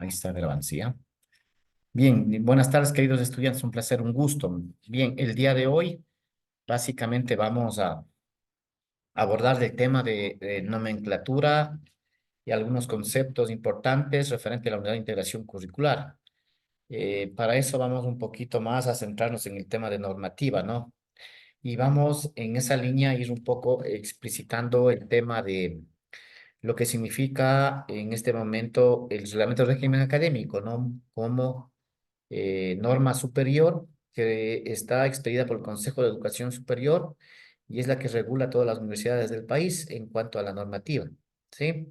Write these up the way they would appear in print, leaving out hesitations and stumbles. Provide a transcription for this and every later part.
Ahí está grabando, ¿sí, ya? Bien, buenas tardes, queridos estudiantes, un placer, un gusto. Bien, el día de hoy básicamente vamos a abordar el tema de nomenclatura y algunos conceptos importantes referente a la unidad de integración curricular. Para eso vamos un poquito más a centrarnos en el tema de normativa, ¿no? Y vamos en esa línea a ir un poco explicitando el tema de lo que significa en este momento el reglamento de régimen académico, ¿no? Como norma superior que está expedida por el Consejo de Educación Superior y es la que regula todas las universidades del país en cuanto a la normativa, ¿sí?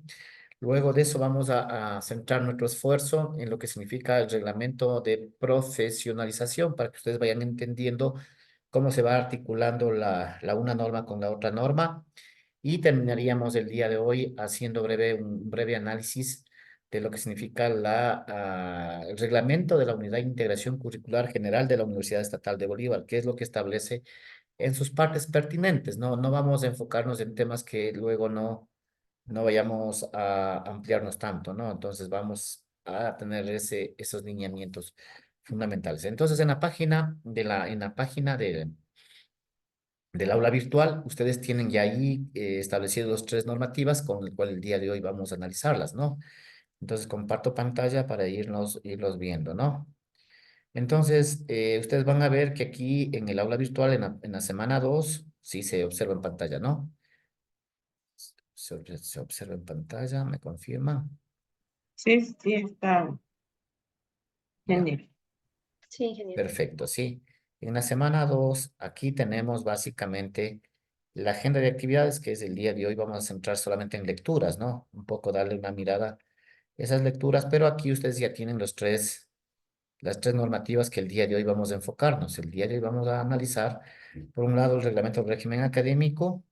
Luego de eso vamos a centrar nuestro esfuerzo en lo que significa el reglamento de profesionalización para que ustedes vayan entendiendo cómo se va articulando la una norma con la otra norma y terminaríamos el día de hoy haciendo un breve análisis de lo que significa el reglamento de la Unidad de Integración Curricular General de la Universidad Estatal de Bolívar, que es lo que establece en sus partes pertinentes. No vamos a enfocarnos en temas que luego no vayamos a ampliarnos tanto, ¿no? Entonces vamos a tener esos lineamientos fundamentales. Entonces, en la página del aula virtual, ustedes tienen ya ahí establecidos los tres normativas con el cual el día de hoy vamos a analizarlas, ¿no? Entonces comparto pantalla para irlos viendo, ¿no? Entonces, ustedes van a ver que aquí en el aula virtual, en la semana 2 sí se observa en pantalla, ¿no? Se observa en pantalla, me confirma. Sí, sí, está Ya, genial. Sí, ingeniero. perfecto, sí. En la semana 2 aquí tenemos básicamente la agenda de actividades, que es el día de hoy. Vamos a centrar solamente en lecturas, ¿no? Un poco darle una mirada a esas lecturas, pero aquí ustedes ya tienen las tres normativas que el día de hoy vamos a enfocarnos. El día de hoy vamos a analizar, por un lado, el reglamento del régimen académico,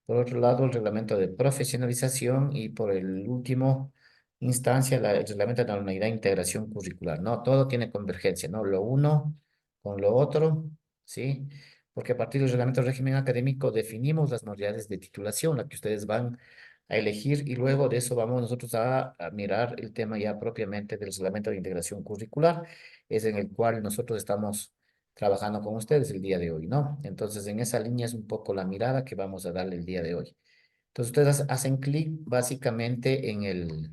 por otro lado, el reglamento de profesionalización y por el último instancia, el reglamento de la unidad de integración curricular. No, todo tiene convergencia, ¿no? Lo uno con lo otro, ¿sí? Porque a partir del reglamento del régimen académico definimos las modalidades de titulación, la que ustedes van a elegir y luego de eso vamos nosotros a mirar el tema ya propiamente del reglamento de integración curricular, es en el cual nosotros estamos trabajando con ustedes el día de hoy, ¿no? Entonces, en esa línea es un poco la mirada que vamos a darle el día de hoy. Entonces, ustedes hacen clic básicamente en el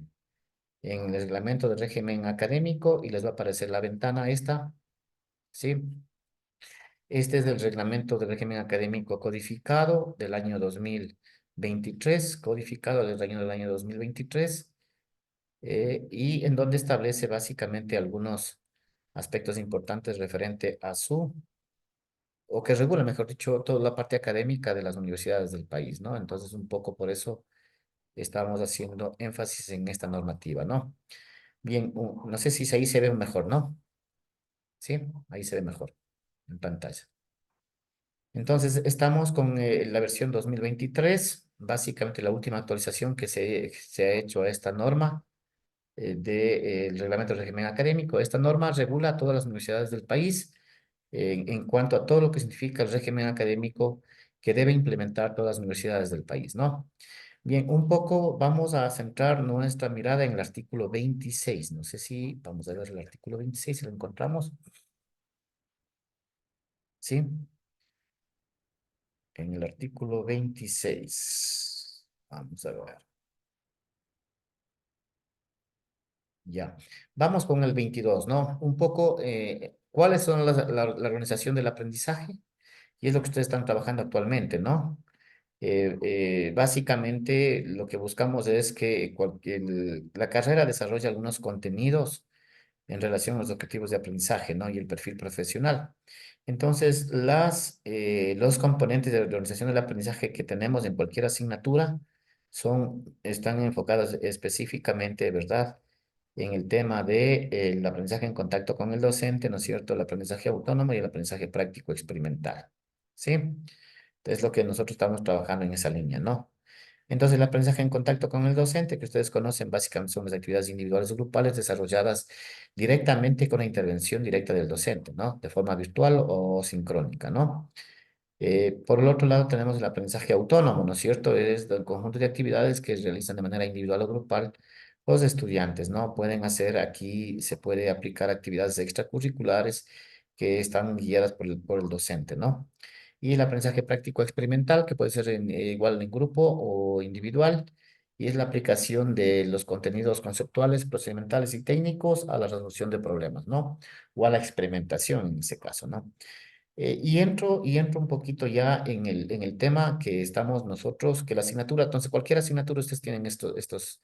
reglamento de régimen académico y les va a aparecer la ventana esta, ¿sí? Este es el reglamento de régimen académico codificado del año 2023, codificado del año 2023, y en donde establece básicamente algunos aspectos importantes referente a o que regula, mejor dicho, toda la parte académica de las universidades del país, ¿no? Entonces, un poco por eso estamos haciendo énfasis en esta normativa, ¿no? Bien, no sé si ahí se ve mejor, ¿no? Sí, ahí se ve mejor en pantalla. Entonces, estamos con la versión 2023, básicamente la última actualización que se ha hecho a esta norma del reglamento de régimen académico. Esta norma regula a todas las universidades del país en cuanto a todo lo que significa el régimen académico que debe implementar todas las universidades del país, ¿no? Bien, un poco vamos a centrar nuestra mirada en el artículo 26. No sé si vamos a ver el artículo 26, si lo encontramos. ¿Sí? En el artículo 26. Vamos a ver. Ya. Vamos con el 22, ¿no? Un poco, ¿cuáles son la organización del aprendizaje? Y es lo que ustedes están trabajando actualmente, ¿no? Básicamente lo que buscamos es que la carrera desarrolle algunos contenidos en relación a los objetivos de aprendizaje, ¿no? Y el perfil profesional. Entonces, los componentes de la organización del aprendizaje que tenemos en cualquier asignatura están enfocados específicamente, ¿verdad? En el tema de el aprendizaje en contacto con el docente, ¿no es cierto? El aprendizaje autónomo y el aprendizaje práctico experimental, ¿sí? Es lo que nosotros estamos trabajando en esa línea, ¿no? Entonces, el aprendizaje en contacto con el docente, que ustedes conocen, básicamente son las actividades individuales o grupales desarrolladas directamente con la intervención directa del docente, ¿no? De forma virtual o sincrónica, ¿no? Por el otro lado, tenemos el aprendizaje autónomo, ¿no es cierto? Es el conjunto de actividades que se realizan de manera individual o grupal Los estudiantes, ¿no? Pueden hacer aquí, se puede aplicar actividades extracurriculares que están guiadas por el docente, ¿no? Y el aprendizaje práctico experimental, que puede ser igual en grupo o individual, y es la aplicación de los contenidos conceptuales, procedimentales y técnicos a la resolución de problemas, ¿no? O a la experimentación en ese caso, ¿no? Y entro un poquito ya en el tema que estamos nosotros, que la asignatura, entonces cualquier asignatura ustedes tienen estos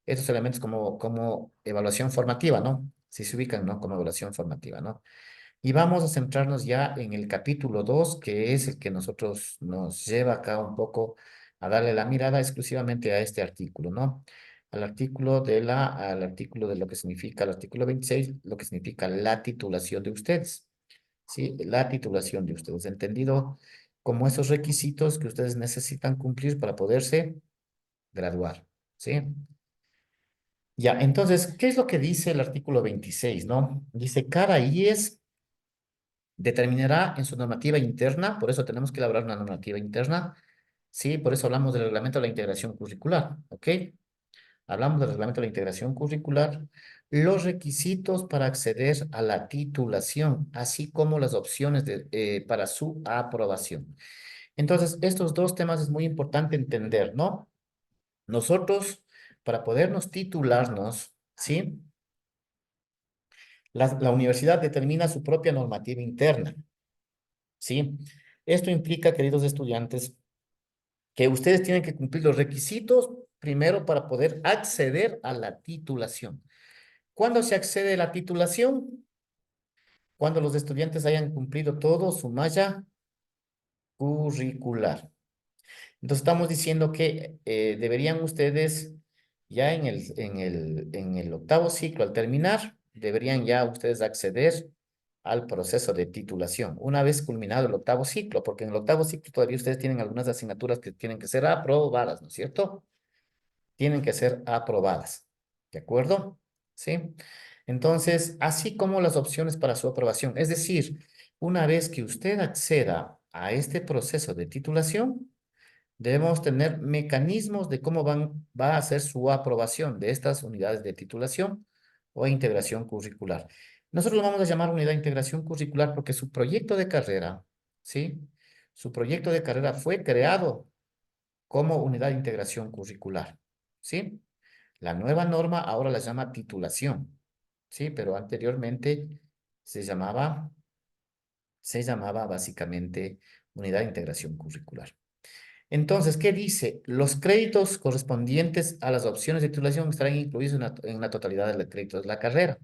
elementos como evaluación formativa, ¿no? Si se ubican, ¿no? Como evaluación formativa, ¿no? Y vamos a centrarnos ya en el capítulo 2 que es el que nosotros nos lleva acá un poco a darle la mirada exclusivamente a este artículo, ¿no? Al artículo de lo que significa el artículo 26 lo que significa la titulación de ustedes. ¿Sí? La titulación de ustedes, entendido como esos requisitos que ustedes necesitan cumplir para poderse graduar, ¿sí? Ya, entonces, ¿qué es lo que dice el artículo 26, no? Dice, cada IES determinará en su normativa interna, por eso tenemos que elaborar una normativa interna, ¿sí? Por eso hablamos del reglamento de la integración curricular, ¿ok? Hablamos del reglamento de la integración curricular, los requisitos para acceder a la titulación, así como las opciones para su aprobación. Entonces, estos dos temas es muy importante entender, ¿no? Nosotros, para podernos titularnos, ¿sí? La universidad determina su propia normativa interna, ¿sí? Esto implica, queridos estudiantes, que ustedes tienen que cumplir los requisitos primero para poder acceder a la titulación. ¿Cuándo se accede a la titulación? Cuando los estudiantes hayan cumplido todo su malla curricular. Entonces estamos diciendo que deberían ustedes ya en el octavo ciclo, al terminar, deberían ya ustedes acceder al proceso de titulación, una vez culminado el octavo ciclo, porque en el octavo ciclo todavía ustedes tienen algunas asignaturas que tienen que ser aprobadas, ¿no es cierto? Tienen que ser aprobadas. ¿De acuerdo? ¿Sí? Entonces, así como las opciones para su aprobación. Es decir, una vez que usted acceda a este proceso de titulación, debemos tener mecanismos de cómo va a ser su aprobación de estas unidades de titulación o integración curricular. Nosotros lo vamos a llamar unidad de integración curricular porque su proyecto de carrera, ¿sí? Su proyecto de carrera fue creado como unidad de integración curricular, ¿sí? La nueva norma ahora la llama titulación, ¿sí? Pero anteriormente se llamaba, se llamaba básicamente unidad de integración curricular. Entonces, ¿qué dice? Los créditos correspondientes a las opciones de titulación estarán incluidos en la totalidad de los créditos de la carrera,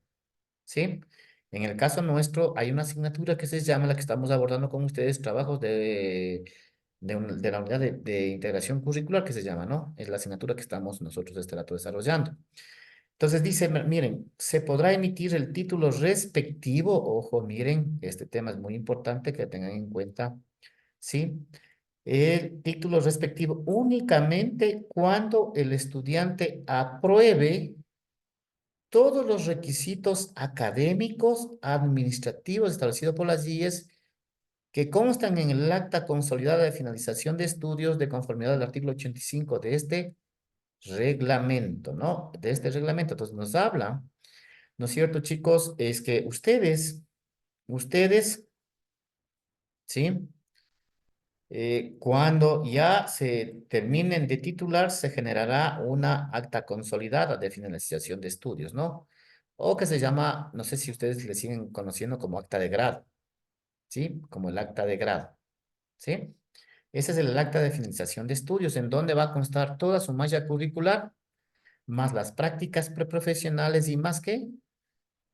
¿sí? En el caso nuestro, hay una asignatura que se llama, la que estamos abordando con ustedes, trabajos de la unidad de integración curricular que se llama, ¿no? Es la asignatura que estamos nosotros de este rato desarrollando. Entonces dice, miren, se podrá emitir el título respectivo, ojo, miren, este tema es muy importante que tengan en cuenta, ¿sí? El título respectivo únicamente cuando el estudiante apruebe todos los requisitos académicos, administrativos establecidos por las IES que constan en el acta consolidada de finalización de estudios de conformidad al artículo 85 de este reglamento, ¿no? De este reglamento. Entonces nos habla, ¿no es cierto, chicos? Es que ustedes, ¿sí? Cuando ya se terminen de titular, se generará una acta consolidada de finalización de estudios, ¿no? O que se llama, no sé si ustedes le siguen conociendo como acta de grado, ¿sí? Como el acta de grado, ¿sí? Ese es el acta de finalización de estudios, en donde va a constar toda su malla curricular, más las prácticas preprofesionales y más qué,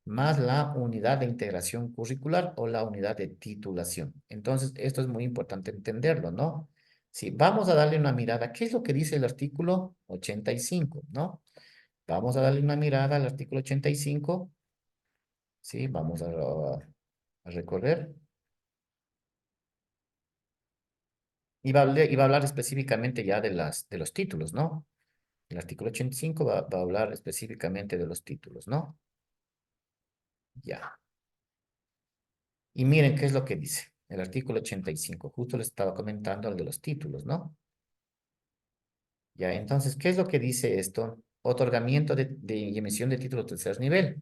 más la unidad de integración curricular o la unidad de titulación. Entonces, esto es muy importante entenderlo, ¿no? Sí, vamos a darle una mirada. ¿Qué es lo que dice el artículo 85, no? Vamos a darle una mirada al artículo 85. Sí, vamos a recorrer. Y va a hablar específicamente ya de los títulos, ¿no? El artículo 85 va a hablar específicamente de los títulos, ¿no? Ya. Y miren qué es lo que dice el artículo 85. Justo les estaba comentando el de los títulos, ¿no? Ya, entonces, ¿qué es lo que dice esto? otorgamiento y emisión de título de tercer nivel.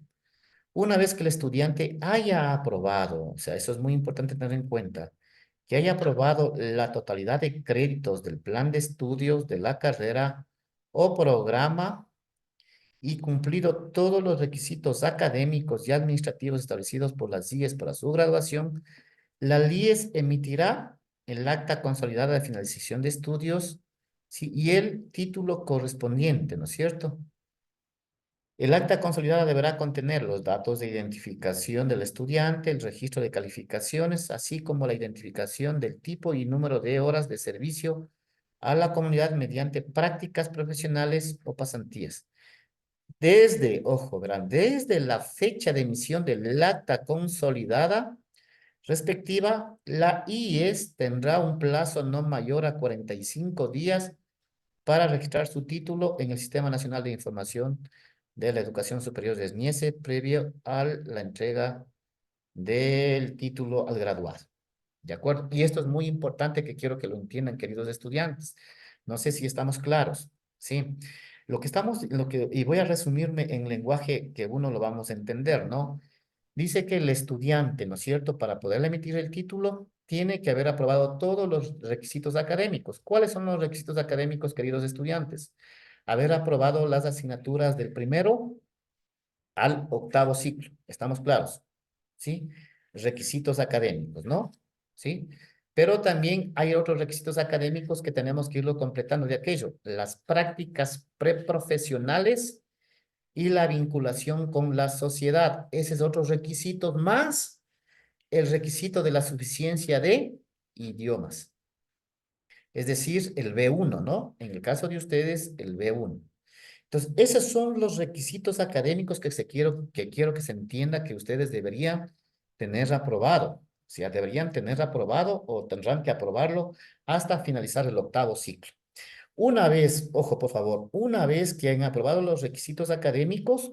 Una vez que el estudiante haya aprobado, o sea, eso es muy importante tener en cuenta, que haya aprobado la totalidad de créditos del plan de estudios de la carrera o programa y cumplido todos los requisitos académicos y administrativos establecidos por las IES para su graduación, la LIES emitirá el acta consolidada de finalización de estudios, sí, y el título correspondiente, ¿no es cierto? El acta consolidada deberá contener los datos de identificación del estudiante, el registro de calificaciones, así como la identificación del tipo y número de horas de servicio a la comunidad mediante prácticas profesionales o pasantías. Desde, ojo, verán, desde la fecha de emisión del acta consolidada respectiva, la IES tendrá un plazo no mayor a 45 días para registrar su título en el Sistema Nacional de Información de la Educación Superior de SNIESE previo a la entrega del título al graduado. ¿De acuerdo? Y esto es muy importante que quiero que lo entiendan, queridos estudiantes. No sé si estamos claros, ¿sí? Y voy a resumirme en lenguaje que uno lo vamos a entender, ¿no? Dice que el estudiante, ¿no es cierto?, para poder emitir el título, tiene que haber aprobado todos los requisitos académicos. ¿Cuáles son los requisitos académicos, queridos estudiantes? Haber aprobado las asignaturas del primero al octavo ciclo. ¿Estamos claros? ¿Sí? Requisitos académicos, ¿no? ¿Sí? Pero también hay otros requisitos académicos que tenemos que irlo completando de aquello. Las prácticas preprofesionales y la vinculación con la sociedad. Ese es otro requisito más el requisito de la suficiencia de idiomas. Es decir, el B1, ¿no? En el caso de ustedes, el B1. Entonces, esos son los requisitos académicos que quiero que se entienda que ustedes deberían tener aprobado. O sea, deberían tener aprobado o tendrán que aprobarlo hasta finalizar el octavo ciclo. Una vez, ojo por favor, una vez que han aprobado los requisitos académicos,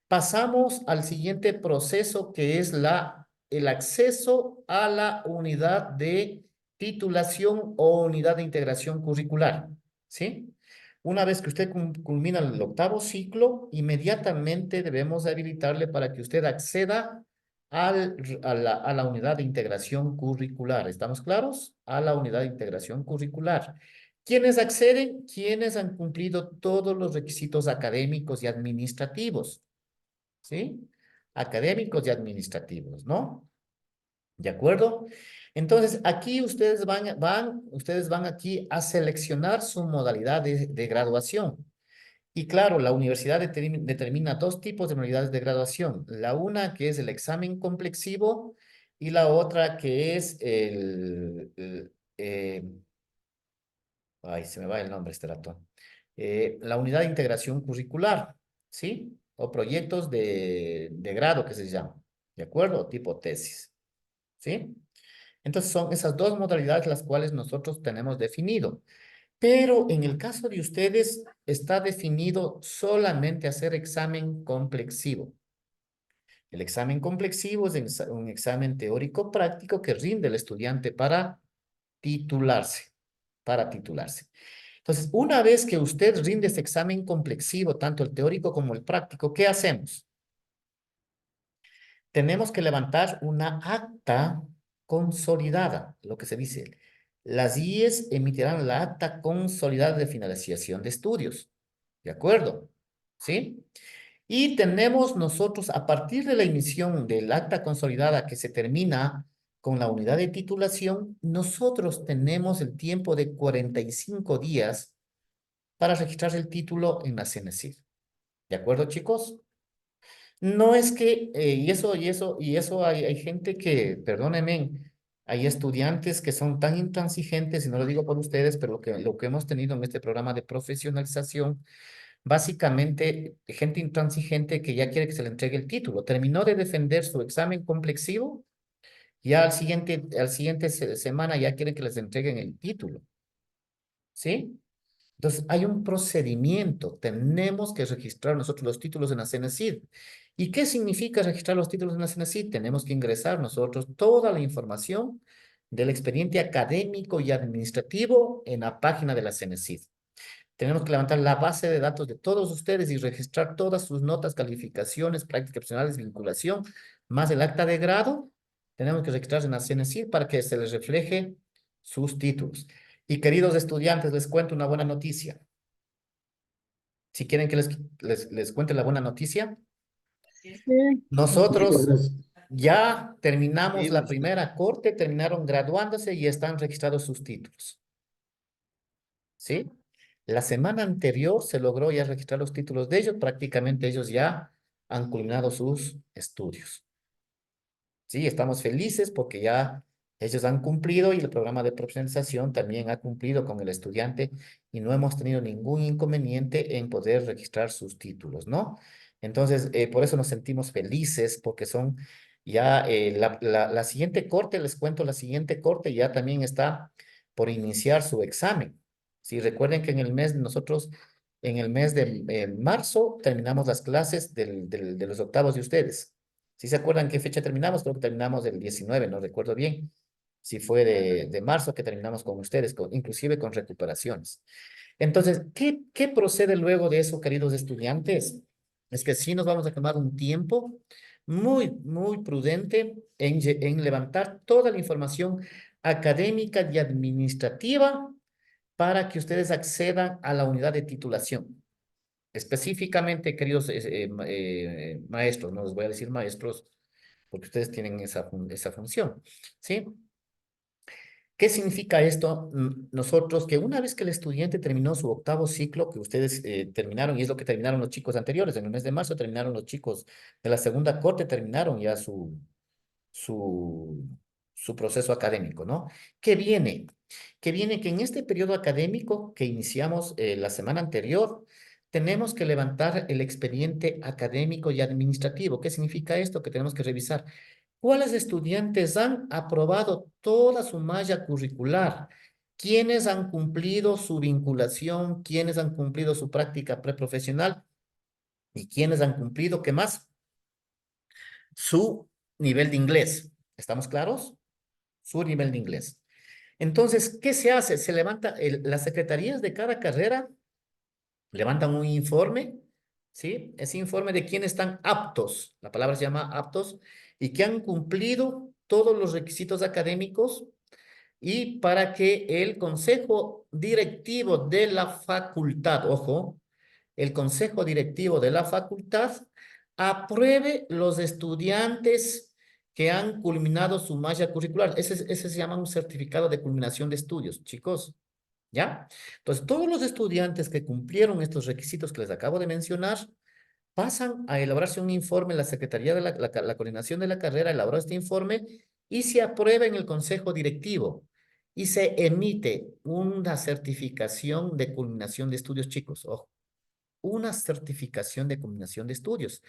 pasamos al siguiente proceso que es el acceso a la unidad de titulación o unidad de integración curricular, ¿sí? Una vez que usted culmina el octavo ciclo, inmediatamente debemos habilitarle para que usted acceda a la unidad de integración curricular. ¿Estamos claros? A la unidad de integración curricular. ¿Quiénes acceden? Quienes han cumplido todos los requisitos académicos y administrativos. ¿Sí? Académicos y administrativos, ¿no? ¿De acuerdo? Entonces, aquí ustedes van aquí a seleccionar su modalidad de graduación. Y claro, la universidad determina dos tipos de modalidades de graduación. La una que es el examen complexivo y la otra que es ay, se me va el nombre este ratón. La unidad de integración curricular, ¿sí? O proyectos de grado que se llaman, ¿de acuerdo? Tipo tesis, ¿sí? Entonces son esas dos modalidades las cuales nosotros tenemos definido. Pero en el caso de ustedes está definido solamente hacer examen complexivo. El examen complexivo es un examen teórico práctico que rinde el estudiante titularse, para titularse. Entonces, una vez que usted rinde ese examen complexivo, tanto el teórico como el práctico, ¿qué hacemos? Tenemos que levantar una acta consolidada, lo que se dice. Las IES emitirán la acta consolidada de finalización de estudios. ¿De acuerdo? ¿Sí? Y tenemos nosotros, a partir de la emisión del acta consolidada que se termina con la unidad de titulación, nosotros tenemos el tiempo de 45 días para registrar el título en la CENESID. ¿De acuerdo, chicos? No es que, y eso hay gente que, perdónenme, hay estudiantes que son tan intransigentes, y no lo digo por ustedes, pero lo que hemos tenido en este programa de profesionalización, básicamente, gente intransigente que ya quiere que se le entregue el título. Terminó de defender su examen complexivo, ya al siguiente semana ya quieren que les entreguen el título, ¿sí? Entonces, hay un procedimiento. Tenemos que registrar nosotros los títulos en la CENESID. ¿Y qué significa registrar los títulos en la CENESID? Tenemos que ingresar nosotros toda la información del expediente académico y administrativo en la página de la CENESID. tenemos que levantar la base de datos de todos ustedes y registrar todas sus notas, calificaciones, prácticas opcionales, vinculación, más el acta de grado. Tenemos que registrarse en la CNC para que se les refleje sus títulos. Y queridos estudiantes, les cuento una buena noticia. Si quieren que les cuente la buena noticia, Sí. Muchas nosotros gracias. ya terminamos Sí, la pues. primera corte, terminaron graduándose y están registrados sus títulos. ¿Sí? La semana anterior se logró ya registrar los títulos de ellos, prácticamente ellos ya han culminado sus estudios. Sí, estamos felices porque ya ellos han cumplido y el programa de profesionalización también ha cumplido con el estudiante y no hemos tenido ningún inconveniente en poder registrar sus títulos, ¿no? Entonces, por eso nos sentimos felices porque son ya la siguiente corte, les cuento, la siguiente corte ya también está por iniciar su examen. Sí, recuerden que en el mes, nosotros, en el mes de marzo, terminamos las clases de los octavos de ustedes. ¿Sí se acuerdan qué fecha terminamos? Creo que terminamos el 19, no recuerdo bien. Si fue de marzo que terminamos con ustedes, inclusive con recuperaciones. Entonces, ¿qué procede luego de eso, queridos estudiantes? Es que sí nos vamos a tomar un tiempo muy, muy prudente en levantar toda la información académica y administrativa para que ustedes accedan a la unidad de titulación. Específicamente, queridos maestros, no les voy a decir maestros porque ustedes tienen esa función, ¿sí? ¿Qué significa esto? Nosotros, que una vez que el estudiante terminó su octavo ciclo, que ustedes terminaron, y es lo que terminaron los chicos anteriores, en el mes de marzo terminaron los chicos de la segunda corte, terminaron ya su, su proceso académico, ¿no? ¿Qué viene? Que viene que en este periodo académico que iniciamos la semana anterior, tenemos que levantar el expediente académico y administrativo. ¿Qué significa esto? Que tenemos que revisar cuáles estudiantes han aprobado toda su malla curricular, quiénes han cumplido su vinculación, quiénes han cumplido su práctica preprofesional y quiénes han cumplido, ¿qué más? Su nivel de inglés. ¿Estamos claros? Su nivel de inglés. Entonces, ¿qué se hace? Se levanta, las secretarías de cada carrera levantan un informe, ¿sí? Ese informe de quiénes están aptos, la palabra se llama aptos, y que han cumplido todos los requisitos académicos y para que el consejo directivo de la facultad, ojo, el consejo directivo de la facultad apruebe los estudiantes que han culminado su malla curricular. Ese se llama un certificado de culminación de estudios, chicos. ¿Ya? Entonces, todos los estudiantes que cumplieron estos requisitos que les acabo de mencionar pasan a elaborarse un informe en la Secretaría de la Coordinación de la Carrera, elaboró este informe y se aprueba en el Consejo Directivo y se emite una certificación de culminación de estudios, chicos, ojo, una certificación de culminación de estudios.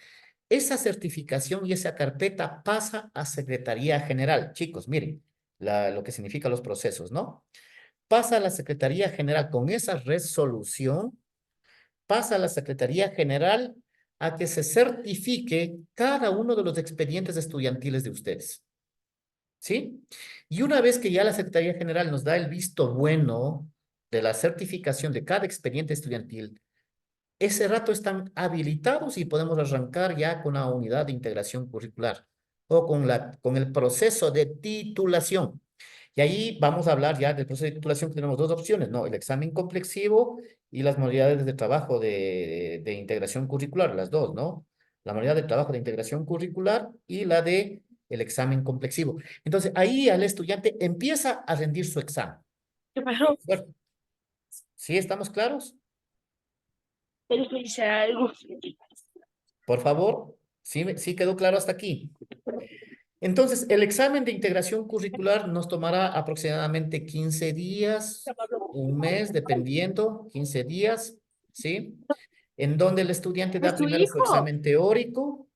Esa certificación y esa carpeta pasa a Secretaría General. Chicos, miren lo que significan los procesos, ¿no? Pasa a la Secretaría General con esa resolución, pasa a la Secretaría General a que se certifique cada uno de los expedientes estudiantiles de ustedes. ¿Sí? Y una vez que ya la Secretaría General nos da el visto bueno de la certificación de cada expediente estudiantil, ese rato están habilitados y podemos arrancar ya con la unidad de integración curricular o con el proceso de titulación. Y ahí vamos a hablar ya del proceso de titulación, que tenemos dos opciones, ¿no? El examen complexivo y las modalidades de trabajo de integración curricular, las dos, ¿no? La modalidad de trabajo de integración curricular y la de el examen complexivo. Entonces, ahí al estudiante empieza a rendir su examen. ¿Qué pasó? Bueno, ¿sí estamos claros? Él dice algo. Por favor, ¿sí quedó claro hasta aquí? Entonces, el examen de integración curricular nos tomará aproximadamente 15 días, un mes, dependiendo, 15 días, ¿sí? En donde el estudiante ¿Es da tu primero su hijo? examen teórico,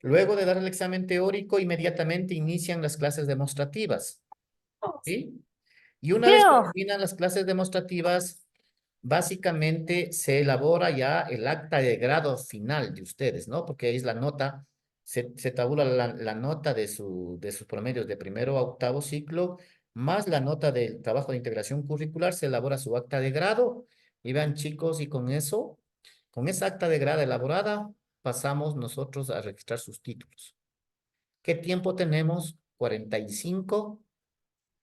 luego de dar el examen teórico, inmediatamente inician las clases demostrativas, ¿sí? Y una vez que Creo. terminan las clases demostrativas, básicamente se elabora ya el acta de grado final de ustedes, ¿no? Porque ahí es la nota, se tabula la nota de sus promedios de primero a octavo ciclo más la nota del trabajo de integración curricular, se elabora su acta de grado. Y vean, chicos, y con esa acta de grado elaborada, pasamos nosotros a registrar sus títulos. ¿Qué tiempo tenemos? 45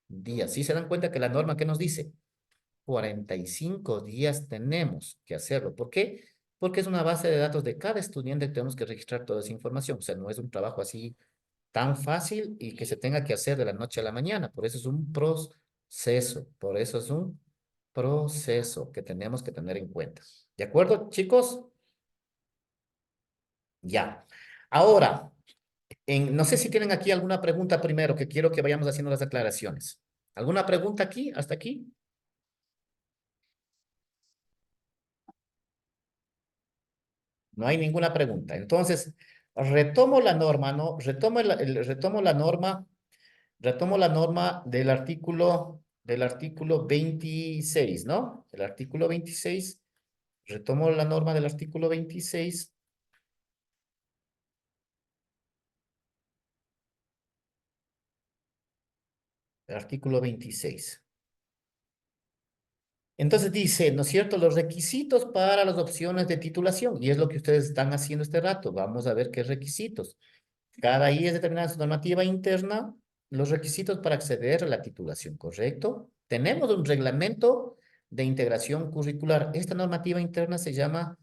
días. ¿Sí se dan cuenta que la norma que nos dice? 45 días tenemos que hacerlo. ¿Por qué? Porque es una base de datos de cada estudiante que tenemos que registrar toda esa información. O sea, no es un trabajo así tan fácil y que se tenga que hacer de la noche a la mañana. Por eso es un proceso. Por eso es un proceso que tenemos que tener en cuenta. ¿De acuerdo, chicos? Ya. Ahora, no sé si tienen aquí alguna pregunta primero, que quiero que vayamos haciendo las aclaraciones. ¿Alguna pregunta aquí, hasta aquí? No hay ninguna pregunta. Entonces, retomo la norma, ¿no? Retomo la norma del artículo 26, ¿no? El artículo 26, retomo la norma del artículo 26, el artículo 26. Entonces dice, ¿no es cierto?, los requisitos para las opciones de titulación, y es lo que ustedes están haciendo este rato. Vamos a ver qué requisitos. Cada IES determina en su normativa interna los requisitos para acceder a la titulación, ¿correcto? Tenemos un reglamento de integración curricular. Esta normativa interna se llama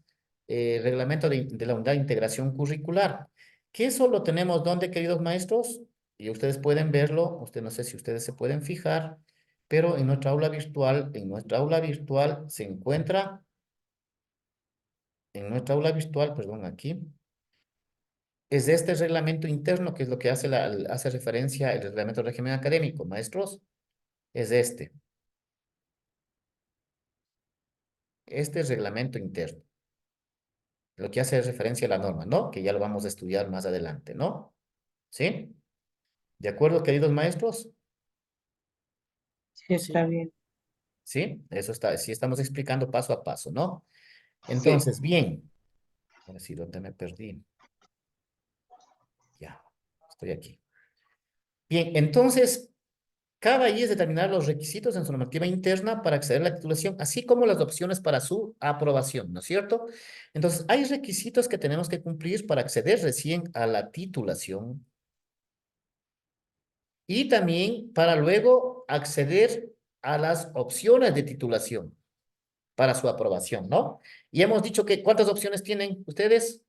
Reglamento de la Unidad de Integración Curricular. ¿Qué eso lo tenemos dónde, queridos maestros? Y ustedes pueden verlo, usted no sé si ustedes se pueden fijar, pero en nuestra aula virtual se encuentra, en nuestra aula virtual, perdón, aquí, es este reglamento interno, que es lo que hace, hace referencia el reglamento de régimen académico, maestros, es este reglamento interno, lo que hace referencia a la norma, ¿no? Que ya lo vamos a estudiar más adelante, ¿no? ¿Sí? ¿De acuerdo, queridos maestros? Sí, está bien. ¿Sí? Eso está, sí estamos explicando paso a paso, ¿no? Sí. Entonces, bien, ahora sí, ¿dónde me perdí? Ya, estoy aquí. Bien, entonces, cada IES determinar los requisitos en su normativa interna para acceder a la titulación, así como las opciones para su aprobación, ¿no es cierto? Entonces, hay requisitos que tenemos que cumplir para acceder recién a la titulación y también para luego acceder a las opciones de titulación para su aprobación, ¿no? Y hemos dicho que, ¿cuántas opciones tienen ustedes?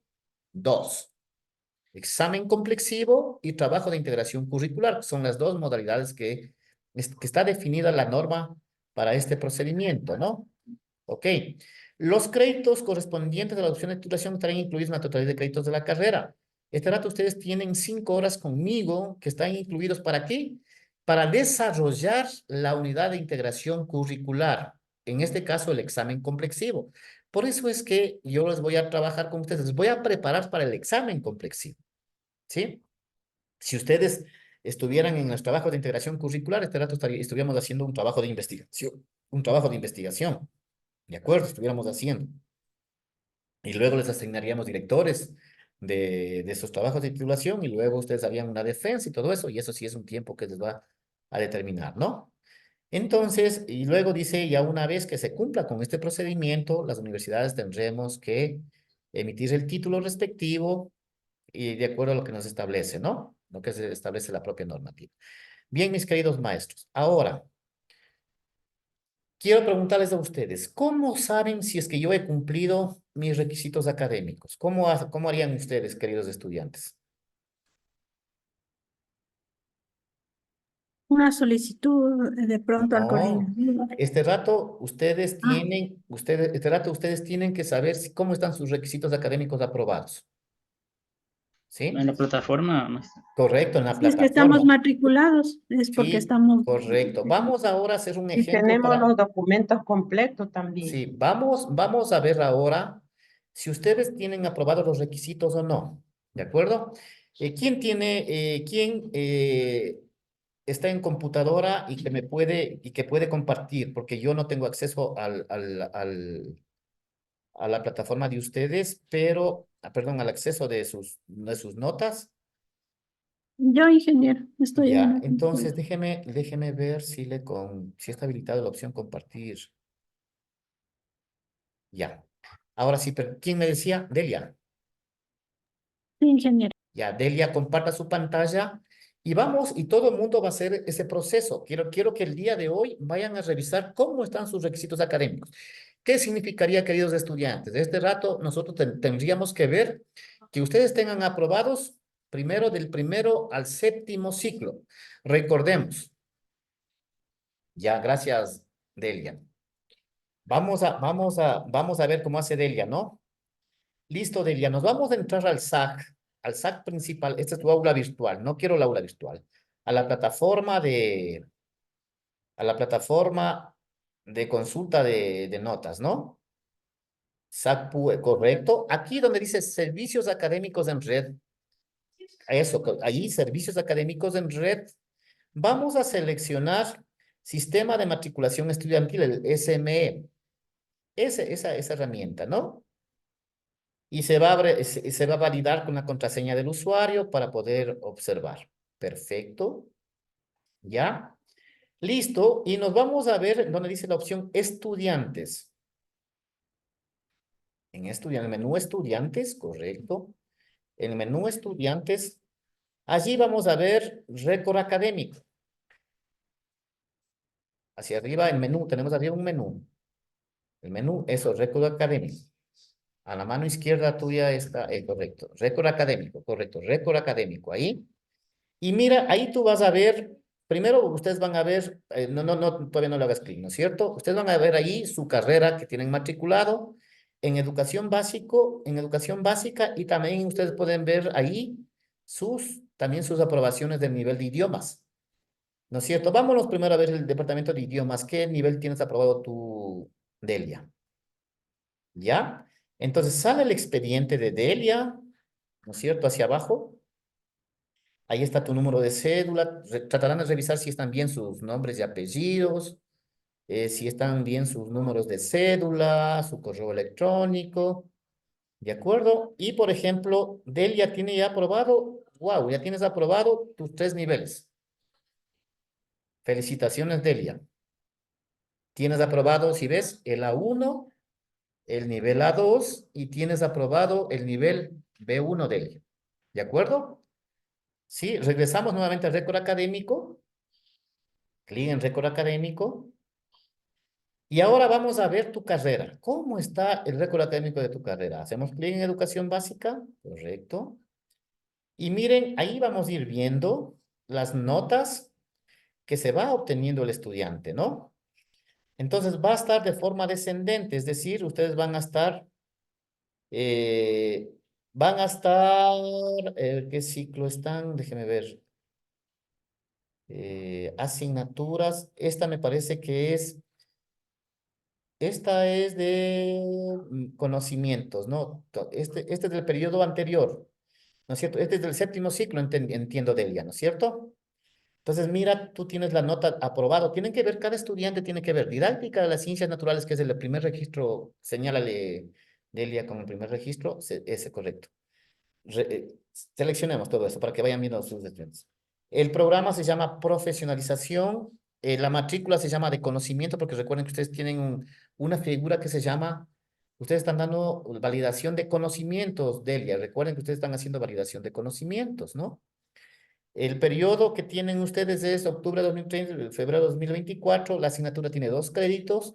Dos. Examen complexivo y trabajo de integración curricular. Son las dos modalidades que está definida la norma para este procedimiento, ¿no? Ok. Los créditos correspondientes a la opción de titulación estarán incluidos en la totalidad de créditos de la carrera. Este rato ustedes tienen 5 horas conmigo que están incluidos ¿para qué? Para desarrollar la unidad de integración curricular. En este caso, el examen complexivo. Por eso es que yo les voy a trabajar con ustedes. Les voy a preparar para el examen complexivo. ¿Sí? Si ustedes estuvieran en los trabajos de integración curricular, este rato estuviéramos haciendo un trabajo de investigación, ¿de acuerdo? Estuviéramos haciendo. Y luego les asignaríamos directores de esos trabajos de titulación y luego ustedes harían una defensa y todo eso, y eso sí es un tiempo que les va a determinar, ¿no? Entonces, y luego dice, ya una vez que se cumpla con este procedimiento, las universidades tendremos que emitir el título respectivo y de acuerdo a lo que nos establece, ¿no? Lo que se establece la propia normativa. Bien, mis queridos maestros. Ahora, quiero preguntarles a ustedes, ¿cómo saben si es que yo he cumplido mis requisitos académicos? ¿Cómo harían ustedes, queridos estudiantes? Una solicitud de pronto al No, coordinador. Ah, este rato ustedes tienen que saber cómo están sus requisitos académicos aprobados. En ¿Sí? la plataforma no está. Correcto, en la si es que estamos plataforma. matriculados, es porque Sí, estamos... correcto. Vamos ahora a hacer un Y ejemplo tenemos para... los documentos completos también. Sí, vamos a ver ahora si ustedes tienen aprobados los requisitos o no. ¿De acuerdo? ¿Quién está en computadora y que puede compartir? Porque yo no tengo acceso a la plataforma de ustedes, pero, perdón, al acceso de sus notas. Yo, ingeniero, estoy en Ya, la entonces déjeme ver si está habilitada la opción compartir. Ya. Ahora sí, pero ¿quién me decía? Delia. Sí, ingeniero. Ya, Delia, comparta su pantalla y vamos, y todo el mundo va a hacer ese proceso. Quiero que el día de hoy vayan a revisar cómo están sus requisitos académicos. ¿Qué significaría, queridos estudiantes? De este rato nosotros tendríamos que ver que ustedes tengan aprobados primero del primero al séptimo ciclo. Recordemos. Ya, gracias, Delia. Vamos a ver cómo hace Delia, ¿no? Listo, Delia, nos vamos a entrar al SAC principal. Esta es tu aula virtual, no quiero la aula virtual. A la plataforma de consulta de notas, ¿no? SAC, correcto. Aquí donde dice servicios académicos en red, eso, ahí servicios académicos en red, vamos a seleccionar sistema de matriculación estudiantil, el SME, esa herramienta, ¿no? Y se va a validar con la contraseña del usuario para poder observar. Perfecto. ¿Ya? Listo. Y nos vamos a ver donde dice la opción estudiantes. En el menú estudiantes, correcto. En el menú estudiantes, allí vamos a ver récord académico. Hacia arriba el menú, tenemos arriba un menú. El menú, eso, récord académico. A la mano izquierda tuya está, correcto. Récord académico, correcto. Récord académico, ahí. Y mira, ahí tú vas a ver, primero ustedes van a ver, todavía no le hagas clic, ¿no es cierto? Ustedes van a ver ahí su carrera que tienen matriculado en educación básica y también ustedes pueden ver ahí también sus aprobaciones del nivel de idiomas, ¿no es cierto? Vámonos primero a ver el departamento de idiomas. ¿Qué nivel tienes aprobado tú, Delia? ¿Ya? Entonces sale el expediente de Delia, ¿no es cierto? Hacia abajo. Ahí está tu número de cédula. Tratarán de revisar si están bien sus nombres y apellidos, si están bien sus números de cédula, su correo electrónico. ¿De acuerdo? Y, por ejemplo, Delia tiene ya aprobado, wow, ya tienes aprobado tus 3 niveles. Felicitaciones, Delia. Tienes aprobado, si ves, el A1, el nivel A2 y tienes aprobado el nivel B1, Delia. ¿De acuerdo? Sí, regresamos nuevamente al récord académico. Clic en récord académico. Y ahora vamos a ver tu carrera. ¿Cómo está el récord académico de tu carrera? Hacemos clic en educación básica. Correcto. Y miren, ahí vamos a ir viendo las notas que se va obteniendo el estudiante, ¿no? Entonces va a estar de forma descendente, es decir, ustedes eh, van a estar, ¿qué ciclo están? Déjenme ver. Asignaturas. Esta es de conocimientos, ¿no? Este es del periodo anterior, ¿no es cierto? Este es del séptimo ciclo, entiendo, Delia, ¿no es cierto? Entonces, mira, tú tienes la nota aprobado. Tienen que ver, cada estudiante tiene que ver didáctica de las ciencias naturales, que es el primer registro, señálale, Delia, como el primer registro, ese correcto. Seleccionemos todo eso para que vayan viendo sus estudiantes. El programa se llama profesionalización, la matrícula se llama de conocimiento, porque recuerden que ustedes tienen una figura que se llama, ustedes están dando validación de conocimientos, Delia. Recuerden que ustedes están haciendo validación de conocimientos, ¿no? El periodo que tienen ustedes es octubre de 2030, febrero de 2024. La asignatura tiene 2 créditos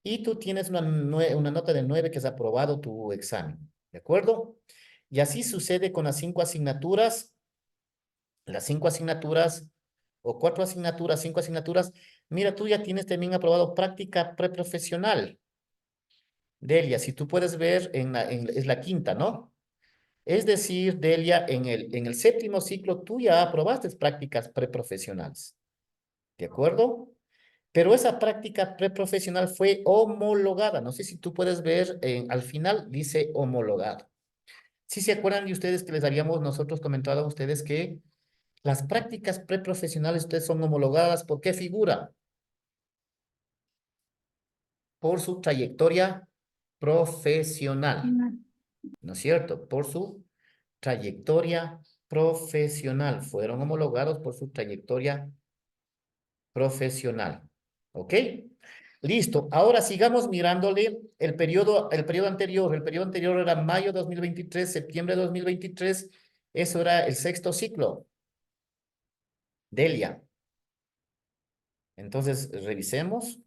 y tú tienes una nota de 9 que has aprobado tu examen. ¿De acuerdo? Y así sucede con las 5 asignaturas. Las 5 asignaturas o 4 asignaturas, 5 asignaturas. Mira, tú ya tienes también aprobado práctica preprofesional. Delia, si tú puedes ver, es la quinta, ¿no? Es decir, Delia, en el séptimo ciclo tú ya aprobaste prácticas preprofesionales, ¿de acuerdo? Pero esa práctica preprofesional fue homologada. No sé si tú puedes ver, al final dice homologado. Si se acuerdan de ustedes que les habíamos nosotros comentado a ustedes que las prácticas preprofesionales ustedes son homologadas, ¿por qué figura? Por su trayectoria profesional, ¿no es cierto? Por su trayectoria profesional. Fueron homologados por su trayectoria profesional. ¿Ok? Listo. Ahora sigamos mirándole el periodo anterior. El periodo anterior era mayo 2023, septiembre 2023. Eso era el sexto ciclo. Delia. Entonces, revisemos.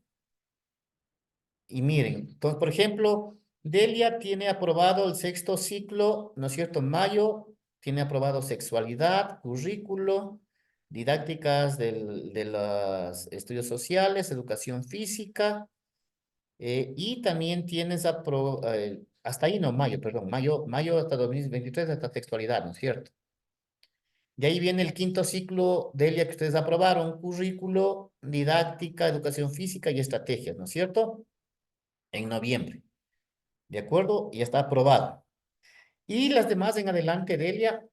Y miren, entonces, por ejemplo, Delia tiene aprobado el sexto ciclo, ¿no es cierto? Mayo tiene aprobado sexualidad, currículo, didácticas de los estudios sociales, educación física, y también tienes hasta ahí no, mayo, perdón, mayo hasta 2023 hasta textualidad, ¿no es cierto? De ahí viene el quinto ciclo, Delia, que ustedes aprobaron, currículo, didáctica, educación física y estrategias, ¿no es cierto? En noviembre. ¿De acuerdo? Y está aprobado. Y las demás en adelante, Delia,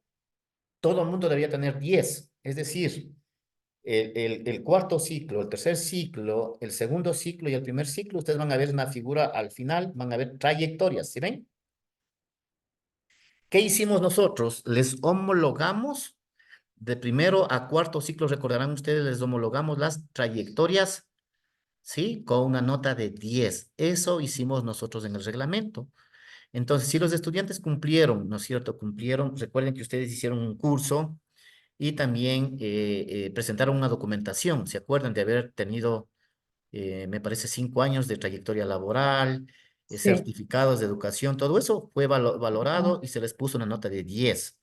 todo el mundo debería tener 10. Es decir, el cuarto ciclo, el tercer ciclo, el segundo ciclo y el primer ciclo, ustedes van a ver una figura al final, van a ver trayectorias, ¿sí ven? ¿Qué hicimos nosotros? Les homologamos de primero a cuarto ciclo, recordarán ustedes, les homologamos las trayectorias, ¿sí? Con una nota de 10. Eso hicimos nosotros en el reglamento. Entonces, si los estudiantes cumplieron, ¿no es cierto? Cumplieron, recuerden que ustedes hicieron un curso y también presentaron una documentación. ¿Se acuerdan de haber tenido, me parece, 5 años de trayectoria laboral, Sí. certificados de educación? Todo eso fue valorado y se les puso una nota de 10.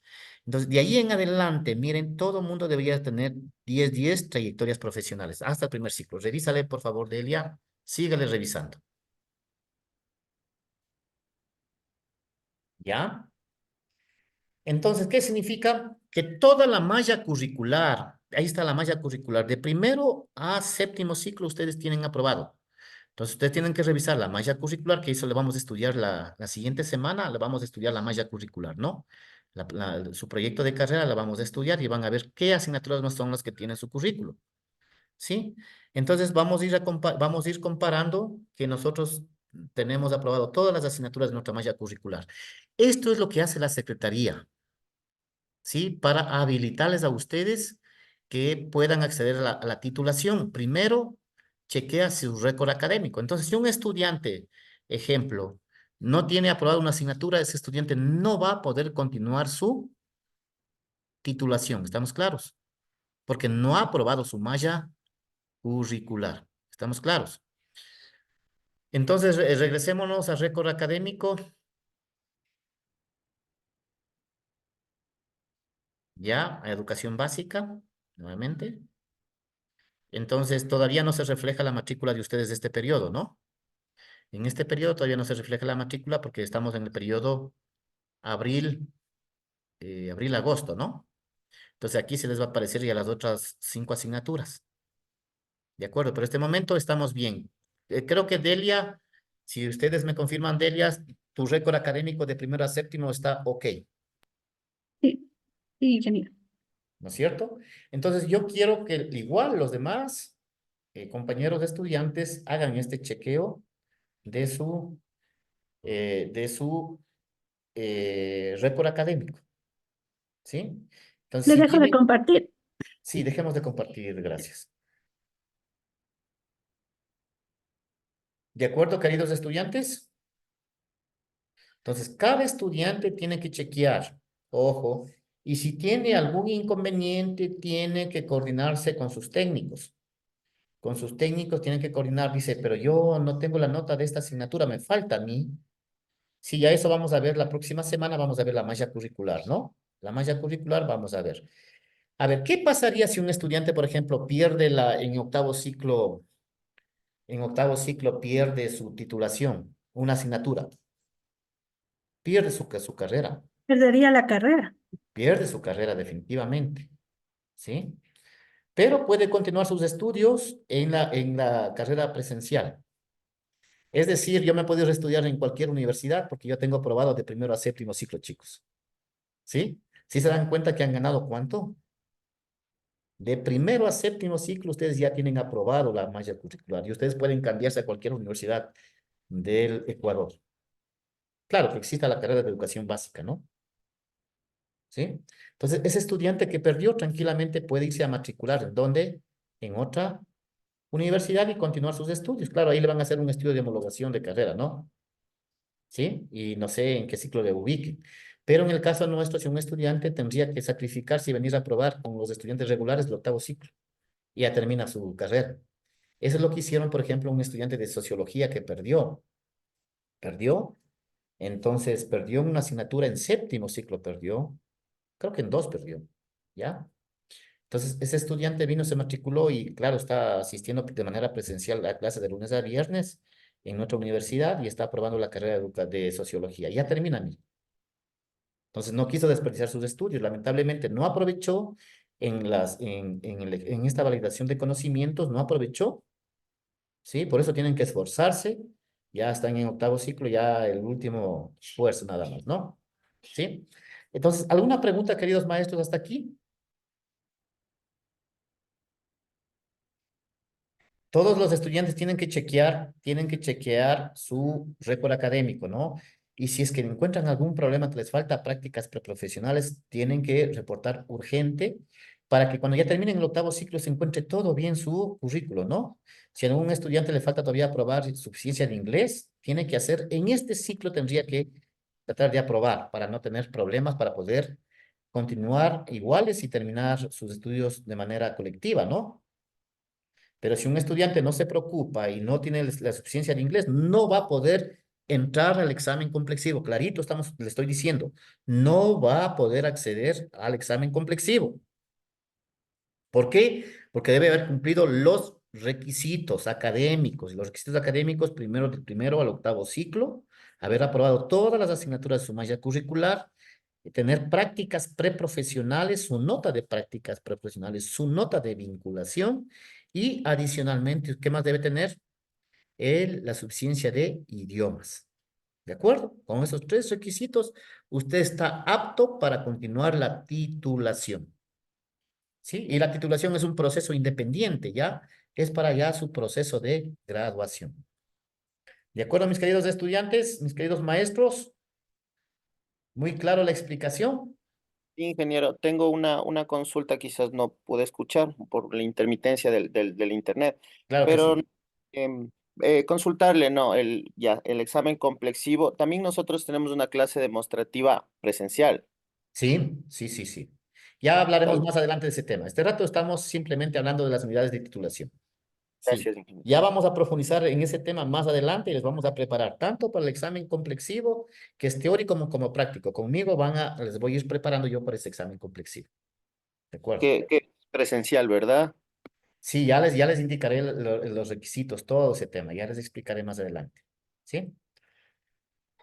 Entonces, de ahí en adelante, miren, todo mundo debería tener 10 trayectorias profesionales hasta el primer ciclo. Revísale, por favor, Delia. Sígale revisando. ¿Ya? Entonces, ¿qué significa? Que toda la malla curricular, ahí está la malla curricular, de primero a séptimo ciclo ustedes tienen aprobado. Entonces, ustedes tienen que revisar la malla curricular, que eso le vamos a estudiar la siguiente semana, le vamos a estudiar la malla curricular, ¿no? Su proyecto de carrera la vamos a estudiar y van a ver qué asignaturas no son las que tienen su currículo, ¿sí? Entonces, vamos a ir comparando que nosotros tenemos aprobado todas las asignaturas de nuestra malla curricular. Esto es lo que hace la Secretaría. ¿Sí? Para habilitarles a ustedes que puedan acceder a la titulación. Primero, chequea su récord académico. Entonces, si un estudiante, ejemplo, no tiene aprobada una asignatura, ese estudiante no va a poder continuar su titulación. ¿Estamos claros? Porque no ha aprobado su malla curricular. ¿Estamos claros? Entonces, regresémonos al récord académico. Ya, a educación básica, nuevamente. Entonces, todavía no se refleja la matrícula de ustedes de este periodo, ¿no? En este periodo todavía no se refleja la matrícula porque estamos en el periodo abril-agosto, ¿no? Entonces, aquí se les va a aparecer ya las otras 5 asignaturas. ¿De acuerdo? Pero en este momento estamos bien. Creo que Delia, si ustedes me confirman, Delia, tu récord académico de primero a séptimo está ok, Sí, sí, ingeniero. ¿no es cierto? Entonces, yo quiero que igual los demás compañeros de estudiantes hagan este chequeo de su récord académico, ¿sí? Entonces, Le si dejo de tienen, compartir. sí, dejemos de compartir, gracias. ¿De acuerdo, queridos estudiantes? Entonces, cada estudiante tiene que chequear, ojo, y si tiene algún inconveniente, tiene que coordinarse con sus técnicos. Con sus técnicos tienen que coordinar, dice, pero yo no tengo la nota de esta asignatura, me falta a mí. Sí, ya eso vamos a ver la próxima semana, vamos a ver la malla curricular, ¿no? La malla curricular vamos a ver. A ver, ¿qué pasaría si un estudiante, por ejemplo, pierde en octavo ciclo pierde su titulación, una asignatura, pierde su carrera, Perdería la carrera. pierde su carrera definitivamente, ¿sí? Pero puede continuar sus estudios en la carrera presencial. Es decir, yo me he podido estudiar en cualquier universidad porque yo tengo aprobado de primero a séptimo ciclo, chicos, ¿sí? ¿Sí se dan cuenta que han ganado cuánto? De primero a séptimo ciclo, ustedes ya tienen aprobado la malla curricular y ustedes pueden cambiarse a cualquier universidad del Ecuador. Claro que exista la carrera de educación básica, ¿no? ¿sí? Entonces, ese estudiante que perdió tranquilamente puede irse a matricular. ¿En dónde? En otra universidad y continuar sus estudios. Claro, ahí le van a hacer un estudio de homologación de carrera, ¿no? ¿Sí? Y no sé en qué ciclo le ubiquen. Pero en el caso nuestro, si un estudiante tendría que sacrificarse y venir a probar con los estudiantes regulares el octavo ciclo, y ya termina su carrera. Eso es lo que hicieron, por ejemplo, un estudiante de sociología que perdió, entonces perdió una asignatura en séptimo ciclo, creo que en dos perdió, ¿ya? Entonces, ese estudiante vino, se matriculó y, claro, está asistiendo de manera presencial a clases de lunes a viernes en nuestra universidad y está aprobando la carrera de sociología. Ya termina, mira. Entonces, no quiso desperdiciar sus estudios. Lamentablemente, no aprovechó en esta validación de conocimientos, no aprovechó, ¿sí? Por eso tienen que esforzarse. Ya están en octavo ciclo, ya el último esfuerzo nada más, ¿no? ¿Sí? Entonces, ¿alguna pregunta, queridos maestros, hasta aquí? Todos los estudiantes tienen que chequear su récord académico, ¿no? Y si es que encuentran algún problema que les falta prácticas preprofesionales, tienen que reportar urgente para que cuando ya terminen el octavo ciclo se encuentre todo bien su currículo, ¿no? Si a algún estudiante le falta todavía aprobar suficiencia de inglés, tiene que hacer, en este ciclo tendría que tratar de aprobar para no tener problemas, para poder continuar iguales y terminar sus estudios de manera colectiva, ¿no? Pero si un estudiante no se preocupa y no tiene la suficiencia de inglés, no va a poder entrar al examen complexivo. Clarito, le estoy diciendo, no va a poder acceder al examen complexivo. ¿Por qué? Porque debe haber cumplido los requisitos académicos. Y los requisitos académicos, primero, del primero al octavo ciclo, haber aprobado todas las asignaturas de su malla curricular, y tener prácticas preprofesionales, su nota de prácticas preprofesionales, su nota de vinculación y adicionalmente, ¿qué más debe tener? La suficiencia de idiomas. ¿De acuerdo? Con esos tres requisitos, usted está apto para continuar la titulación. ¿Sí? Y la titulación es un proceso independiente, ¿ya? Es para ya su proceso de graduación. ¿De acuerdo, mis queridos estudiantes, mis queridos maestros? ¿Muy claro la explicación? Sí, ingeniero, tengo una consulta, quizás no pude escuchar por la intermitencia del internet, Claro que pero sí. em, consultarle, ¿no? El examen complexivo, también nosotros tenemos una clase demostrativa presencial. Sí, sí, sí, sí. Ya hablaremos Tal- más adelante de ese tema. Este rato estamos simplemente hablando de las unidades de titulación. Sí, Gracias, ingeniero. ya vamos a profundizar en ese tema más adelante y les vamos a preparar tanto para el examen complexivo, que es teórico como práctico. Conmigo les voy a ir preparando yo para ese examen complexivo. ¿De acuerdo? Que es presencial, ¿verdad? Sí, ya les indicaré los requisitos, todo ese tema. Ya les explicaré más adelante. ¿Sí?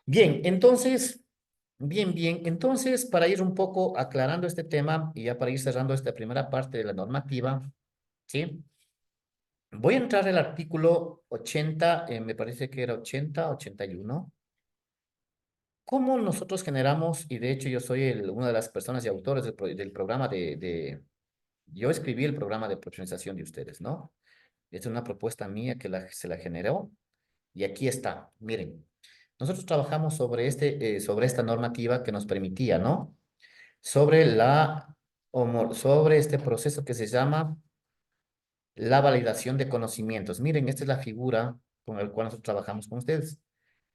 Bien, entonces, bien. Entonces, para ir un poco aclarando este tema y ya para ir cerrando esta primera parte de la normativa, ¿sí? Voy a entrar al artículo 80, me parece que era 81. ¿Cómo nosotros generamos, y de hecho yo soy una de las personas y autores del programa yo escribí el programa de profesionalización de ustedes, ¿no? Es una propuesta mía que se la generó y aquí está, miren. Nosotros trabajamos sobre esta normativa que nos permitía, ¿no? Sobre este proceso que se llama la validación de conocimientos. Miren, esta es la figura con la cual nosotros trabajamos con ustedes.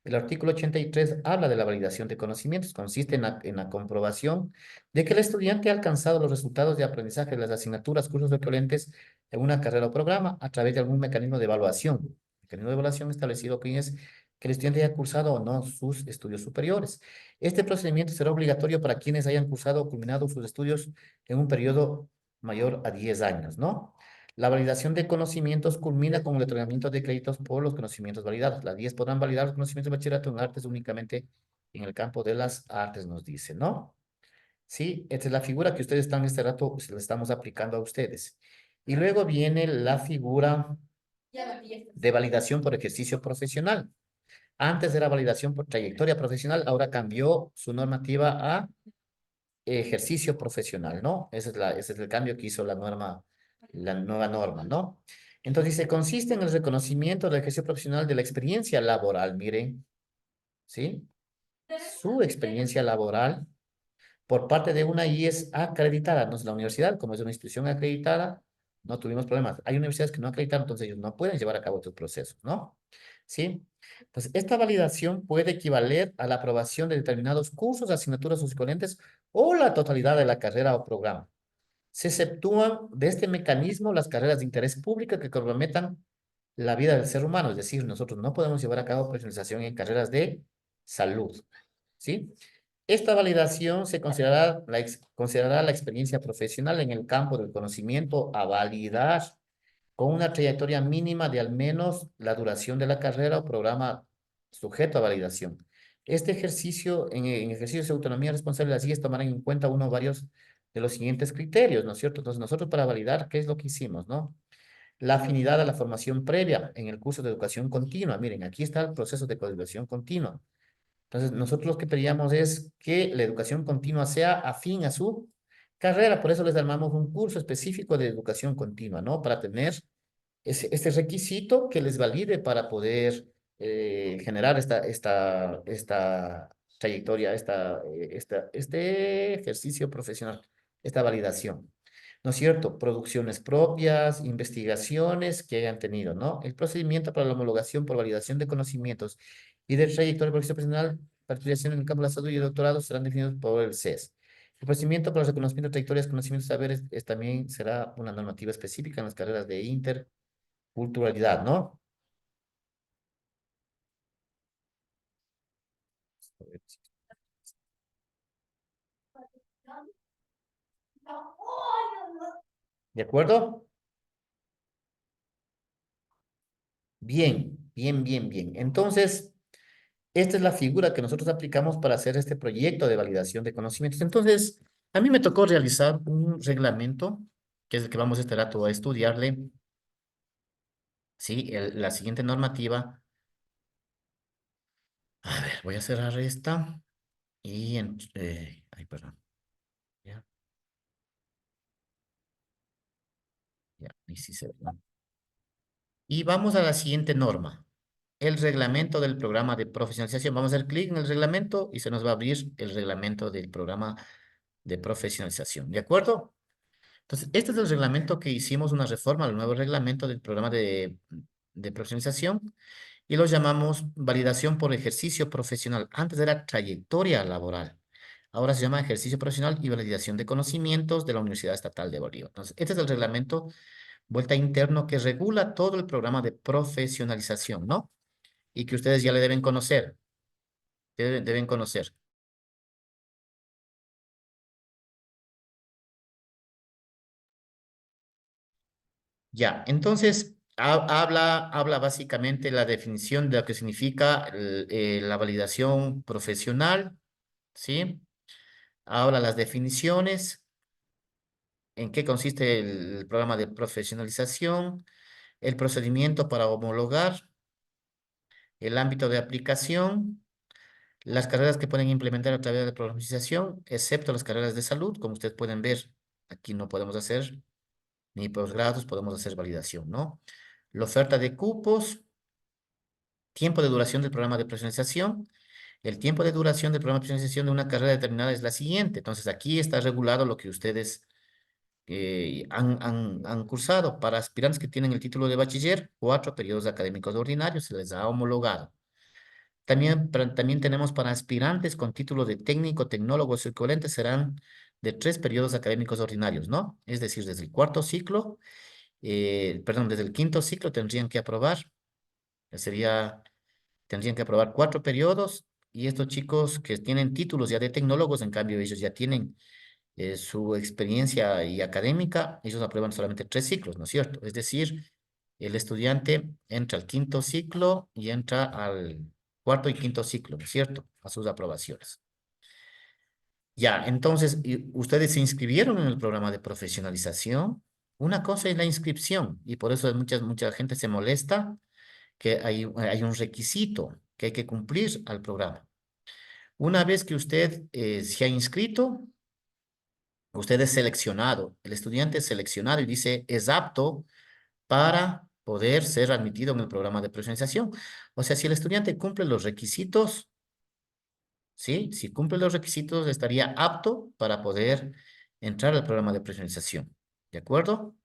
El artículo 83 habla de la validación de conocimientos. Consiste en la comprobación de que el estudiante ha alcanzado los resultados de aprendizaje de las asignaturas, cursos equivalentes en una carrera o programa a través de algún mecanismo de evaluación. El mecanismo de evaluación establecido que es que el estudiante haya cursado o no sus estudios superiores. Este procedimiento será obligatorio para quienes hayan cursado o culminado sus estudios en un periodo mayor a 10 años, ¿no? La validación de conocimientos culmina con el otorgamiento de créditos por los conocimientos validados. Las 10 podrán validar los conocimientos de bachillerato en artes únicamente en el campo de las artes, nos dice, ¿no? Sí, esta es la figura que ustedes están este rato, pues, la estamos aplicando a ustedes. Y luego viene la figura de validación por ejercicio profesional. Antes era validación por trayectoria profesional, ahora cambió su normativa a ejercicio profesional, ¿no? Ese es el cambio que hizo la nueva norma, ¿no? Entonces, dice, consiste en el reconocimiento del ejercicio profesional de la experiencia laboral, miren, ¿sí? Su experiencia laboral por parte de una IES acreditada. Entonces, la universidad, como es una institución acreditada, no tuvimos problemas. Hay universidades que no acreditan, entonces ellos no pueden llevar a cabo estos procesos, ¿no? ¿Sí? Entonces, esta validación puede equivaler a la aprobación de determinados cursos, asignaturas o equivalentes o la totalidad de la carrera o programa. Se exceptúan de este mecanismo las carreras de interés público que comprometan la vida del ser humano, es decir, nosotros no podemos llevar a cabo profesionalización en carreras de salud, ¿sí? Esta validación se considerará la experiencia profesional en el campo del conocimiento a validar con una trayectoria mínima de al menos la duración de la carrera o programa sujeto a validación. Este ejercicio, en ejercicio de autonomía responsable, las IES tomarán en cuenta uno o varios de los siguientes criterios, ¿no es cierto? Entonces, nosotros para validar, ¿qué es lo que hicimos, no? La afinidad a la formación previa en el curso de educación continua. Miren, aquí está el proceso de coeducación continua. Entonces, nosotros lo que pedíamos es que la educación continua sea afín a su carrera. Por eso les armamos un curso específico de educación continua, ¿no? Para tener este requisito que les valide para poder generar esta trayectoria, este ejercicio profesional, esta validación. ¿No es cierto? Producciones propias, investigaciones que hayan tenido, ¿no? El procedimiento para la homologación por validación de conocimientos y de trayectoria profesional, participación en el campo de la salud y doctorado serán definidos por el CES. El procedimiento para el reconocimiento de trayectorias, conocimientos y saberes también será una normativa específica en las carreras de interculturalidad, ¿no? ¿De acuerdo? Bien, bien, bien, bien. Entonces, esta es la figura que nosotros aplicamos para hacer este proyecto de validación de conocimientos. Entonces, a mí me tocó realizar un reglamento, que es el que vamos este rato a estudiarle, ¿sí? La siguiente normativa. A ver, voy a cerrar esta y... ay, perdón. Ya, ya, y sí se ve, ¿no? Y vamos a la siguiente norma. El reglamento del programa de profesionalización. Vamos a hacer clic en el reglamento y se nos va a abrir el reglamento del programa de profesionalización. ¿De acuerdo? Entonces, este es el reglamento que hicimos una reforma al nuevo reglamento del programa de profesionalización y lo llamamos validación por ejercicio profesional. Antes era trayectoria laboral. Ahora se llama ejercicio profesional y validación de conocimientos de la Universidad Estatal de Bolívar. Entonces, este es el reglamento vuelta interno que regula todo el programa de profesionalización, ¿no? Y que ustedes ya le deben conocer. Deben conocer. Ya, entonces habla básicamente la definición de lo que significa la validación profesional, ¿sí? Habla las definiciones, en qué consiste el programa de profesionalización, el procedimiento para homologar, el ámbito de aplicación, las carreras que pueden implementar a través de la profesionalización, excepto las carreras de salud, como ustedes pueden ver, aquí no podemos hacer ni posgrados, podemos hacer validación, ¿no? La oferta de cupos, tiempo de duración del programa de profesionalización. El tiempo de duración del programa de profesionalización de una carrera determinada es la siguiente. Entonces, aquí está regulado lo que ustedes han cursado. Para aspirantes que tienen el título de bachiller, 4 periodos académicos ordinarios se les ha homologado. También tenemos para aspirantes con título de técnico, tecnólogo o equivalente serán de 3 periodos académicos ordinarios, ¿no? Es decir, desde el cuarto ciclo, desde el quinto ciclo tendrían que aprobar, tendrían que aprobar 4 periodos y estos chicos que tienen títulos ya de tecnólogos, en cambio ellos ya tienen su experiencia y académica, ellos aprueban solamente 3 ciclos, ¿no es cierto? Es decir, el estudiante entra al quinto ciclo y entra al cuarto y quinto ciclo, ¿no es cierto? A sus aprobaciones. Ya, entonces, ustedes se inscribieron en el programa de profesionalización. Una cosa es la inscripción y por eso mucha gente se molesta que hay un requisito que hay que cumplir al programa. Una vez que usted se ha inscrito, usted es seleccionado, el estudiante es seleccionado y dice es apto para poder ser admitido en el programa de profesionalización. O sea, si el estudiante cumple los requisitos, ¿sí? Si cumple los requisitos, estaría apto para poder entrar al programa de profesionalización. ¿De acuerdo?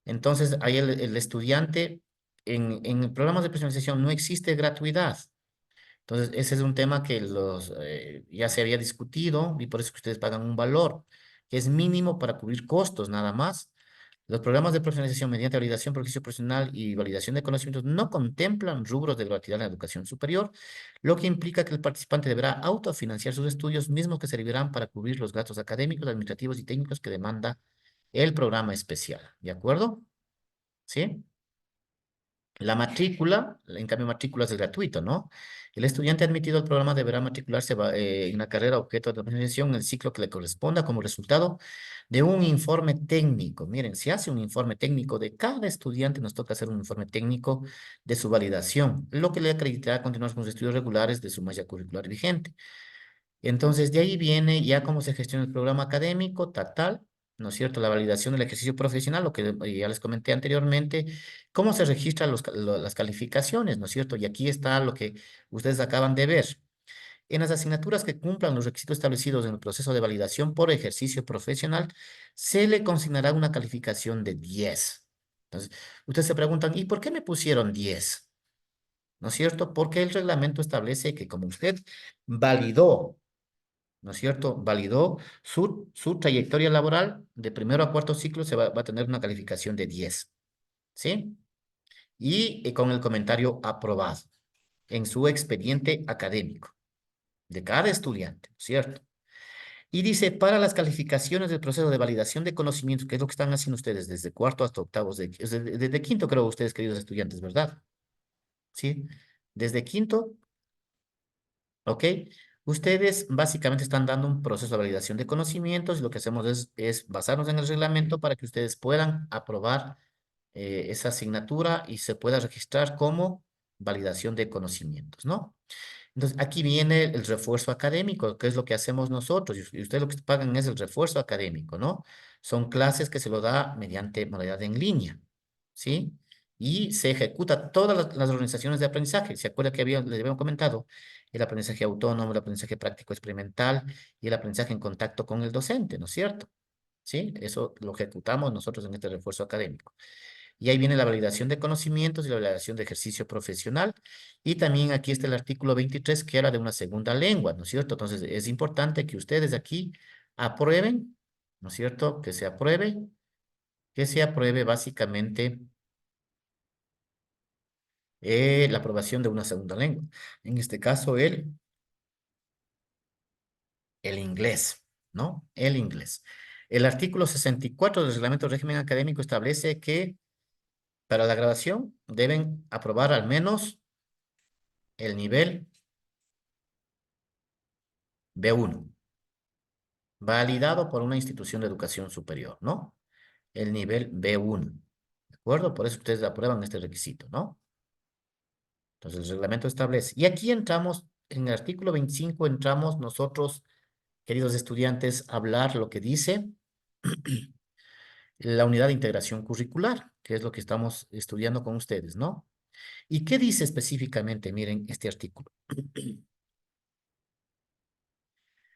Entonces, ahí el estudiante, en programas de profesionalización no existe gratuidad. Entonces, ese es un tema que ya se había discutido y por eso que ustedes pagan un valor que es mínimo para cubrir costos nada más. Los programas de profesionalización mediante validación por ejercicio profesional y validación de conocimientos no contemplan rubros de gratuidad en la educación superior, lo que implica que el participante deberá autofinanciar sus estudios mismos que servirán para cubrir los gastos académicos, administrativos y técnicos que demanda el programa especial. ¿De acuerdo? ¿Sí? La matrícula, en cambio, matrícula es gratuito, ¿no? El estudiante admitido al programa deberá matricularse en una carrera objeto de profesionalización en el ciclo que le corresponda como resultado de un informe técnico. Miren, se hace un informe técnico de cada estudiante, nos toca hacer un informe técnico de su validación, lo que le acreditará continuar con sus estudios regulares de su malla curricular vigente. Entonces, de ahí viene ya cómo se gestiona el programa académico, tal, ¿no es cierto? La validación del ejercicio profesional, lo que ya les comenté anteriormente, cómo se registran las calificaciones, ¿no es cierto? Y aquí está lo que ustedes acaban de ver. En las asignaturas que cumplan los requisitos establecidos en el proceso de validación por ejercicio profesional, se le consignará una calificación de 10. Entonces, ustedes se preguntan, ¿y por qué me pusieron 10? ¿No es cierto? Porque el reglamento establece que como usted validó, ¿no es cierto? Validó su trayectoria laboral de primero a cuarto ciclo, va a tener una calificación de 10, ¿sí? Y con el comentario aprobado en su expediente académico de cada estudiante, ¿cierto? Y dice, para las calificaciones del proceso de validación de conocimientos, que es lo que están haciendo ustedes desde cuarto hasta octavos, desde quinto creo ustedes, queridos estudiantes, ¿verdad? ¿Sí? Desde quinto, ¿ok? Ustedes básicamente están dando un proceso de validación de conocimientos y lo que hacemos es basarnos en el reglamento para que ustedes puedan aprobar esa asignatura y se pueda registrar como validación de conocimientos, ¿no? Entonces, aquí viene el refuerzo académico, que es lo que hacemos nosotros, y ustedes lo que pagan es el refuerzo académico, ¿no? Son clases que se lo da mediante modalidad en línea, ¿sí? Y se ejecuta todas las organizaciones de aprendizaje. ¿Se acuerda que les habíamos comentado? El aprendizaje autónomo, el aprendizaje práctico experimental y el aprendizaje en contacto con el docente, ¿no es cierto? ¿Sí? Eso lo ejecutamos nosotros en este refuerzo académico. Y ahí viene la validación de conocimientos y la validación de ejercicio profesional. Y también aquí está el artículo 23 que habla de una segunda lengua, ¿no es cierto? Entonces es importante que ustedes aquí aprueben, ¿no es cierto? Que se apruebe básicamente la aprobación de una segunda lengua. En este caso, el inglés, ¿no? El inglés. El artículo 64 del Reglamento de Régimen Académico establece que para la graduación deben aprobar al menos el nivel B1, validado por una institución de educación superior, ¿no? El nivel B1, ¿de acuerdo? Por eso ustedes aprueban este requisito, ¿no? Entonces el reglamento establece. Y aquí entramos, en el artículo 25, entramos nosotros, queridos estudiantes, a hablar lo que dice la unidad de integración curricular, que es lo que estamos estudiando con ustedes, ¿no? ¿Y qué dice específicamente? Miren este artículo.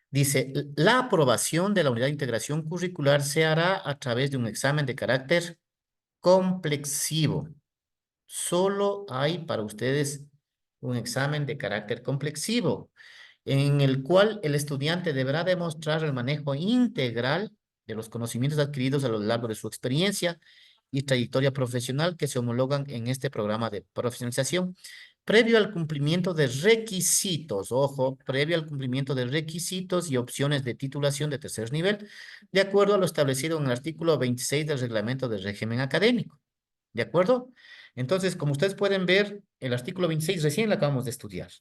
Dice, la aprobación de la unidad de integración curricular se hará a través de un examen de carácter complexivo. Solo hay para ustedes un examen de carácter complexivo, en el cual el estudiante deberá demostrar el manejo integral de los conocimientos adquiridos a lo largo de su experiencia y trayectoria profesional que se homologan en este programa de profesionalización, previo al cumplimiento de requisitos, ojo, previo al cumplimiento de requisitos y opciones de titulación de tercer nivel, de acuerdo a lo establecido en el artículo 26 del Reglamento de Régimen Académico. ¿De acuerdo? Entonces, como ustedes pueden ver, el artículo 26 recién lo acabamos de estudiar.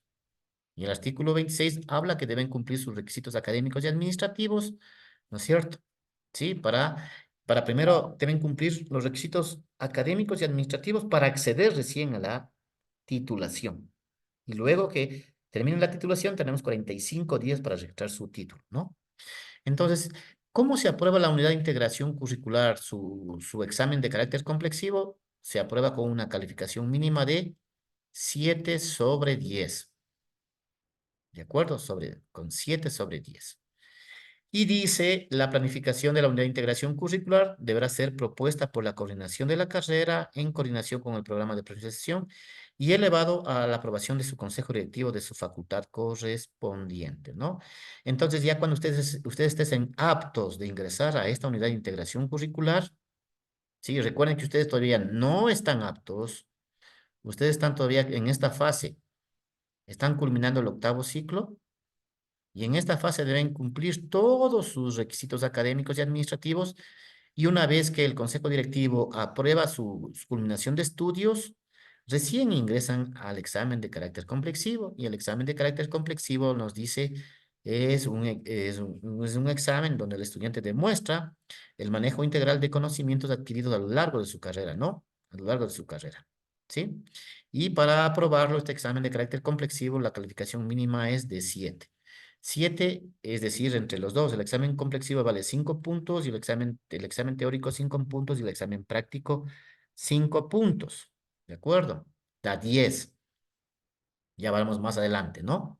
Y el artículo 26 habla que deben cumplir sus requisitos académicos y administrativos, ¿no es cierto? Sí, para primero deben cumplir los requisitos académicos y administrativos para acceder recién a la titulación. Y luego que terminen la titulación, tenemos 45 días para registrar su título, ¿no? Entonces, ¿cómo se aprueba la unidad de integración curricular? Su examen de carácter complexivo se aprueba con una calificación mínima de 7/10. ¿De acuerdo? Con 7 sobre 10. Y dice, la planificación de la unidad de integración curricular deberá ser propuesta por la coordinación de la carrera en coordinación con el programa de profesionalización y elevado a la aprobación de su consejo directivo de su facultad correspondiente, ¿no? Entonces, ya cuando ustedes estén aptos de ingresar a esta unidad de integración curricular, sí, recuerden que ustedes todavía no están aptos, ustedes están todavía en esta fase, están culminando el 8º ciclo, y en esta fase deben cumplir todos sus requisitos académicos y administrativos, y una vez que el consejo directivo aprueba su culminación de estudios, recién ingresan al examen de carácter complexivo, y el examen de carácter complexivo nos dice es un examen donde el estudiante demuestra el manejo integral de conocimientos adquiridos a lo largo de su carrera, ¿no? A lo largo de su carrera, ¿sí? Y para aprobarlo, este examen de carácter complexivo, la calificación mínima es de 7. 7, es decir, entre los dos, el examen complexivo vale 5 puntos y el examen teórico 5 puntos y el examen práctico 5 puntos. ¿De acuerdo? Da 10. Ya vamos más adelante, ¿no?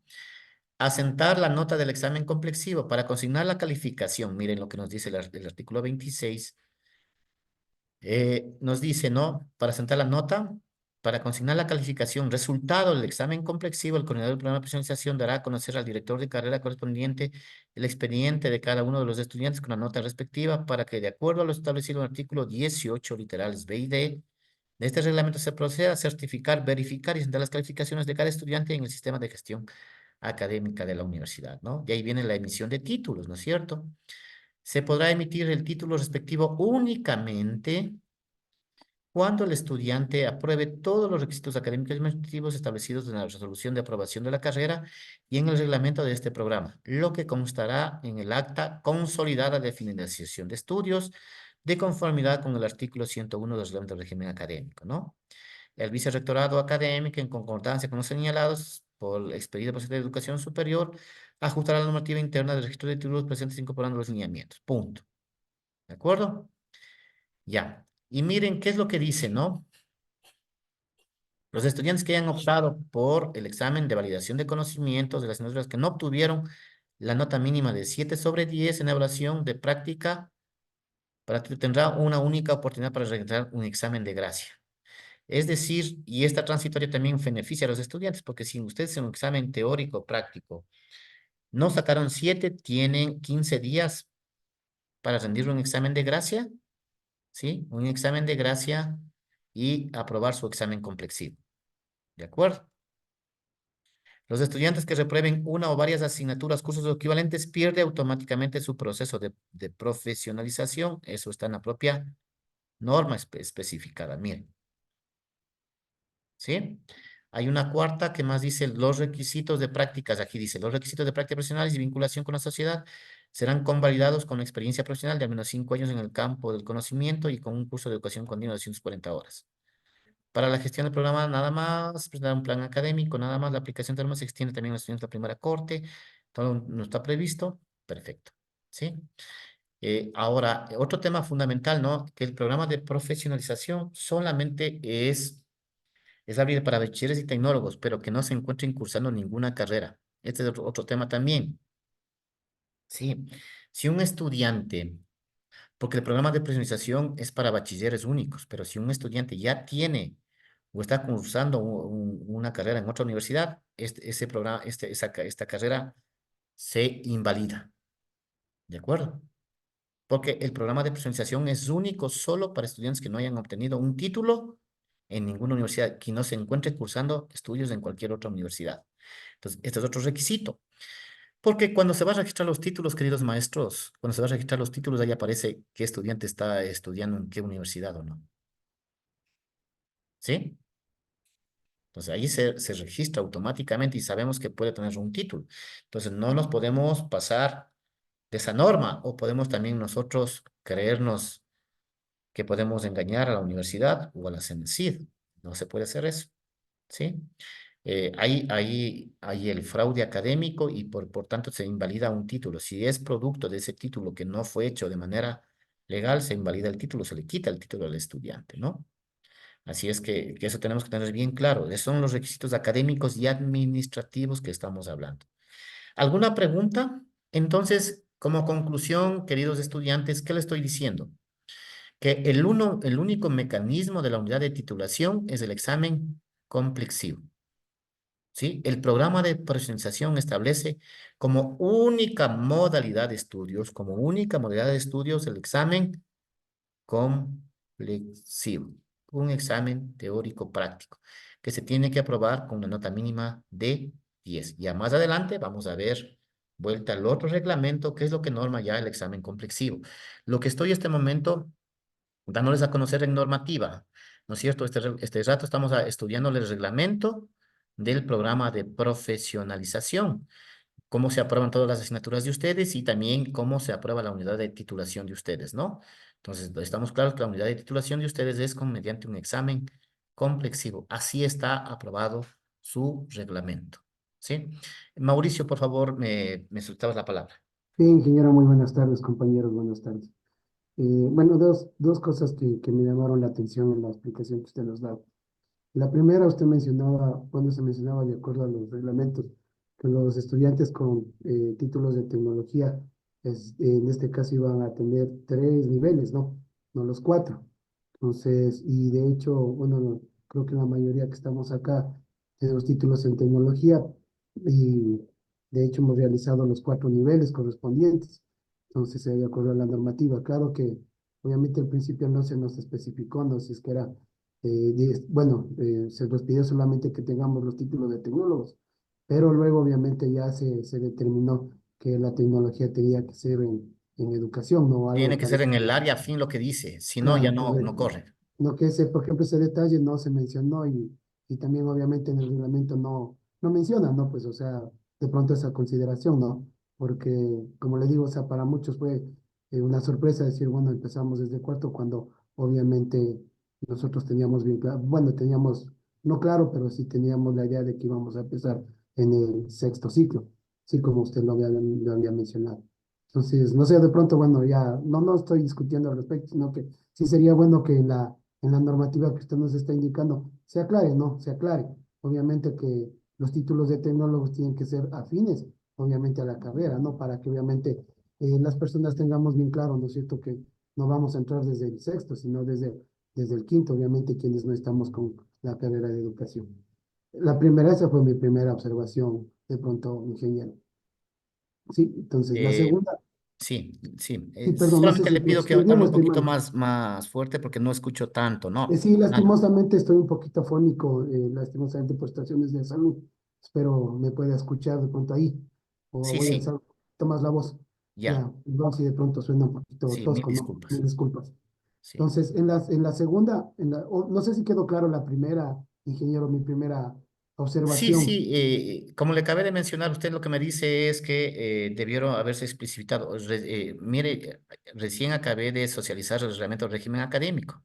Asentar la nota del examen complexivo para consignar la calificación. Miren lo que nos dice el artículo 26. Nos dice, ¿no? Para sentar la nota, para consignar la calificación, resultado del examen complexivo, el coordinador del programa de personalización dará a conocer al director de carrera correspondiente el expediente de cada uno de los estudiantes con la nota respectiva para que, de acuerdo a lo establecido en el artículo 18, literales B y D, de este reglamento se proceda a certificar, verificar y sentar las calificaciones de cada estudiante en el sistema de gestión académica de la universidad, ¿no? Y ahí viene la emisión de títulos, ¿no es cierto? Se podrá emitir el título respectivo únicamente cuando el estudiante apruebe todos los requisitos académicos y administrativos establecidos en la resolución de aprobación de la carrera y en el reglamento de este programa, lo que constará en el acta consolidada de finalización de estudios de conformidad con el artículo 101 del reglamento del régimen académico, ¿no? El vicerrectorado académico, en concordancia con los señalados por el expedido por de Educación Superior, ajustará la normativa interna del registro de títulos presentes incorporando los lineamientos. Punto. ¿De acuerdo? Ya. Y miren qué es lo que dice, ¿no? Los estudiantes que hayan optado por el examen de validación de conocimientos de las asignaturas que no obtuvieron la nota mínima de 7 sobre 10 en evaluación de práctica, tendrá una única oportunidad para realizar un examen de gracia. Es decir, y esta transitoria también beneficia a los estudiantes, porque si ustedes en un examen teórico práctico no sacaron 7, tienen 15 días para rendir un examen de gracia, ¿sí? Un examen de gracia y aprobar su examen complexivo. ¿De acuerdo? Los estudiantes que reprueben una o varias asignaturas, cursos o equivalentes, pierde automáticamente su proceso de profesionalización. Eso está en la propia norma especificada. Miren. ¿Sí? Hay una cuarta que más dice los requisitos de prácticas. Aquí dice, los requisitos de prácticas profesionales y vinculación con la sociedad serán convalidados con experiencia profesional de al menos 5 años en el campo del conocimiento y con un curso de educación continua de 240 horas. Para la gestión del programa, nada más, presentar un plan académico, nada más, la aplicación de normas se extiende también a los estudiantes de la primera corte, todo no está previsto, perfecto, ¿sí? Ahora, otro tema fundamental, ¿no? Que el programa de profesionalización solamente es abrir para bachilleres y tecnólogos, pero que no se encuentren cursando ninguna carrera. Este es otro tema también, ¿sí? Si un estudiante, porque el programa de profesionalización es para bachilleres únicos, pero si un estudiante ya tiene o está cursando una carrera en otra universidad, ese programa, esta carrera se invalida. ¿De acuerdo? Porque el programa de profesionalización es único solo para estudiantes que no hayan obtenido un título en ninguna universidad, que no se encuentre cursando estudios en cualquier otra universidad. Entonces, este es otro requisito. Porque cuando se va a registrar los títulos, queridos maestros, cuando se va a registrar los títulos, ahí aparece qué estudiante está estudiando en qué universidad o no. ¿Sí? Entonces ahí se registra automáticamente y sabemos que puede tener un título. Entonces no nos podemos pasar de esa norma o podemos también nosotros creernos que podemos engañar a la universidad o a la CENESID. No se puede hacer eso. ¿Sí? Hay el fraude académico y por tanto se invalida un título. Si es producto de ese título que no fue hecho de manera legal, se invalida el título, se le quita el título al estudiante, ¿no? Así es que eso tenemos que tener bien claro. Esos son los requisitos académicos y administrativos que estamos hablando. ¿Alguna pregunta? Entonces, como conclusión, queridos estudiantes, ¿qué le estoy diciendo? Que el único mecanismo de la unidad de titulación es el examen complexivo. ¿Sí? El programa de profesionalización establece como única modalidad de estudios, el examen complexivo, un examen teórico práctico que se tiene que aprobar con una nota mínima de 10. Ya más adelante vamos a ver vuelta al otro reglamento, que es lo que norma ya el examen complexivo. Lo que estoy este momento dándoles a conocer en normativa, ¿no es cierto? Este rato estamos estudiando el reglamento del programa de profesionalización, cómo se aprueban todas las asignaturas de ustedes y también cómo se aprueba la unidad de titulación de ustedes, ¿no? Entonces, estamos claros que la unidad de titulación de ustedes es mediante un examen complexivo. Así está aprobado su reglamento, ¿sí? Mauricio, por favor, me soltabas la palabra. Sí, ingeniero, muy buenas tardes, compañeros, buenas tardes. Bueno, dos cosas que me llamaron la atención en la explicación que usted nos da. La primera, usted mencionaba, cuando se mencionaba de acuerdo a los reglamentos, que los estudiantes con títulos de tecnología, en este caso iban a tener 3 niveles, ¿no? No los 4. Entonces, y de hecho, bueno, creo que la mayoría que estamos acá tenemos títulos en tecnología y de hecho hemos realizado los 4 niveles correspondientes. Entonces, de acuerdo a la normativa, claro que obviamente al principio no se nos especificó, no si es que era bueno, se nos pidió solamente que tengamos los títulos de tecnólogos, pero luego obviamente ya se determinó que la tecnología tenía que ser en educación, no algo Tiene que ser en el parecido. área afín lo que dice, si no, ya Claro, no correcto. corre. No que ese, por ejemplo, ese detalle no se mencionó y también obviamente en el reglamento no menciona, ¿no? Pues, o sea, de pronto esa consideración, ¿no? Porque, como le digo, o sea, para muchos fue una sorpresa decir, bueno, empezamos desde cuarto cuando obviamente nosotros teníamos bien claro, bueno, teníamos, no claro, pero sí teníamos la idea de que íbamos a empezar en el sexto ciclo, sí, como usted lo había mencionado. Entonces, no sé, de pronto, bueno, ya no estoy discutiendo al respecto, sino que sí sería bueno que en la normativa que usted nos está indicando se aclare, ¿no? Se aclare. Obviamente que los títulos de tecnólogos tienen que ser afines, obviamente, a la carrera, ¿no? Para que obviamente las personas tengamos bien claro, ¿no es cierto? Que no vamos a entrar desde el sexto, sino desde el quinto, obviamente, quienes no estamos con la carrera de educación. Esa fue mi primera observación, de pronto, ingeniero. Sí, entonces, la Eh, segunda, sí, sí. sí, perdón, no sé Solamente si le pido que bien hable o un estoy poquito mal. más fuerte porque no escucho tanto, ¿no? Sí, Dale. lastimosamente estoy un poquito afónico, lastimosamente por situaciones de salud. Espero me pueda escuchar de pronto ahí, o Sí, voy a sí, alzar un poquito más la voz. ya. Ya, igual si de pronto suena un poquito Sí, mil tosco, ¿no? Mil disculpas. disculpas. Sí. Entonces, en la segunda, no sé si quedó claro la primera, ingeniero, mi primera Sí, observación. sí, como le acabé de mencionar, usted lo que me dice es que debieron haberse explicitado. Mire, recién acabé de socializar el reglamento del régimen académico.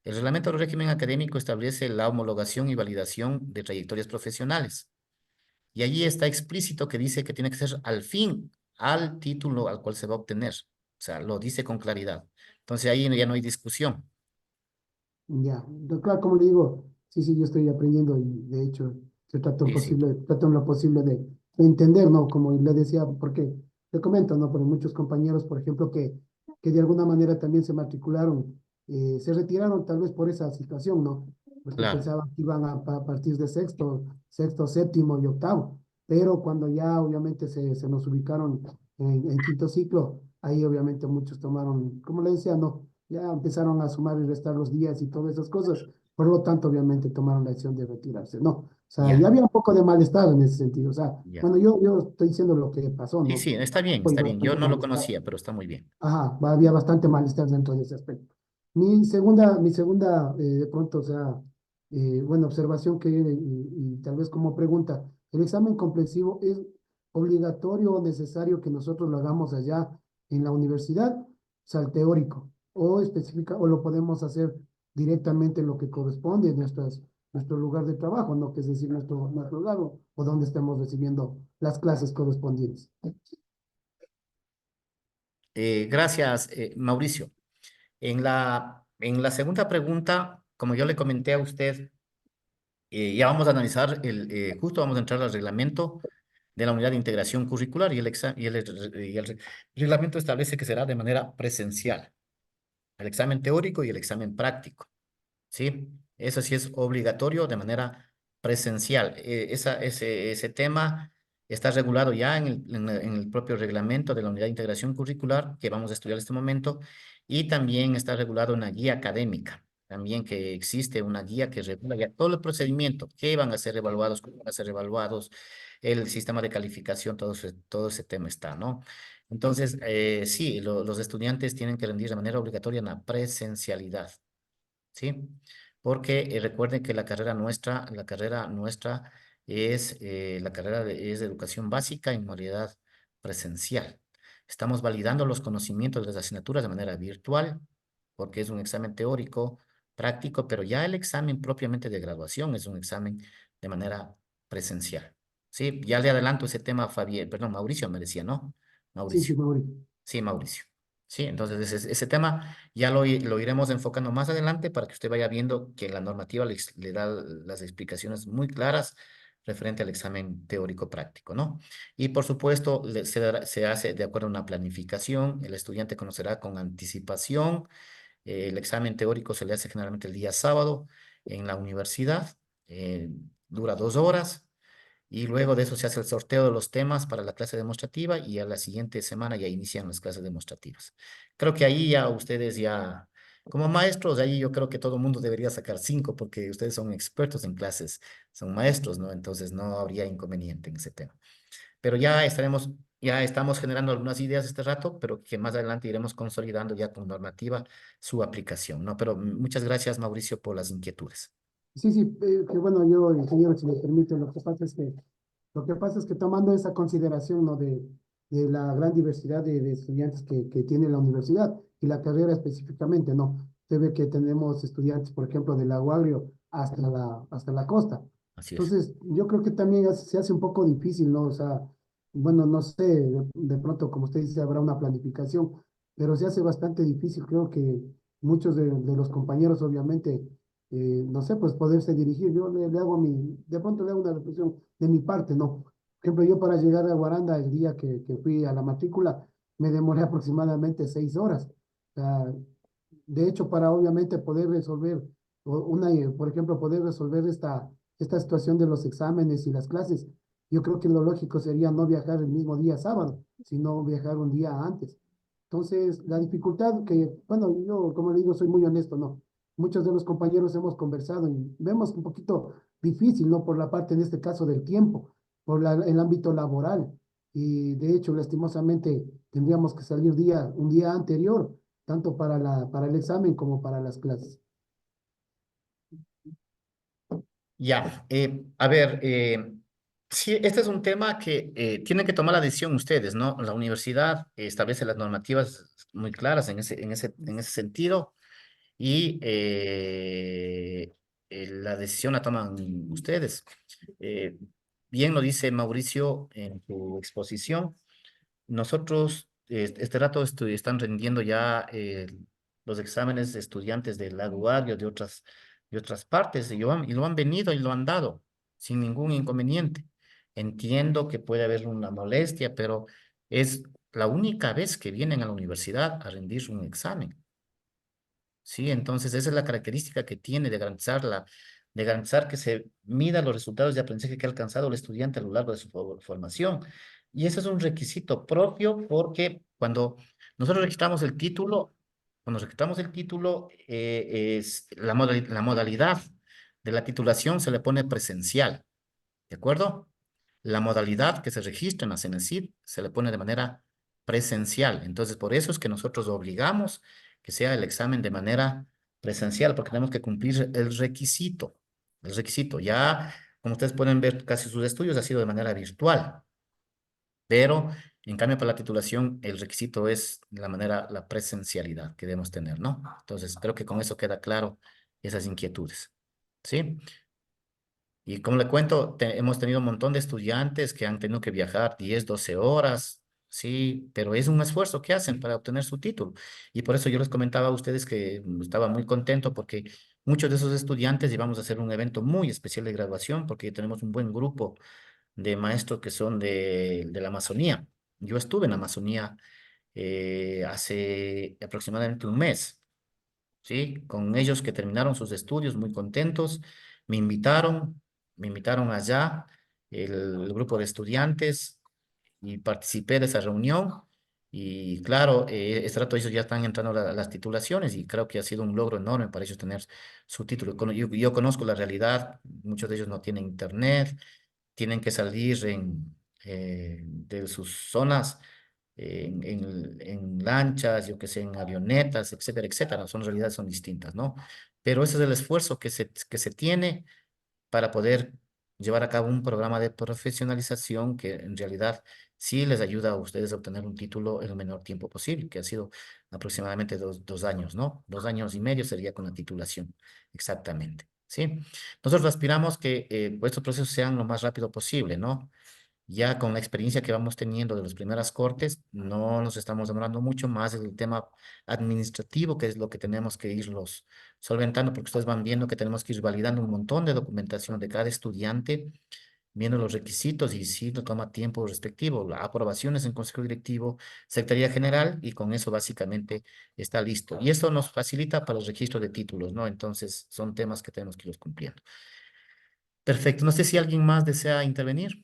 El reglamento del régimen académico establece la homologación y validación de trayectorias profesionales. Y allí está explícito que dice que tiene que ser al fin, al título al cual se va a obtener. O sea, lo dice con claridad. Entonces ahí ya no hay discusión. Ya, claro, como le digo, sí, yo estoy aprendiendo y de hecho se Sí, sí, trato en lo posible de entender, ¿no? Como le decía, porque le comento, ¿no? Porque muchos compañeros, por ejemplo, que de alguna manera también se matricularon, se retiraron tal vez por esa situación, ¿no? Porque claro. pensaban que iban a partir de sexto, séptimo y octavo, pero cuando ya obviamente se nos ubicaron en quinto ciclo, ahí obviamente muchos tomaron, como le decía, ¿no? Ya empezaron a sumar y restar los días y todas esas cosas. Por lo tanto, obviamente tomaron la decisión de retirarse. No, o sea, Ya, ya había un poco de malestar en ese sentido. O sea, ya. bueno, yo estoy diciendo lo que pasó, Sí, ¿no? sí, está bien, Fue está bien. Yo bastante no lo malestar. conocía, pero está muy bien. Ajá, había bastante malestar dentro de ese aspecto. Mi segunda de pronto, o sea, bueno, observación y tal vez como pregunta, ¿el examen complexivo es obligatorio o necesario que nosotros lo hagamos allá en la universidad, o sea, el teórico, o específica, o lo podemos hacer directamente en lo que corresponde a nuestro lugar de trabajo, ¿no? Que es decir, nuestro lado, o donde estemos recibiendo las clases correspondientes? Gracias, Mauricio. En la segunda pregunta, como yo le comenté a usted, ya vamos a analizar justo vamos a entrar al reglamento de la unidad de integración curricular y el reglamento establece que será de manera presencial, el examen teórico y el examen práctico. ¿Sí? Eso sí es obligatorio de manera presencial. Ese tema está regulado ya en el propio reglamento de la unidad de integración curricular que vamos a estudiar en este momento y también está regulado en la guía académica. También que existe una guía que regula ya todo el procedimiento, qué van a ser evaluados, cómo van a ser evaluados, el sistema de calificación, todo ese tema está, ¿no? Entonces, sí, los estudiantes tienen que rendir de manera obligatoria en la presencialidad. ¿Sí? Porque recuerden que la carrera nuestra es, es de educación básica en modalidad presencial. Estamos validando los conocimientos de las asignaturas de manera virtual, porque es un examen teórico, práctico, pero ya el examen propiamente de graduación es un examen de manera presencial. Sí, ya le adelanto ese tema, perdón, Mauricio me decía, ¿no? Sí, sí, Mauricio. Mauricio. Sí, Mauricio. Sí, entonces ese tema ya lo iremos enfocando más adelante para que usted vaya viendo que la normativa le da las explicaciones muy claras referente al examen teórico práctico, ¿no? Y por supuesto, se hace de acuerdo a una planificación, el estudiante conocerá con anticipación, el examen teórico se le hace generalmente el día sábado en la universidad, dura 2 horas. Y luego de eso se hace el sorteo de los temas para la clase demostrativa y a la siguiente semana ya inician las clases demostrativas. Creo que ahí ya ustedes ya, como maestros, ahí yo creo que todo el mundo debería sacar 5 porque ustedes son expertos en clases, son maestros, ¿no? Entonces no habría inconveniente en ese tema. Pero ya estamos generando algunas ideas este rato, pero que más adelante iremos consolidando ya con normativa su aplicación, ¿no? Pero muchas gracias, Mauricio, por las inquietudes. Sí, sí, que bueno, yo, ingeniero, si me permite, lo que pasa es que tomando esa consideración, ¿no? De la gran diversidad de estudiantes que tiene la universidad y la carrera específicamente, ¿no? Se ve que tenemos estudiantes, por ejemplo, del lago Agrio hasta la costa. Así es. Entonces, yo creo que también se hace un poco difícil, ¿no? O sea, bueno, no sé, de pronto, como usted dice, habrá una planificación, pero se hace bastante difícil. Creo que muchos de los compañeros, obviamente, no sé, pues poderse dirigir. Yo le hago de pronto le hago una reflexión de mi parte, ¿no? Por ejemplo, yo para llegar a Guaranda el día que fui a la matrícula, me demoré aproximadamente 6 horas. O sea, de hecho, para obviamente poder resolver por ejemplo, poder resolver esta situación de los exámenes y las clases, yo creo que lo lógico sería no viajar el mismo día sábado, sino viajar un día antes. Entonces, la dificultad bueno, yo como le digo, soy muy honesto, ¿no? Muchos de los compañeros hemos conversado y vemos un poquito difícil, ¿no? Por la parte, en este caso, del tiempo, el ámbito laboral. Y de hecho, lastimosamente, tendríamos que salir un día anterior, tanto para el examen como para las clases. Ya, a ver, sí, este es un tema que tienen que tomar la decisión ustedes, ¿no? La universidad establece las normativas muy claras en ese sentido y la decisión la toman ustedes. Eh, Bien lo dice Mauricio en su exposición. Nosotros, este rato están rindiendo ya los exámenes de estudiantes del Laguario, de otras partes, y lo han venido y lo han dado sin ningún inconveniente. Entiendo que puede haber una molestia, pero es la única vez que vienen a la universidad a rendir un examen. Sí, entonces esa es la característica que tiene de garantizar que se mida los resultados de aprendizaje que ha alcanzado el estudiante a lo largo de su formación. Y ese es un requisito propio porque nosotros registramos el título, cuando registramos el título, es la modalidad de la titulación se le pone presencial, ¿de acuerdo? La modalidad que se registra en la CENESID se le pone de manera presencial. Entonces, por eso es que nosotros obligamos que sea el examen de manera presencial, porque tenemos que cumplir el requisito. El requisito. Ya, como ustedes pueden ver, casi sus estudios ha sido de manera virtual, pero en cambio para la titulación el requisito es la presencialidad que debemos tener, ¿no? Entonces, creo que con eso queda claro esas inquietudes. ¿Sí? Y como le cuento, hemos tenido un montón de estudiantes que han tenido que viajar 10, 12 horas, sí, pero es un esfuerzo que hacen para obtener su título. Y por eso yo les comentaba a ustedes que estaba muy contento porque muchos de esos estudiantes íbamos a hacer un evento muy especial de graduación porque tenemos un buen grupo de maestros que son de la Amazonía. Yo estuve en la Amazonía hace aproximadamente un mes, ¿sí? Con ellos que terminaron sus estudios muy contentos, me invitaron, me invitaron allá, el grupo de estudiantes, y participé de esa reunión. Y claro, este rato ellos ya están entrando a las titulaciones y creo que ha sido un logro enorme para ellos tener su título. Yo conozco la realidad, muchos de ellos no tienen internet, tienen que salir de sus zonas en lanchas, yo que sé, en avionetas, etcétera, etcétera. Son realidades, son distintas, ¿no? Pero ese es el esfuerzo que se tiene para poder llevar a cabo un programa de profesionalización que en realidad sí les ayuda a ustedes a obtener un título en el menor tiempo posible, que ha sido aproximadamente dos años, ¿no? 2 años y medio sería con la titulación, exactamente, ¿sí? Nosotros aspiramos que pues, estos procesos sean lo más rápido posible, ¿no? Ya con la experiencia que vamos teniendo de las primeras cortes, no nos estamos demorando mucho más en el tema administrativo, que es lo que tenemos que irlos solventando, porque ustedes van viendo que tenemos que ir validando un montón de documentación de cada estudiante, viendo los requisitos y si no toma tiempo respectivo, aprobaciones en Consejo Directivo, Secretaría General, y con eso básicamente está listo. Y eso nos facilita para los registros de títulos, ¿no? Entonces son temas que tenemos que ir cumpliendo. Perfecto. No sé si alguien más desea intervenir.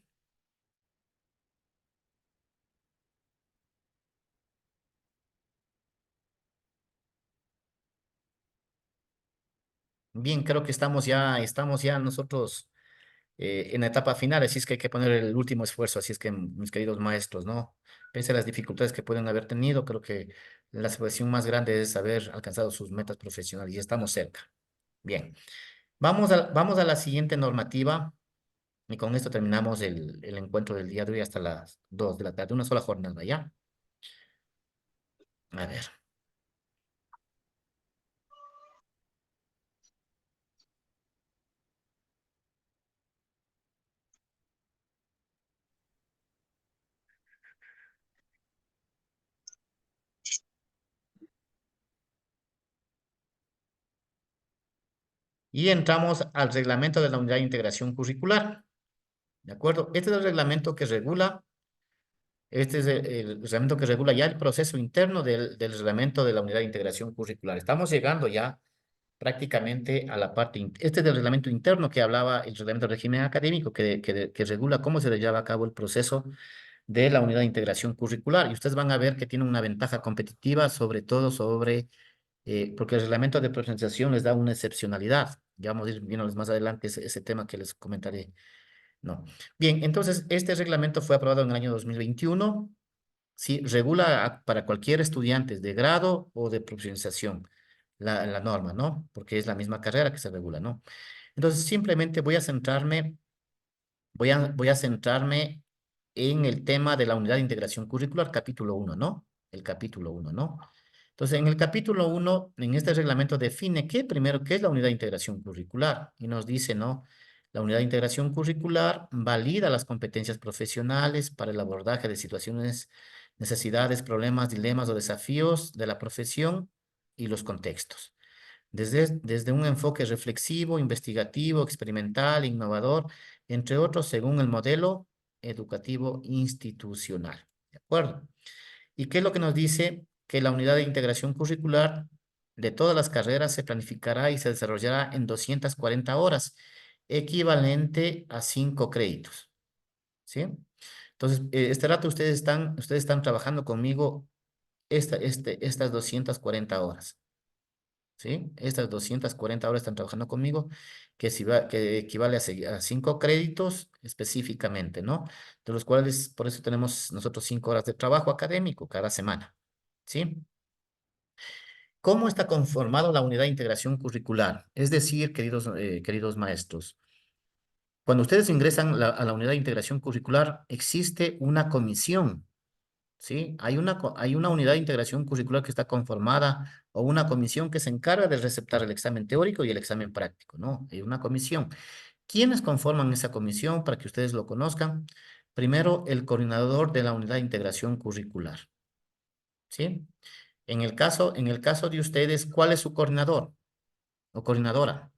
Bien, creo que estamos ya nosotros en la etapa final, así es que hay que poner el último esfuerzo, así es que mis queridos maestros, ¿no? Pese a las dificultades que pueden haber tenido, creo que la satisfacción más grande es haber alcanzado sus metas profesionales y estamos cerca. Bien, vamos a la siguiente normativa y con esto terminamos el encuentro del día de hoy hasta las 2 de la tarde, una sola jornada, ¿ya? A ver. Y entramos al reglamento de la unidad de integración curricular. ¿De acuerdo? Este es el reglamento que regula, este es el reglamento que regula ya el proceso interno del reglamento de la unidad de integración curricular. Estamos llegando ya prácticamente a la parte, este es el reglamento interno que hablaba el reglamento de régimen académico que regula cómo se lleva a cabo el proceso de la unidad de integración curricular. Y ustedes van a ver que tiene una ventaja competitiva, sobre todo porque el reglamento de profesionalización les da una excepcionalidad. Ya vamos a ir viéndoles más adelante ese tema que les comentaré. No. Bien, entonces este reglamento fue aprobado en el año 2021. Sí, regula para cualquier estudiante de grado o de profesionalización la norma, ¿no? Porque es la misma carrera que se regula, ¿no? Entonces simplemente voy a centrarme en el tema de la unidad de integración curricular, capítulo 1, ¿no? El capítulo 1, ¿no? Entonces, en el capítulo 1, en este reglamento define qué es la unidad de integración curricular. Y nos dice, ¿no? La unidad de integración curricular valida las competencias profesionales para el abordaje de situaciones, necesidades, problemas, dilemas o desafíos de la profesión y los contextos. Desde un enfoque reflexivo, investigativo, experimental, innovador, entre otros, según el modelo educativo institucional. ¿De acuerdo? ¿Y qué es lo que nos dice? Que la unidad de integración curricular de todas las carreras se planificará y se desarrollará en 240 horas, equivalente a 5 créditos. ¿Sí? Entonces, este rato ustedes están trabajando conmigo estas 240 horas. ¿Sí? Estas 240 horas están trabajando conmigo, que equivale a 5 créditos específicamente, ¿no? De los cuales, por eso tenemos nosotros 5 horas de trabajo académico cada semana, ¿sí? ¿Cómo está conformada la unidad de integración curricular? Es decir, queridos maestros, cuando ustedes ingresan a la unidad de integración curricular, existe una comisión. ¿Sí? Hay una unidad de integración curricular que está conformada o una comisión que se encarga de receptar el examen teórico y el examen práctico, ¿no? Hay una comisión. ¿Quiénes conforman esa comisión para que ustedes lo conozcan? Primero, el coordinador de la unidad de integración curricular, ¿sí? En el caso de ustedes, ¿cuál es su coordinador o coordinadora?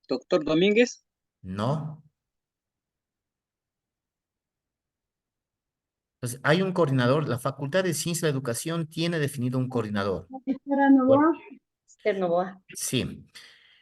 Doctor Domínguez. No. Entonces, hay un coordinador, la Facultad de Ciencia de la Educación tiene definido un coordinador. Espera, Novoa. Sí.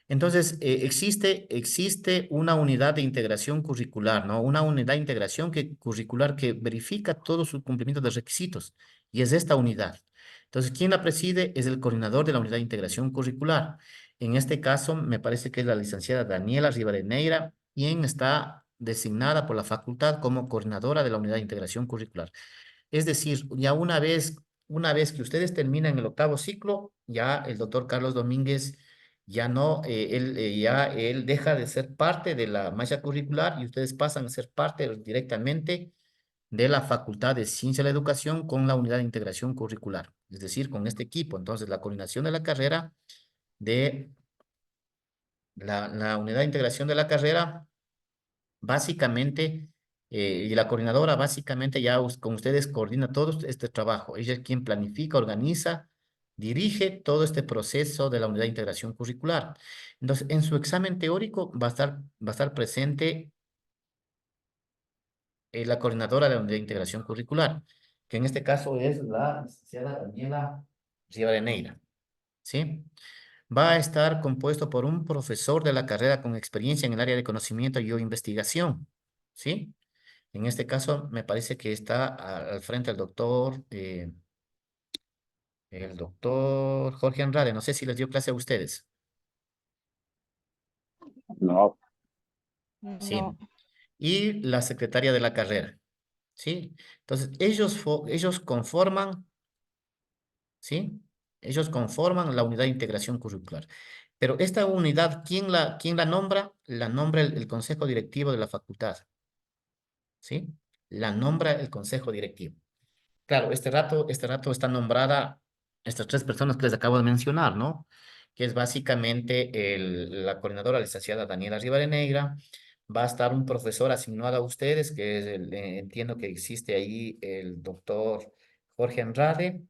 Entonces, existe una unidad de integración curricular, ¿no? Una unidad de integración curricular que verifica todo su cumplimiento de requisitos, y es esta unidad. Entonces, quien la preside es el coordinador de la unidad de integración curricular. En este caso, me parece que es la licenciada Daniela Rivadeneira, quien está designada por la facultad como coordinadora de la unidad de integración curricular. Es decir, ya una vez que ustedes terminan el octavo ciclo, ya el doctor Carlos Domínguez ya no, ya él deja de ser parte de la malla curricular y ustedes pasan a ser parte directamente de la Facultad de Ciencia de la Educación con la unidad de integración curricular, es decir, con este equipo. Entonces, la coordinación de la carrera de la unidad de integración de la carrera básicamente, y la coordinadora básicamente ya con ustedes coordina todo este trabajo. Ella es quien planifica, organiza, dirige todo este proceso de la unidad de integración curricular. Entonces, en su examen teórico va a estar presente la coordinadora de la unidad de integración curricular, que en este caso es la licenciada Daniela Rivadeneira, ¿sí? Va a estar compuesto por un profesor de la carrera con experiencia en el área de conocimiento y o investigación, ¿sí? En este caso, me parece que está al frente el doctor Jorge Andrade. No sé si les dio clase a ustedes. No. Sí. Y la secretaria de la carrera. ¿Sí? Entonces, ellos conforman, ¿sí? Ellos conforman la unidad de integración curricular. Pero esta unidad, ¿quién la nombra? La nombra el consejo directivo de la facultad, ¿sí? La nombra el consejo directivo. Claro, este rato está nombrada estas tres personas que les acabo de mencionar, ¿no? Que es básicamente la coordinadora licenciada Daniela Rivadeneira. Va a estar un profesor asignado a ustedes, que es entiendo que existe ahí el doctor Jorge Andrade,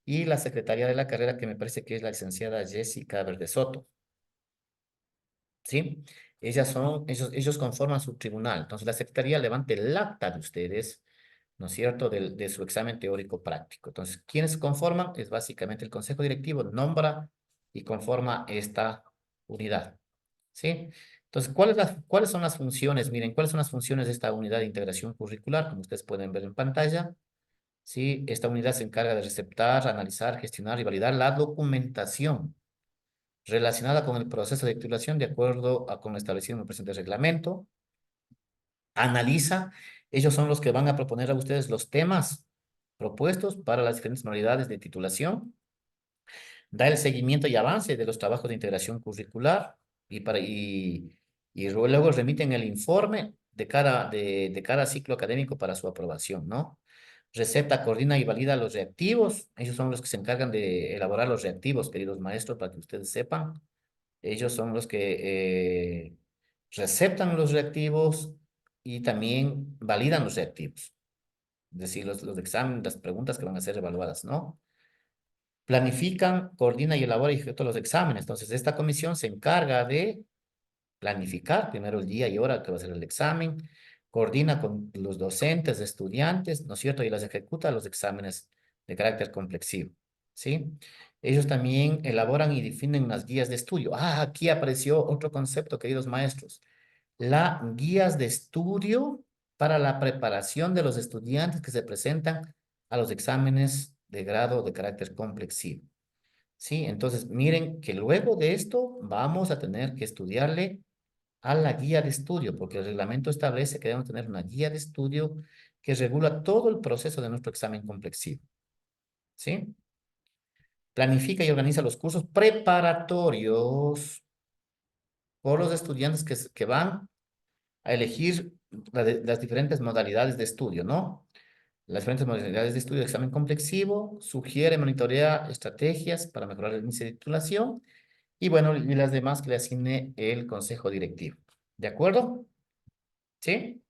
y la secretaria de la carrera, que me parece que es la licenciada Jessica Verde Soto, ¿sí? Ellos conforman su tribunal. Entonces, la secretaría levanta el acta de ustedes, ¿no es cierto?, de su examen teórico práctico. Entonces, ¿quiénes conforman? Es básicamente el consejo directivo, nombra y conforma esta unidad, ¿sí? Entonces, ¿cuáles son las funciones? Miren, ¿cuáles son las funciones de esta unidad de integración curricular? Como ustedes pueden ver en pantalla, ¿sí? Esta unidad se encarga de receptar, analizar, gestionar y validar la documentación relacionada con el proceso de titulación de acuerdo con lo establecido en el presente reglamento. Analiza, ellos son los que van a proponer a ustedes los temas propuestos para las diferentes modalidades de titulación. Da el seguimiento y avance de los trabajos de integración curricular y luego remiten el informe de cada ciclo académico para su aprobación, ¿no? Receta, coordina y valida los reactivos. Ellos son los que se encargan de elaborar los reactivos, queridos maestros, para que ustedes sepan. Ellos son los que receptan los reactivos y también validan los reactivos. Es decir, los exámenes, las preguntas que van a ser evaluadas, ¿no? Planifican, coordina y elabora y ejecuta los exámenes. Entonces, esta comisión se encarga de planificar primero el día y hora que va a ser el examen, coordina con los docentes, estudiantes, ¿no es cierto? Y las ejecuta los exámenes de carácter complexivo, ¿sí? Ellos también elaboran y definen unas guías de estudio. Aquí apareció otro concepto, queridos maestros. Las guías de estudio para la preparación de los estudiantes que se presentan a los exámenes de grado de carácter complexivo. Sí, entonces miren que luego de esto vamos a tener que estudiarle a la guía de estudio, porque el reglamento establece que debemos tener una guía de estudio que regula todo el proceso de nuestro examen complexivo. ¿Sí? Planifica y organiza los cursos preparatorios por los estudiantes que van a elegir las diferentes modalidades de estudio, ¿no? Las diferentes modalidades de estudio de examen complexivo, sugiere, monitorea estrategias para mejorar el índice de titulación y bueno, y las demás que le asigne el consejo directivo. ¿De acuerdo? ¿Sí?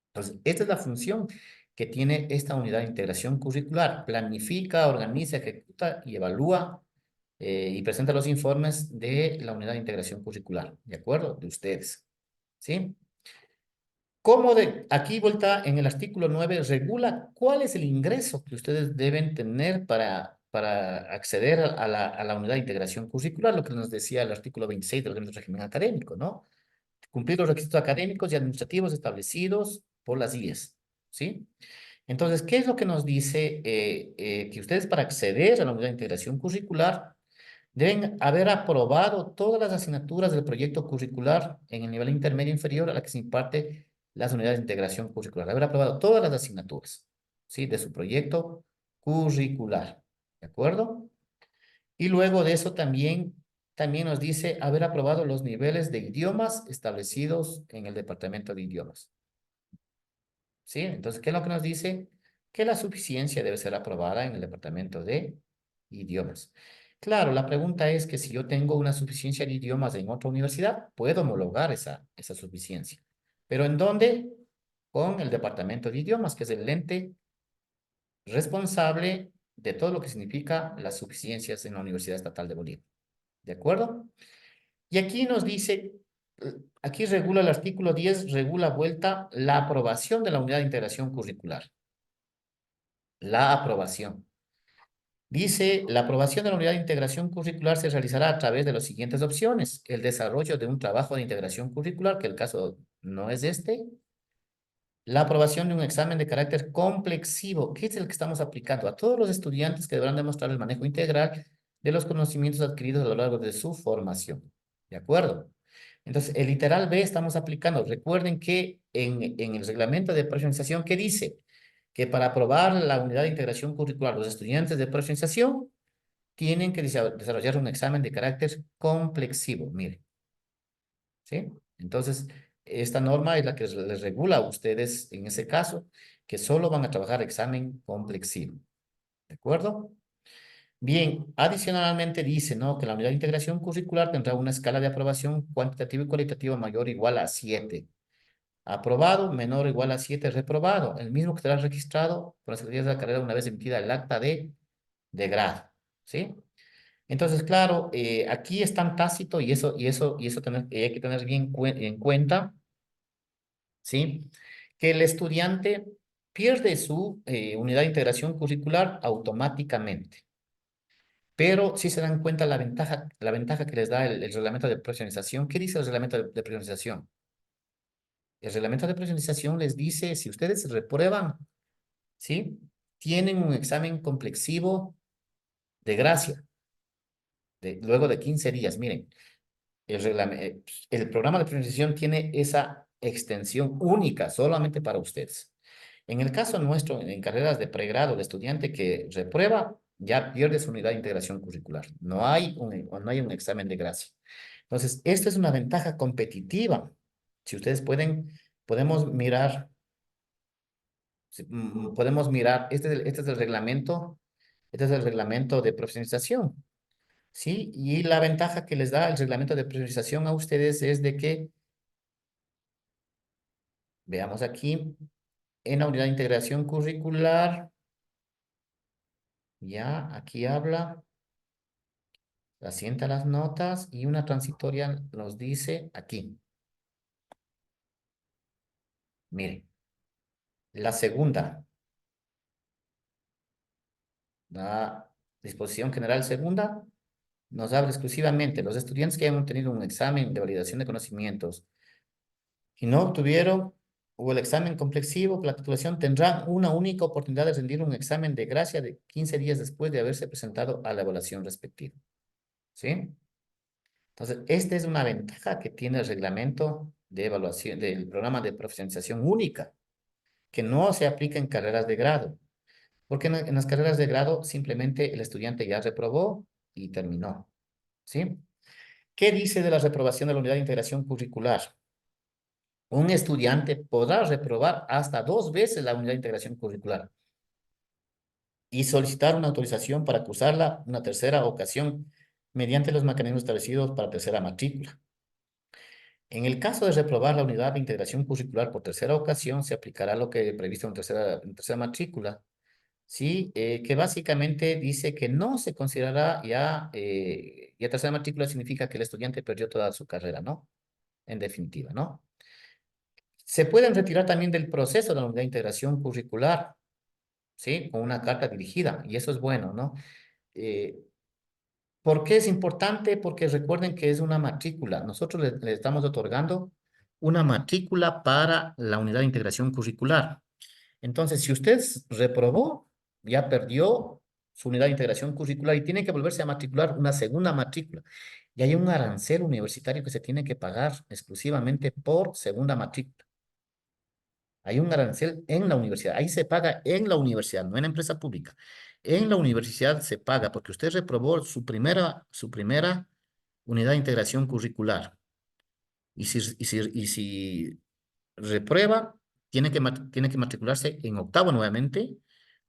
Entonces, esta es la función que tiene esta unidad de integración curricular. Planifica, organiza, ejecuta y evalúa y presenta los informes de la unidad de integración curricular. ¿De acuerdo? De ustedes. ¿Sí? Aquí vuelta en el artículo 9 regula cuál es el ingreso que ustedes deben tener para acceder a la unidad de integración curricular, lo que nos decía el artículo 26 del régimen académico, ¿no? Cumplir los requisitos académicos y administrativos establecidos por las IES, ¿sí? Entonces, ¿qué es lo que nos dice? Que ustedes para acceder a la unidad de integración curricular deben haber aprobado todas las asignaturas del proyecto curricular en el nivel intermedio inferior a la que se imparte las unidades de integración curricular. Haber aprobado todas las asignaturas, ¿sí? De su proyecto curricular, ¿de acuerdo? Y luego de eso también nos dice haber aprobado los niveles de idiomas establecidos en el departamento de idiomas. ¿Sí? Entonces, ¿qué es lo que nos dice? Que la suficiencia debe ser aprobada en el departamento de idiomas. Claro, la pregunta es que si yo tengo una suficiencia de idiomas en otra universidad, puedo homologar esa suficiencia. ¿Pero en dónde? Con el departamento de idiomas, que es el ente responsable de todo lo que significa las suficiencias en la Universidad Estatal de Bolivia. ¿De acuerdo? Y aquí nos dice, aquí regula el artículo 10, regula vuelta la aprobación de la unidad de integración curricular. La aprobación. Dice, la aprobación de la unidad de integración curricular se realizará a través de las siguientes opciones. El desarrollo de un trabajo de integración curricular, que el caso no es este. La aprobación de un examen de carácter complexivo, que es el que estamos aplicando a todos los estudiantes que deberán demostrar el manejo integral de los conocimientos adquiridos a lo largo de su formación. ¿De acuerdo? Entonces, el literal B estamos aplicando. Recuerden que en el reglamento de profesionalización, ¿qué dice? Que para aprobar la unidad de integración curricular, los estudiantes de profesionalización tienen que desarrollar un examen de carácter complexivo. Miren. ¿Sí? Entonces, esta norma es la que les regula a ustedes en ese caso, que solo van a trabajar examen complexivo. ¿De acuerdo? Bien, adicionalmente dice, ¿no? Que la unidad de integración curricular tendrá una escala de aprobación cuantitativa y cualitativa mayor o igual a 7. Aprobado, menor o igual a 7, reprobado. El mismo que será registrado por la Secretaría de la Carrera una vez emitida el acta de grado. ¿Sí? Entonces, claro, aquí es tan tácito y eso hay que tener bien en cuenta, ¿sí? Que el estudiante pierde su unidad de integración curricular automáticamente. Pero si se dan cuenta la ventaja que les da el reglamento de profesionalización. ¿Qué dice el reglamento de profesionalización? El reglamento de profesionalización les dice, si ustedes reprueban, ¿sí? Tienen un examen complexivo de gracia, luego de 15 días. Miren, el programa de profesionalización tiene esa extensión única solamente para ustedes. En el caso nuestro, en carreras de pregrado, el estudiante que reprueba ya pierde su unidad de integración curricular. No hay un examen de gracia. Entonces, esta es una ventaja competitiva. Si ustedes podemos mirar, este es el reglamento de profesionalización. ¿Sí? Y la ventaja que les da el reglamento de priorización a ustedes es de que, veamos aquí, en la unidad de integración curricular, ya, aquí habla, asienta las notas y una transitoria nos dice aquí. Miren, la segunda, la disposición general segunda, nos habla exclusivamente los estudiantes que hayan tenido un examen de validación de conocimientos y no obtuvieron o el examen complexivo por la titulación tendrán una única oportunidad de rendir un examen de gracia de 15 días después de haberse presentado a la evaluación respectiva. ¿Sí? Entonces, esta es una ventaja que tiene el reglamento de evaluación del programa de profesionalización única, que no se aplica en carreras de grado, porque en las carreras de grado simplemente el estudiante ya reprobó y terminó. ¿Sí? ¿Qué dice de la reprobación de la unidad de integración curricular? Un estudiante podrá reprobar hasta 2 veces la unidad de integración curricular y solicitar una autorización para cursarla una tercera ocasión mediante los mecanismos establecidos para tercera matrícula. En el caso de reprobar la unidad de integración curricular por tercera ocasión, se aplicará lo que previsto en tercera matrícula, ¿sí? Que básicamente dice que no se considerará ya tercera matrícula significa que el estudiante perdió toda su carrera, ¿no? En definitiva, ¿no? Se pueden retirar también del proceso de la unidad de integración curricular, ¿sí? Con una carta dirigida, y eso es bueno, ¿no? Eh, ¿Por qué es importante? Porque recuerden que es una matrícula. Nosotros le estamos otorgando una matrícula para la unidad de integración curricular. Entonces, si usted reprobó, ya perdió su unidad de integración curricular y tiene que volverse a matricular una segunda matrícula. Y hay un arancel universitario que se tiene que pagar exclusivamente por segunda matrícula. Hay un arancel en la universidad. Ahí se paga en la universidad, no en la empresa pública. En la universidad se paga porque usted reprobó su primera unidad de integración curricular. Y si reprueba, tiene que matricularse en octavo nuevamente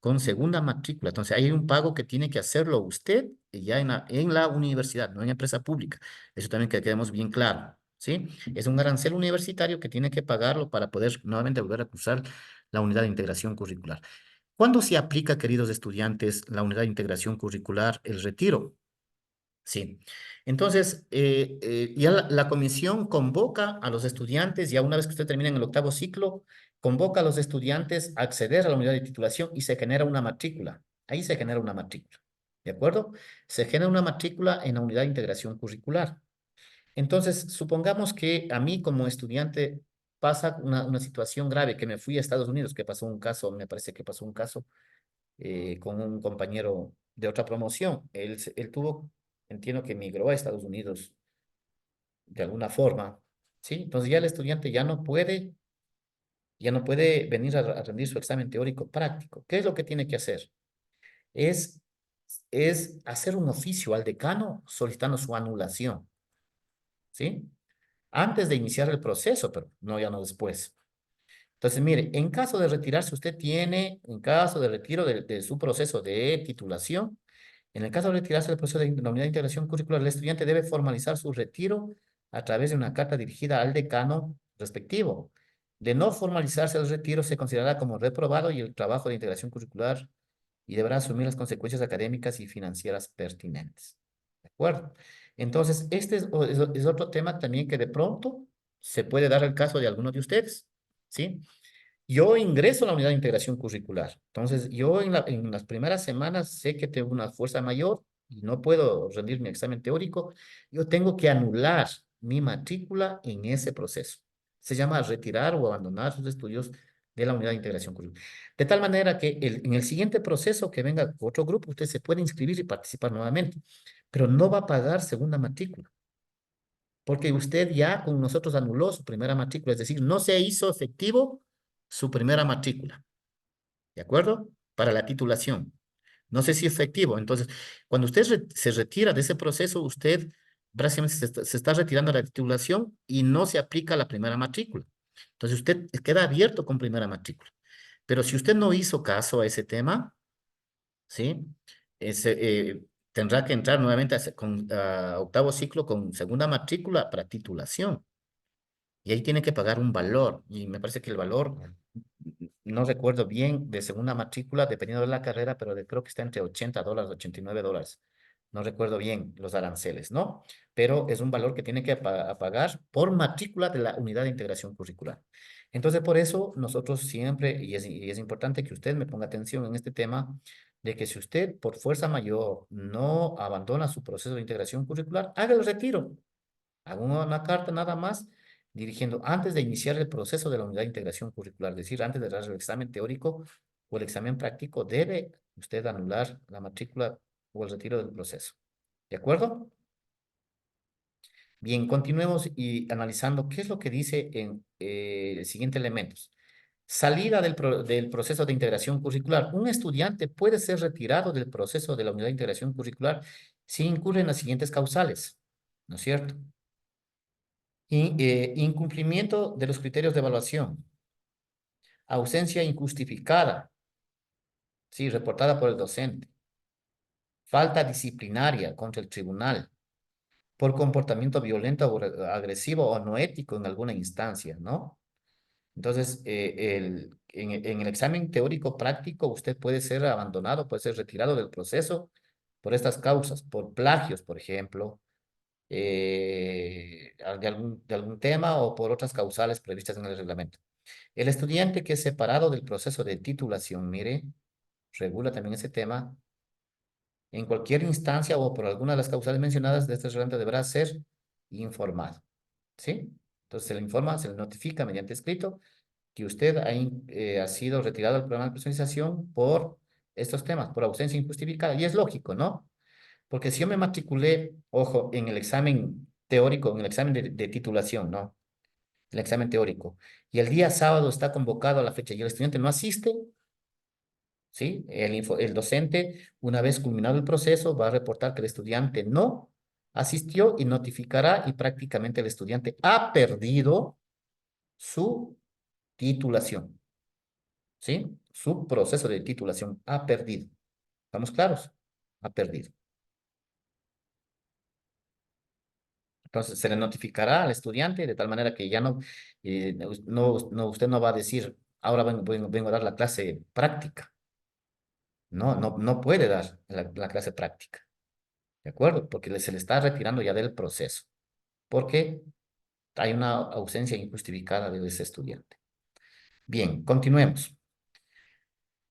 con segunda matrícula. Entonces, hay un pago que tiene que hacerlo usted ya en la universidad, no en empresa pública. Eso también que quedemos bien claro, ¿sí? Es un arancel universitario que tiene que pagarlo para poder nuevamente volver a cursar la unidad de integración curricular. ¿Cuándo se aplica, queridos estudiantes, la unidad de integración curricular, el retiro? Sí. Entonces, ya la comisión convoca a los estudiantes, ya una vez que usted termina en el octavo ciclo, convoca a los estudiantes a acceder a la unidad de titulación y se genera una matrícula. Ahí se genera una matrícula. ¿De acuerdo? Se genera una matrícula en la unidad de integración curricular. Entonces, supongamos que a mí como estudiante pasa una situación grave, que me fui a Estados Unidos, que pasó un caso, me parece que pasó un caso con un compañero de otra promoción. Él tuvo, entiendo que migró a Estados Unidos de alguna forma, ¿sí? Entonces ya el estudiante ya no puede venir a rendir su examen teórico práctico. ¿Qué es lo que tiene que hacer? Es, es hacer un oficio al decano solicitando su anulación, ¿sí? Antes de iniciar el proceso, pero no ya no después. Entonces, mire, en caso de retirarse, en caso de retiro de su proceso de titulación, en el caso de retirarse del proceso de la unidad de integración curricular, el estudiante debe formalizar su retiro a través de una carta dirigida al decano respectivo. De no formalizarse el retiro, se considerará como reprobado y el trabajo de integración curricular y deberá asumir las consecuencias académicas y financieras pertinentes. ¿De acuerdo? Entonces, este es otro tema también que de pronto se puede dar el caso de algunos de ustedes, ¿sí? Yo ingreso a la unidad de integración curricular. Entonces, yo en las primeras semanas sé que tengo una fuerza mayor y no puedo rendir mi examen teórico. Yo tengo que anular mi matrícula en ese proceso. Se llama retirar o abandonar sus estudios de la unidad de integración curricular. De tal manera que en el siguiente proceso que venga otro grupo, usted se puede inscribir y participar nuevamente, pero no va a pagar segunda matrícula porque usted ya con nosotros anuló su primera matrícula, es decir, no se hizo efectivo su primera matrícula, ¿de acuerdo? Para la titulación. No sé si es efectivo. Entonces, cuando usted se retira de ese proceso, usted básicamente se está retirando de la titulación y no se aplica la primera matrícula. Entonces, usted queda abierto con primera matrícula. Pero si usted no hizo caso a ese tema, ¿sí? Tendrá que entrar nuevamente a octavo ciclo con segunda matrícula para titulación. Y ahí tiene que pagar un valor. Y me parece que el valor, no recuerdo bien, de segunda matrícula, dependiendo de la carrera, pero creo que está entre $80, $89. No recuerdo bien los aranceles, ¿no? Pero es un valor que tiene que pagar por matrícula de la unidad de integración curricular. Entonces, por eso nosotros siempre, y es importante que usted me ponga atención en este tema, de que si usted por fuerza mayor no abandona su proceso de integración curricular, haga el retiro. Haga una carta nada más dirigiendo antes de iniciar el proceso de la unidad de integración curricular, es decir, antes de dar el examen teórico o el examen práctico, debe usted anular la matrícula o el retiro del proceso. ¿De acuerdo? Bien, continuemos y analizando qué es lo que dice en el siguiente elementos. Salida del proceso de integración curricular. Un estudiante puede ser retirado del proceso de la unidad de integración curricular si incurre en las siguientes causales, ¿no es cierto? Incumplimiento de los criterios de evaluación, ausencia injustificada, sí, reportada por el docente, falta disciplinaria contra el tribunal, por comportamiento violento o agresivo o no ético en alguna instancia, ¿no? Entonces, en el examen teórico práctico, usted puede ser abandonado, puede ser retirado del proceso por estas causas, por plagios, por ejemplo, de algún tema o por otras causales previstas en el reglamento. El estudiante que es separado del proceso de titulación, mire, regula también ese tema. En cualquier instancia o por alguna de las causales mencionadas de este reglamento deberá ser informado, ¿sí? Entonces se le informa, se le notifica mediante escrito que usted ha sido retirado del programa de personalización por estos temas, por ausencia injustificada. Y es lógico, ¿no? Porque si yo me matriculé, ojo, en el examen teórico, en el examen de titulación, ¿no? El examen teórico, y el día sábado está convocado a la fecha y el estudiante no asiste, ¿sí? El docente, una vez culminado el proceso, va a reportar que el estudiante no asistió y notificará y prácticamente el estudiante ha perdido su titulación, ¿sí? Su proceso de titulación ha perdido. ¿Estamos claros? Ha perdido. Entonces, se le notificará al estudiante de tal manera que ya usted no va a decir, ahora vengo a dar la clase práctica. No puede dar la clase práctica. ¿De acuerdo? Porque se le está retirando ya del proceso. Porque hay una ausencia injustificada de ese estudiante. Bien, continuemos.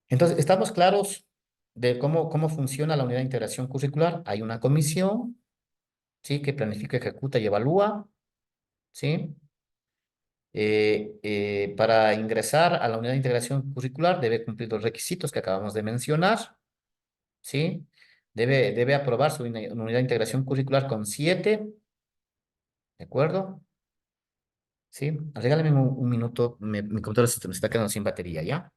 Entonces, ¿estamos claros de cómo funciona la unidad de integración curricular? Hay una comisión, ¿sí? Que planifica, ejecuta y evalúa, ¿sí? Para ingresar a la unidad de integración curricular debe cumplir los requisitos que acabamos de mencionar, ¿sí? Debe aprobar su unidad de integración curricular con 7, ¿de acuerdo? ¿Sí? Regálame un minuto, mi computadora se me está quedando sin batería, ¿ya?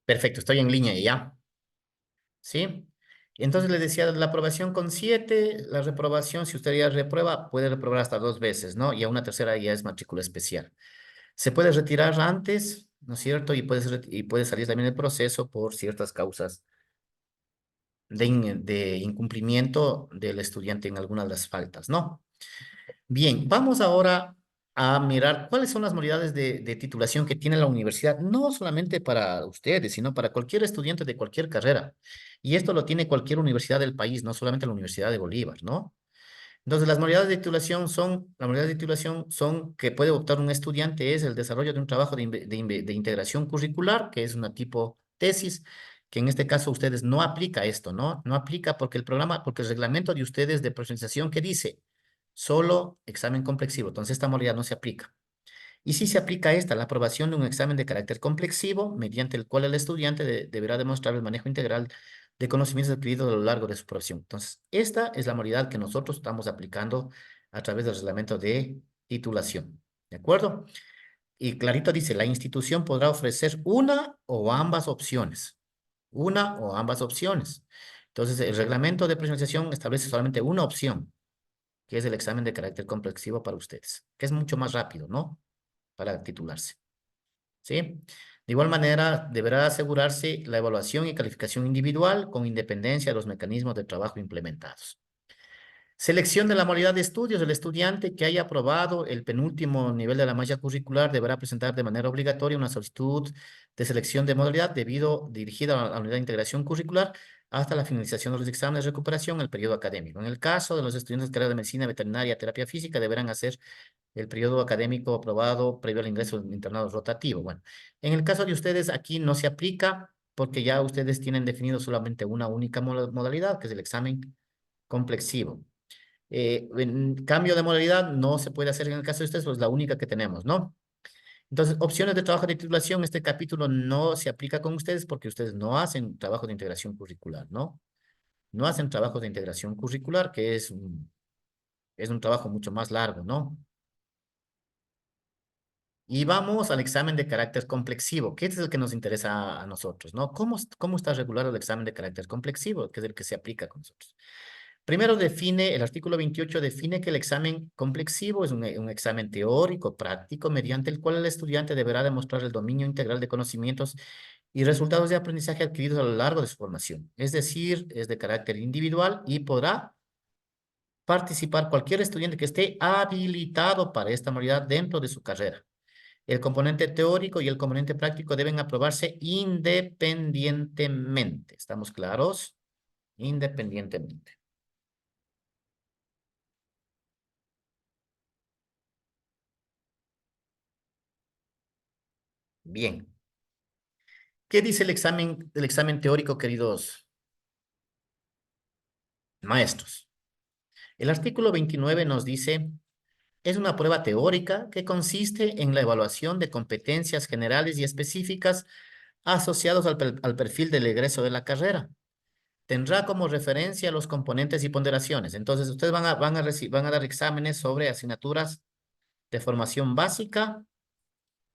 Perfecto, estoy en línea ya, ¿sí? Entonces les decía, la aprobación con 7, la reprobación, si usted ya reprueba, puede reprobar hasta 2 veces, ¿no? Y a una tercera ya es matrícula especial. Se puede retirar antes, ¿no es cierto? Y puede salir también del proceso por ciertas causas de incumplimiento del estudiante en alguna de las faltas, ¿no? Bien, vamos ahora a mirar cuáles son las modalidades de titulación que tiene la universidad, no solamente para ustedes, sino para cualquier estudiante de cualquier carrera. Y esto lo tiene cualquier universidad del país, no solamente la Universidad de Bolívar, ¿no? Entonces, las modalidades de titulación son que puede optar un estudiante, es el desarrollo de un trabajo de integración curricular, que es una tipo tesis, que en este caso ustedes no aplica esto, ¿no? No aplica porque el reglamento de ustedes de profesionalización que dice solo examen complexivo, entonces esta modalidad no se aplica. Y si se aplica esta, la aprobación de un examen de carácter complexivo, mediante el cual el estudiante deberá demostrar el manejo integral de conocimientos adquiridos a lo largo de su profesión. Entonces, esta es la modalidad que nosotros estamos aplicando a través del reglamento de titulación. ¿De acuerdo? Y clarito dice, la institución podrá ofrecer una o ambas opciones. Una o ambas opciones. Entonces, el reglamento de presentación establece solamente una opción, que es el examen de carácter complexivo para ustedes, que es mucho más rápido, ¿no? Para titularse. ¿Sí? De igual manera, deberá asegurarse la evaluación y calificación individual con independencia de los mecanismos de trabajo implementados. Selección de la modalidad de estudios. El estudiante que haya aprobado el penúltimo nivel de la malla curricular deberá presentar de manera obligatoria una solicitud de selección de modalidad dirigida a la unidad de integración curricular hasta la finalización de los exámenes de recuperación en el periodo académico. En el caso de los estudiantes de carrera de medicina, veterinaria, terapia física, deberán hacer el periodo académico aprobado previo al ingreso en internado rotativo. Bueno, en el caso de ustedes aquí no se aplica porque ya ustedes tienen definido solamente una única modalidad, que es el examen complexivo. En cambio de modalidad no se puede hacer en el caso de ustedes, pues la única que tenemos, ¿no? Entonces, opciones de trabajo de titulación, este capítulo no se aplica con ustedes porque ustedes no hacen trabajo de integración curricular, ¿no? No hacen trabajo de integración curricular, que es un trabajo mucho más largo, ¿no? Y vamos al examen de carácter complexivo, que este es el que nos interesa a nosotros, ¿no? ¿Cómo está regulado el examen de carácter complexivo, que es el que se aplica con nosotros? Primero el artículo 28 define que el examen complexivo es un examen teórico, práctico, mediante el cual el estudiante deberá demostrar el dominio integral de conocimientos y resultados de aprendizaje adquiridos a lo largo de su formación. Es decir, es de carácter individual y podrá participar cualquier estudiante que esté habilitado para esta modalidad dentro de su carrera. El componente teórico y el componente práctico deben aprobarse independientemente. ¿Estamos claros? Independientemente. Bien. ¿Qué dice el examen teórico, queridos maestros? El artículo 29 nos dice, es una prueba teórica que consiste en la evaluación de competencias generales y específicas asociados al perfil del egreso de la carrera. Tendrá como referencia los componentes y ponderaciones. Entonces, ustedes van a dar exámenes sobre asignaturas de formación básica,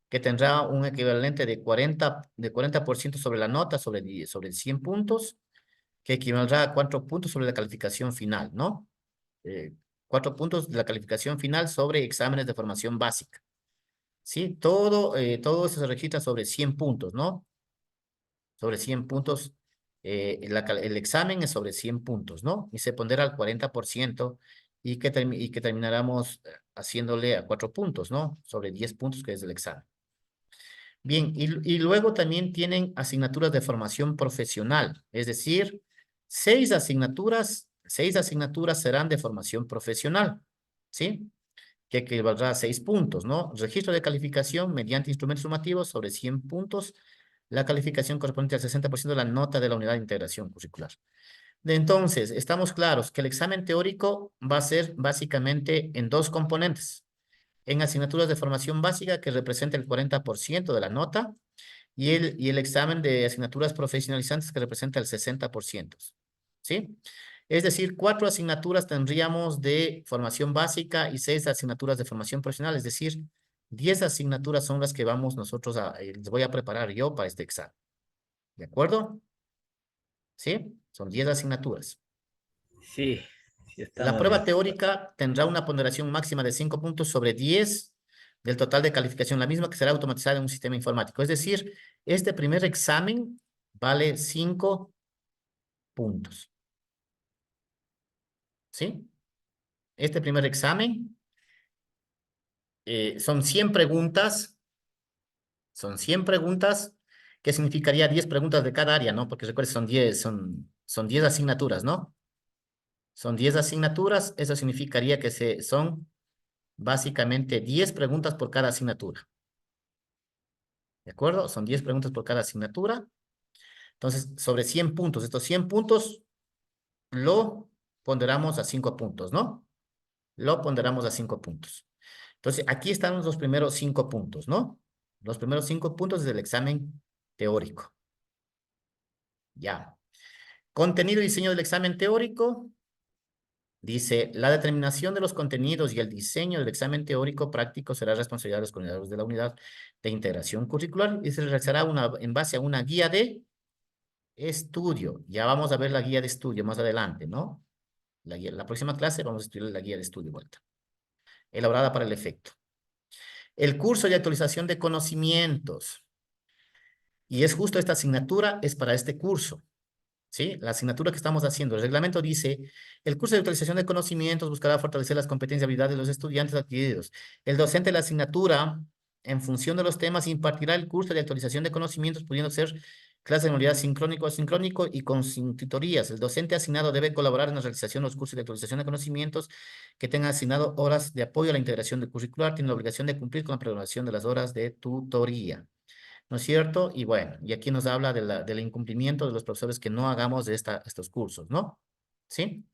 que tendrá un equivalente de 40% sobre la nota, sobre 100 puntos, que equivaldrá a 4 puntos sobre la calificación final, ¿no? 4 puntos de la calificación final sobre exámenes de formación básica. ¿Sí? Todo eso se registra sobre 100 puntos, ¿no? Sobre 100 puntos. El examen es sobre 100 puntos, ¿no? Y se pondera al 40% y que termináramos haciéndole a 4 puntos, ¿no? Sobre 10 puntos que es el examen. Bien, y luego también tienen asignaturas de formación profesional, es decir, 6 asignaturas serán de formación profesional, ¿sí? Que equivaldrá a 6 puntos, ¿no? Registro de calificación mediante instrumentos sumativos sobre 100 puntos, la calificación correspondiente al 60% de la nota de la unidad de integración curricular. Entonces, estamos claros que el examen teórico va a ser básicamente en 2 componentes. En asignaturas de formación básica, que representa el 40% de la nota, y el examen de asignaturas profesionalizantes, que representa el 60%. ¿Sí? Es decir, 4 asignaturas tendríamos de formación básica y 6 asignaturas de formación profesional, es decir, 10 asignaturas son las que les voy a preparar yo para este examen. ¿De acuerdo? ¿Sí? Son 10 asignaturas. Sí, sí La estamos prueba bien. teórica tendrá una ponderación máxima de 5 puntos sobre 10 del total de calificación, la misma que será automatizada en un sistema informático. Es decir, este primer examen vale 5 puntos. ¿Sí? Este primer examen son 100 preguntas. Son 100 preguntas, que significaría 10 preguntas de cada área, ¿no? Porque recuerden, son 10 asignaturas, ¿no? Son 10 asignaturas, eso significaría que son básicamente 10 preguntas por cada asignatura. ¿De acuerdo? Son 10 preguntas por cada asignatura. Entonces, sobre 100 puntos. Estos 100 puntos lo ponderamos a 5 puntos, ¿no? Lo ponderamos a 5 puntos. Entonces, aquí están los primeros 5 puntos, ¿no? Los primeros 5 puntos del examen teórico. Ya. Contenido y diseño del examen teórico. Dice, la determinación de los contenidos y el diseño del examen teórico práctico será responsabilidad de los coordinadores de la unidad de integración curricular y se realizará en base a una guía de estudio. Ya vamos a ver la guía de estudio más adelante, ¿no? La próxima clase vamos a estudiar la guía de estudio vuelta. Elaborada para el efecto. El curso de actualización de conocimientos. Y es justo esta asignatura, es para este curso. ¿Sí? La asignatura que estamos haciendo. El reglamento dice, el curso de actualización de conocimientos buscará fortalecer las competencias y habilidades de los estudiantes adquiridos. El docente de la asignatura, en función de los temas, impartirá el curso de actualización de conocimientos, pudiendo ser clase de modalidad sincrónico o asincrónico y con tutorías. El docente asignado debe colaborar en la realización de los cursos de actualización de conocimientos que tengan asignado horas de apoyo a la integración del curricular. Tiene la obligación de cumplir con la programación de las horas de tutoría. ¿No es cierto? Y bueno, y aquí nos habla del incumplimiento de los profesores que no hagamos estos cursos, ¿no? ¿Sí?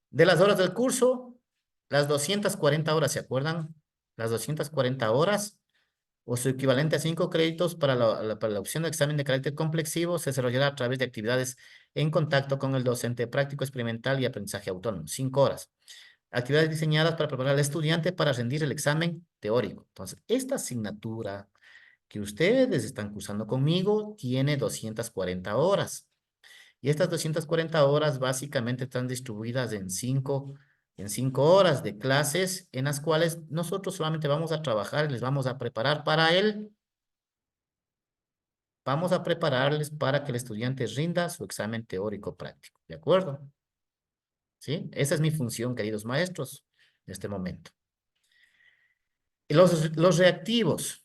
De las horas del curso, las 240 horas, ¿se acuerdan? Las 240 horas o su equivalente a 5 créditos para la opción de examen de carácter complexivo se desarrollará a través de actividades en contacto con el docente práctico, experimental y aprendizaje autónomo. 5 horas. Actividades diseñadas para preparar al estudiante para rendir el examen teórico. Entonces, esta asignatura que ustedes están cursando conmigo tiene 240 horas. Y estas 240 horas básicamente están distribuidas en 5 horas de clases en las cuales nosotros solamente vamos a trabajar y les vamos a preparar vamos a prepararles para que el estudiante rinda su examen teórico práctico. ¿De acuerdo? ¿Sí? Esa es mi función, queridos maestros, en este momento. Y los reactivos.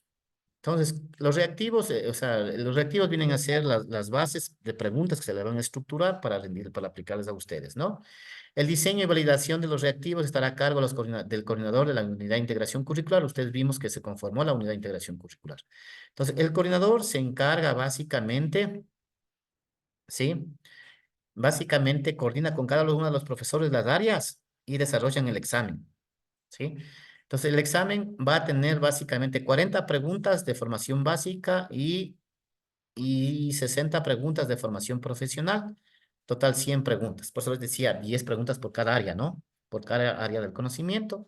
Entonces, los reactivos, o sea, los reactivos vienen a ser las bases de preguntas que se le van a estructurar para aplicarles a ustedes, ¿no? El diseño y validación de los reactivos estará a cargo de del coordinador de la unidad de integración curricular. Ustedes vimos que se conformó la unidad de integración curricular. Entonces, el coordinador se encarga básicamente, ¿sí? Básicamente coordina con cada uno de los profesores las áreas y desarrollan el examen, ¿sí? Entonces, el examen va a tener básicamente 40 preguntas de formación básica y 60 preguntas de formación profesional. Total, 100 preguntas. Por eso les decía, 10 preguntas por cada área, ¿no? Por cada área del conocimiento.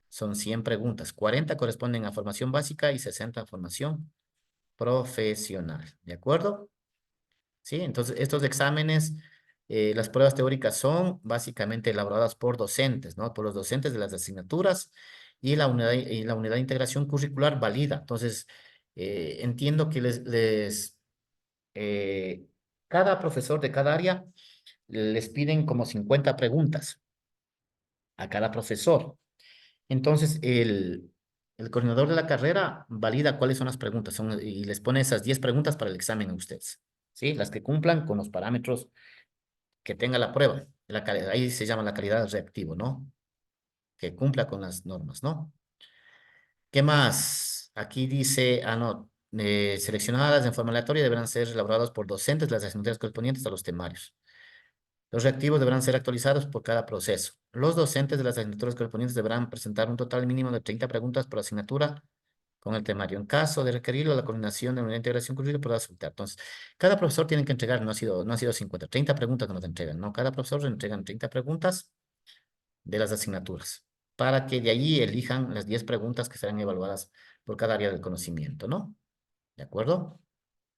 Son 100 preguntas. 40 corresponden a formación básica y 60 a formación profesional. ¿De acuerdo? ¿Sí? Entonces, estos exámenes, las pruebas teóricas son básicamente elaboradas por docentes, ¿no? Por los docentes de las asignaturas y la unidad de integración curricular valida. Entonces, entiendo que eh, cada profesor de cada área les piden como 50 preguntas a cada profesor. Entonces, el coordinador de la carrera valida cuáles son las preguntas y les pone esas 10 preguntas para el examen a ustedes, ¿sí? Las que cumplan con los parámetros que tenga la prueba. Ahí se llama la calidad reactivo, ¿no? Que cumpla con las normas, ¿no? ¿Qué más? Aquí dice, no, seleccionadas en forma aleatoria deberán ser elaboradas por docentes de las asignaturas correspondientes a los temarios. Los reactivos deberán ser actualizados por cada proceso. Los docentes de las asignaturas correspondientes deberán presentar un total mínimo de 30 preguntas por asignatura con el temario. En caso de requerirlo, la coordinación de una integración curricular podrá soltar. Entonces, cada profesor tiene que entregar, no ha sido 50, 30 preguntas que nos entregan, ¿no? Cada profesor entregan 30 preguntas de las asignaturas para que de allí elijan las 10 preguntas que serán evaluadas por cada área del conocimiento, ¿no? ¿De acuerdo?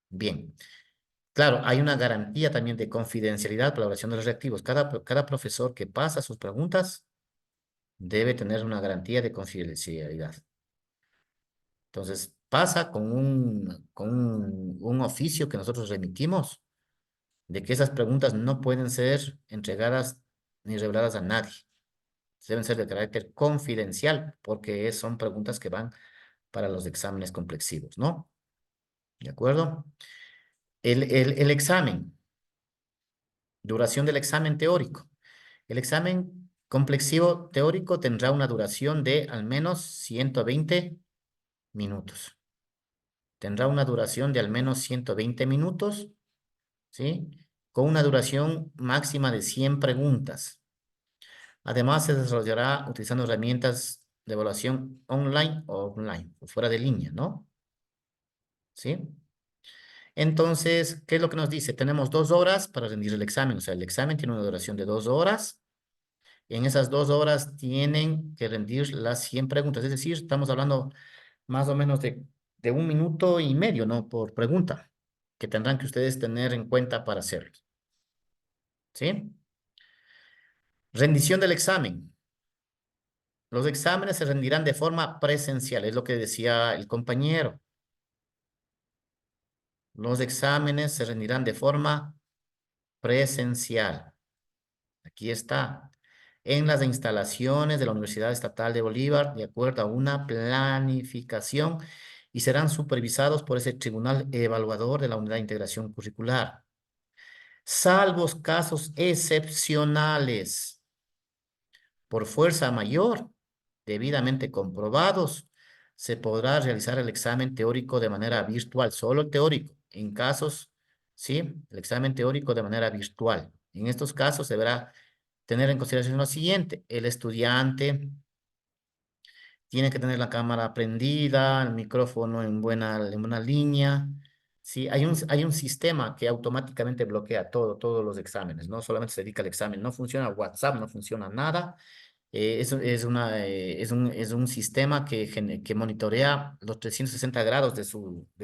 Bien. Claro, hay una garantía también de confidencialidad para la elaboración de los reactivos. Cada profesor que pasa sus preguntas debe tener una garantía de confidencialidad. Entonces, pasa con un oficio que nosotros remitimos de que esas preguntas no pueden ser entregadas ni reveladas a nadie. Deben ser de carácter confidencial porque son preguntas que van para los exámenes complexivos, ¿no? ¿De acuerdo? El examen, duración del examen teórico. El examen complexivo teórico tendrá una duración de al menos 120 minutos. Tendrá una duración de al menos 120 minutos, ¿sí? Con una duración máxima de 100 preguntas. Además, se desarrollará utilizando herramientas de evaluación online o offline, o fuera de línea, ¿no? ¿Sí? Entonces, ¿qué es lo que nos dice? Tenemos 2 horas para rendir el examen. O sea, el examen tiene una duración de 2 horas. En esas 2 horas tienen que rendir las 100 preguntas. Es decir, estamos hablando más o menos de 1 minuto y medio, ¿no? Por pregunta, que tendrán que ustedes tener en cuenta para hacerlo. ¿Sí? Rendición del examen. Los exámenes se rendirán de forma presencial, es lo que decía el compañero. Los exámenes se rendirán de forma presencial. Aquí está. En las instalaciones de la Universidad Estatal de Bolívar, de acuerdo a una planificación, y serán supervisados por ese tribunal evaluador de la Unidad de Integración Curricular. Salvos casos excepcionales por fuerza mayor, debidamente comprobados, se podrá realizar el examen teórico de manera virtual, solo el teórico, en casos, ¿sí? El examen teórico de manera virtual. En estos casos deberá tener en consideración lo siguiente: el estudiante tiene que tener la cámara prendida, el micrófono en buena línea. Sí, hay un sistema que automáticamente bloquea todos los exámenes, no solamente se dedica al examen, no funciona WhatsApp, no funciona nada. Es un sistema que monitorea los 360 grados de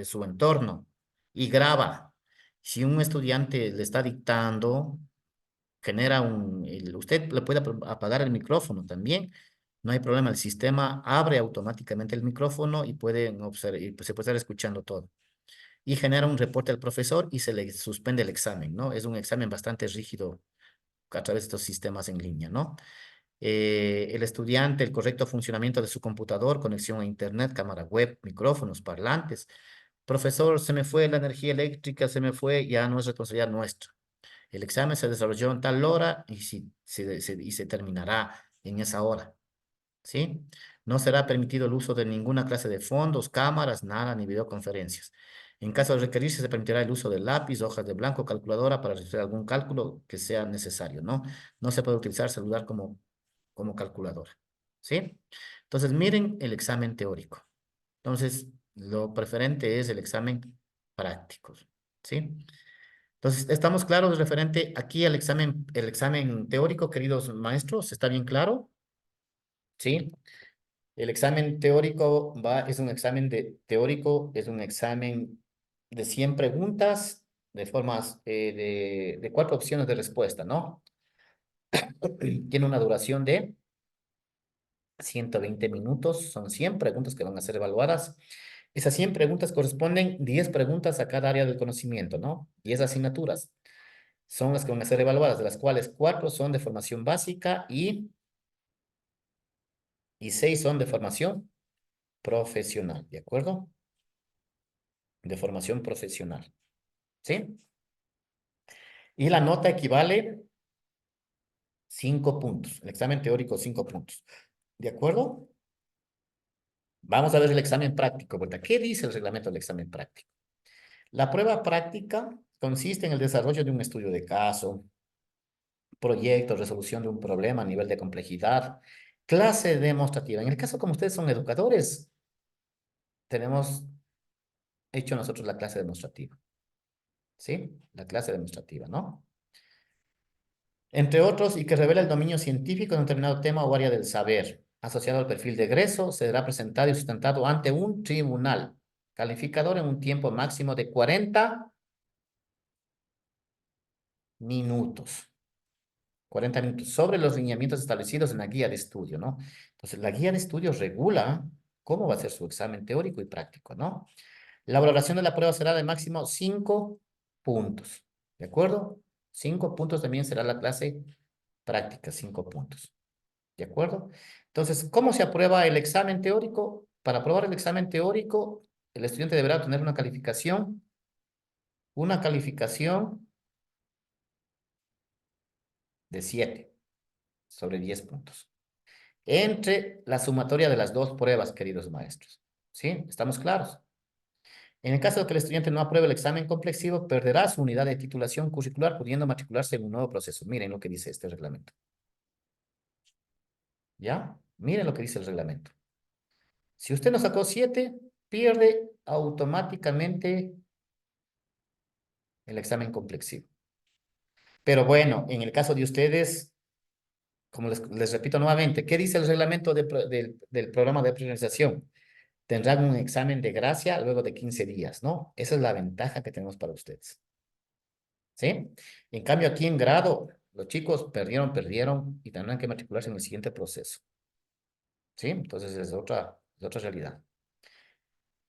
su entorno y graba. Si un estudiante le está dictando, usted le puede apagar el micrófono también. No hay problema, el sistema abre automáticamente el micrófono y pueden observar, y pues, se puede estar escuchando todo. Y genera un reporte al profesor y se le suspende el examen, ¿no? Es un examen bastante rígido a través de estos sistemas en línea, ¿no? El estudiante, el correcto funcionamiento de su computador, conexión a internet, cámara web, micrófonos, parlantes. Profesor, se me fue la energía eléctrica, se me fue, ya no es responsabilidad nuestra. El examen se desarrolló en tal hora y se terminará en esa hora, ¿sí? No será permitido el uso de ninguna clase de fondos, cámaras, nada, ni videoconferencias. En caso de requerirse, se permitirá el uso de lápiz, hojas de blanco, calculadora para realizar algún cálculo que sea necesario, ¿no? No se puede utilizar celular como calculadora, ¿sí? Entonces, miren el examen teórico. Entonces, lo preferente es el examen práctico, ¿sí? Entonces, ¿estamos claros referente aquí al el examen teórico, queridos maestros? ¿Está bien claro? ¿Sí? El examen teórico es un examen teórico, es un examen de 100 preguntas, de 4 opciones de respuesta, ¿no? Tiene una duración de 120 minutos, son 100 preguntas que van a ser evaluadas. Esas 100 preguntas corresponden 10 preguntas a cada área del conocimiento, ¿no? 10 asignaturas son las que van a ser evaluadas, de las cuales 4 son de formación básica y 6 son de formación profesional, ¿de acuerdo? De formación profesional, ¿sí? Y la nota equivale 5 puntos. El examen teórico, 5 puntos. ¿De acuerdo? Vamos a ver el examen práctico, ¿verdad? ¿Qué dice el reglamento del examen práctico? La prueba práctica consiste en el desarrollo de un estudio de caso, proyecto, resolución de un problema a nivel de complejidad, clase demostrativa. En el caso como ustedes son educadores, tenemos hecho nosotros la clase demostrativa. ¿Sí? La clase demostrativa, ¿no? Entre otros, y que revela el dominio científico de un determinado tema o área del saber, asociado al perfil de egreso, será presentado y sustentado ante un tribunal calificador en un tiempo máximo de 40 minutos. 40 minutos sobre los lineamientos establecidos en la guía de estudio, ¿no? Entonces, la guía de estudio regula cómo va a ser su examen teórico y práctico, ¿no? La valoración de la prueba será de máximo 5 puntos, ¿de acuerdo? 5 puntos también será la clase práctica, 5 puntos, ¿de acuerdo? Entonces, ¿cómo se aprueba el examen teórico? Para aprobar el examen teórico, el estudiante deberá tener una calificación de 7 sobre 10 puntos. Entre la sumatoria de las 2 pruebas, queridos maestros. ¿Sí? ¿Estamos claros? En el caso de que el estudiante no apruebe el examen complexivo, perderá su unidad de titulación curricular pudiendo matricularse en un nuevo proceso. Miren lo que dice este reglamento. ¿Ya? Miren lo que dice el reglamento. Si usted no sacó 7, pierde automáticamente el examen complexivo. Pero bueno, en el caso de ustedes, como les repito nuevamente, ¿qué dice el reglamento del programa de priorización? Tendrán un examen de gracia luego de 15 días, ¿no? Esa es la ventaja que tenemos para ustedes. ¿Sí? En cambio, aquí en grado, los chicos perdieron y tendrán que matricularse en el siguiente proceso. ¿Sí? Entonces es otra realidad.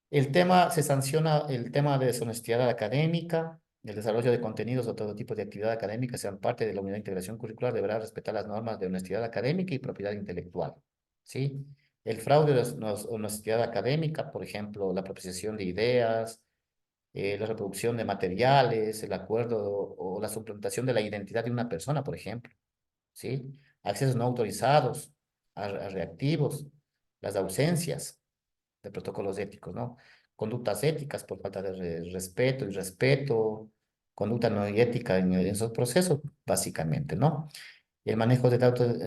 Se sanciona el tema de deshonestidad académica, el desarrollo de contenidos o todo tipo de actividad académica sean parte de la unidad de integración curricular, deberá respetar las normas de honestidad académica y propiedad intelectual. ¿Sí? El fraude de honestidad académica, por ejemplo, la propiciación de ideas, la reproducción de materiales, el acuerdo o la suplantación de la identidad de una persona, por ejemplo. ¿Sí? Accesos no autorizados a reactivos, las ausencias de protocolos éticos, ¿no? Conductas éticas por falta de respeto y respeto, conducta no ética en esos procesos, básicamente, ¿no? Y el manejo de datos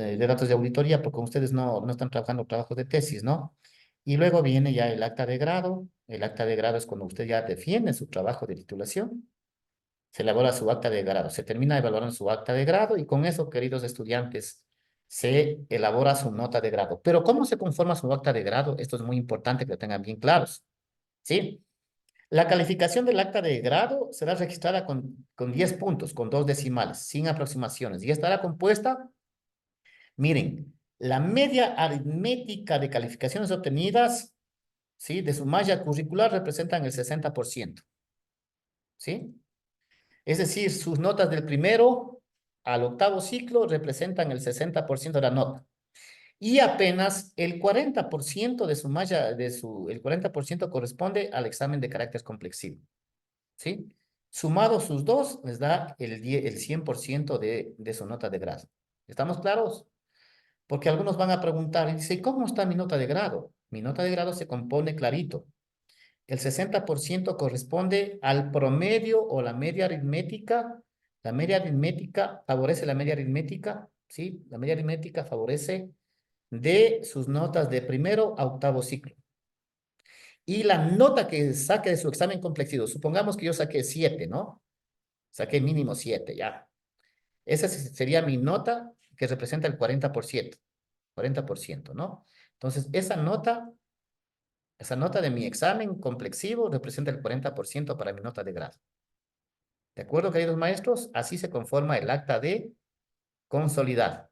de auditoría, porque ustedes no están trabajando trabajos de tesis, ¿no? Y luego viene ya el acta de grado. El acta de grado es cuando usted ya defiende su trabajo de titulación. Se elabora su acta de grado. Se termina evaluando su acta de grado y con eso, queridos estudiantes, se elabora su nota de grado. Pero ¿cómo se conforma su nota de grado? Esto es muy importante que lo tengan bien claros, ¿sí? La calificación del acta de grado será registrada con 10 puntos, con 2 decimales, sin aproximaciones, y estará compuesta, miren, la media aritmética de calificaciones obtenidas, ¿sí? De su malla curricular representan el 60%, ¿sí? Es decir, sus notas del primero al octavo ciclo representan el 60% de la nota. Y apenas el 40% de su malla, el 40% corresponde al examen de carácter complexivo, ¿sí? Sumados sus dos, les da el 100% de su nota de grado. ¿Estamos claros? Porque algunos van a preguntar, y dice, ¿cómo está mi nota de grado? Mi nota de grado se compone clarito. El 60% corresponde al promedio o la media aritmética. La media aritmética favorece la media aritmética, ¿sí? La media aritmética favorece de sus notas de primero a octavo ciclo. Y la nota que saque de su examen complexivo, supongamos que yo saqué 7, ¿no? Saqué mínimo 7, ya. Esa sería mi nota que representa el 40%, ¿no? Entonces, esa nota de mi examen complexivo representa el 40% para mi nota de grado. ¿De acuerdo, queridos maestros? Así se conforma el acta de consolidado.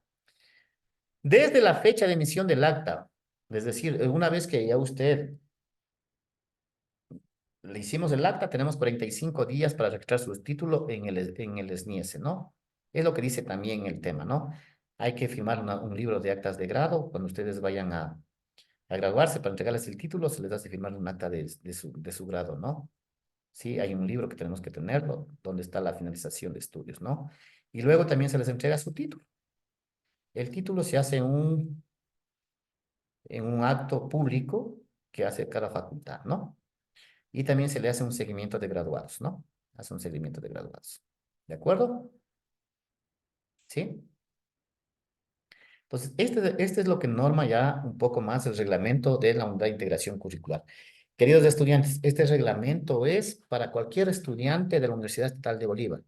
Desde la fecha de emisión del acta, es decir, una vez que ya usted le hicimos el acta, tenemos 45 días para registrar su título en el SNIESE, ¿no? Es lo que dice también el tema, ¿no? Hay que firmar un libro de actas de grado cuando ustedes vayan a graduarse para entregarles el título, se les hace firmar un acta de su grado, ¿no? Sí, hay un libro que tenemos que tenerlo, donde está la finalización de estudios, ¿no? Y luego también se les entrega su título. El título se hace en un acto público que hace cada facultad, ¿no? Y también se le hace un seguimiento de graduados, ¿no? Hace un seguimiento de graduados. ¿De acuerdo? ¿Sí? Entonces, este es lo que norma ya un poco más el reglamento de la unidad de integración curricular. Queridos estudiantes, este reglamento es para cualquier estudiante de la Universidad Estatal de Bolívar.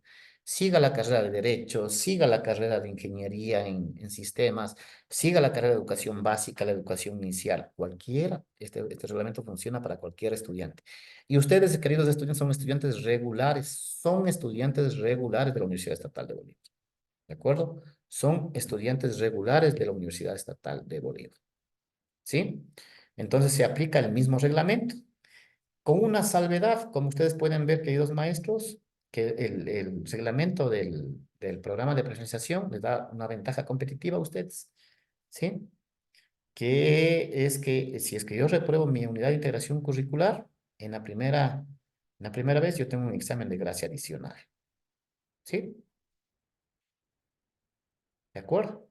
Siga la carrera de Derecho, siga la carrera de Ingeniería en Sistemas, siga la carrera de Educación Básica, la educación inicial. Cualquiera, este reglamento funciona para cualquier estudiante. Y ustedes, queridos estudiantes, son estudiantes regulares de la Universidad Estatal de Bolívar. ¿De acuerdo? Son estudiantes regulares de la Universidad Estatal de Bolívar. ¿Sí? Entonces se aplica el mismo reglamento. Con una salvedad, como ustedes pueden ver, queridos maestros, que el reglamento del programa de presenciación les da una ventaja competitiva a ustedes. ¿Sí? Que es que si es que yo repruebo mi unidad de integración curricular, en la primera vez yo tengo un examen de gracia adicional. ¿Sí? ¿De acuerdo?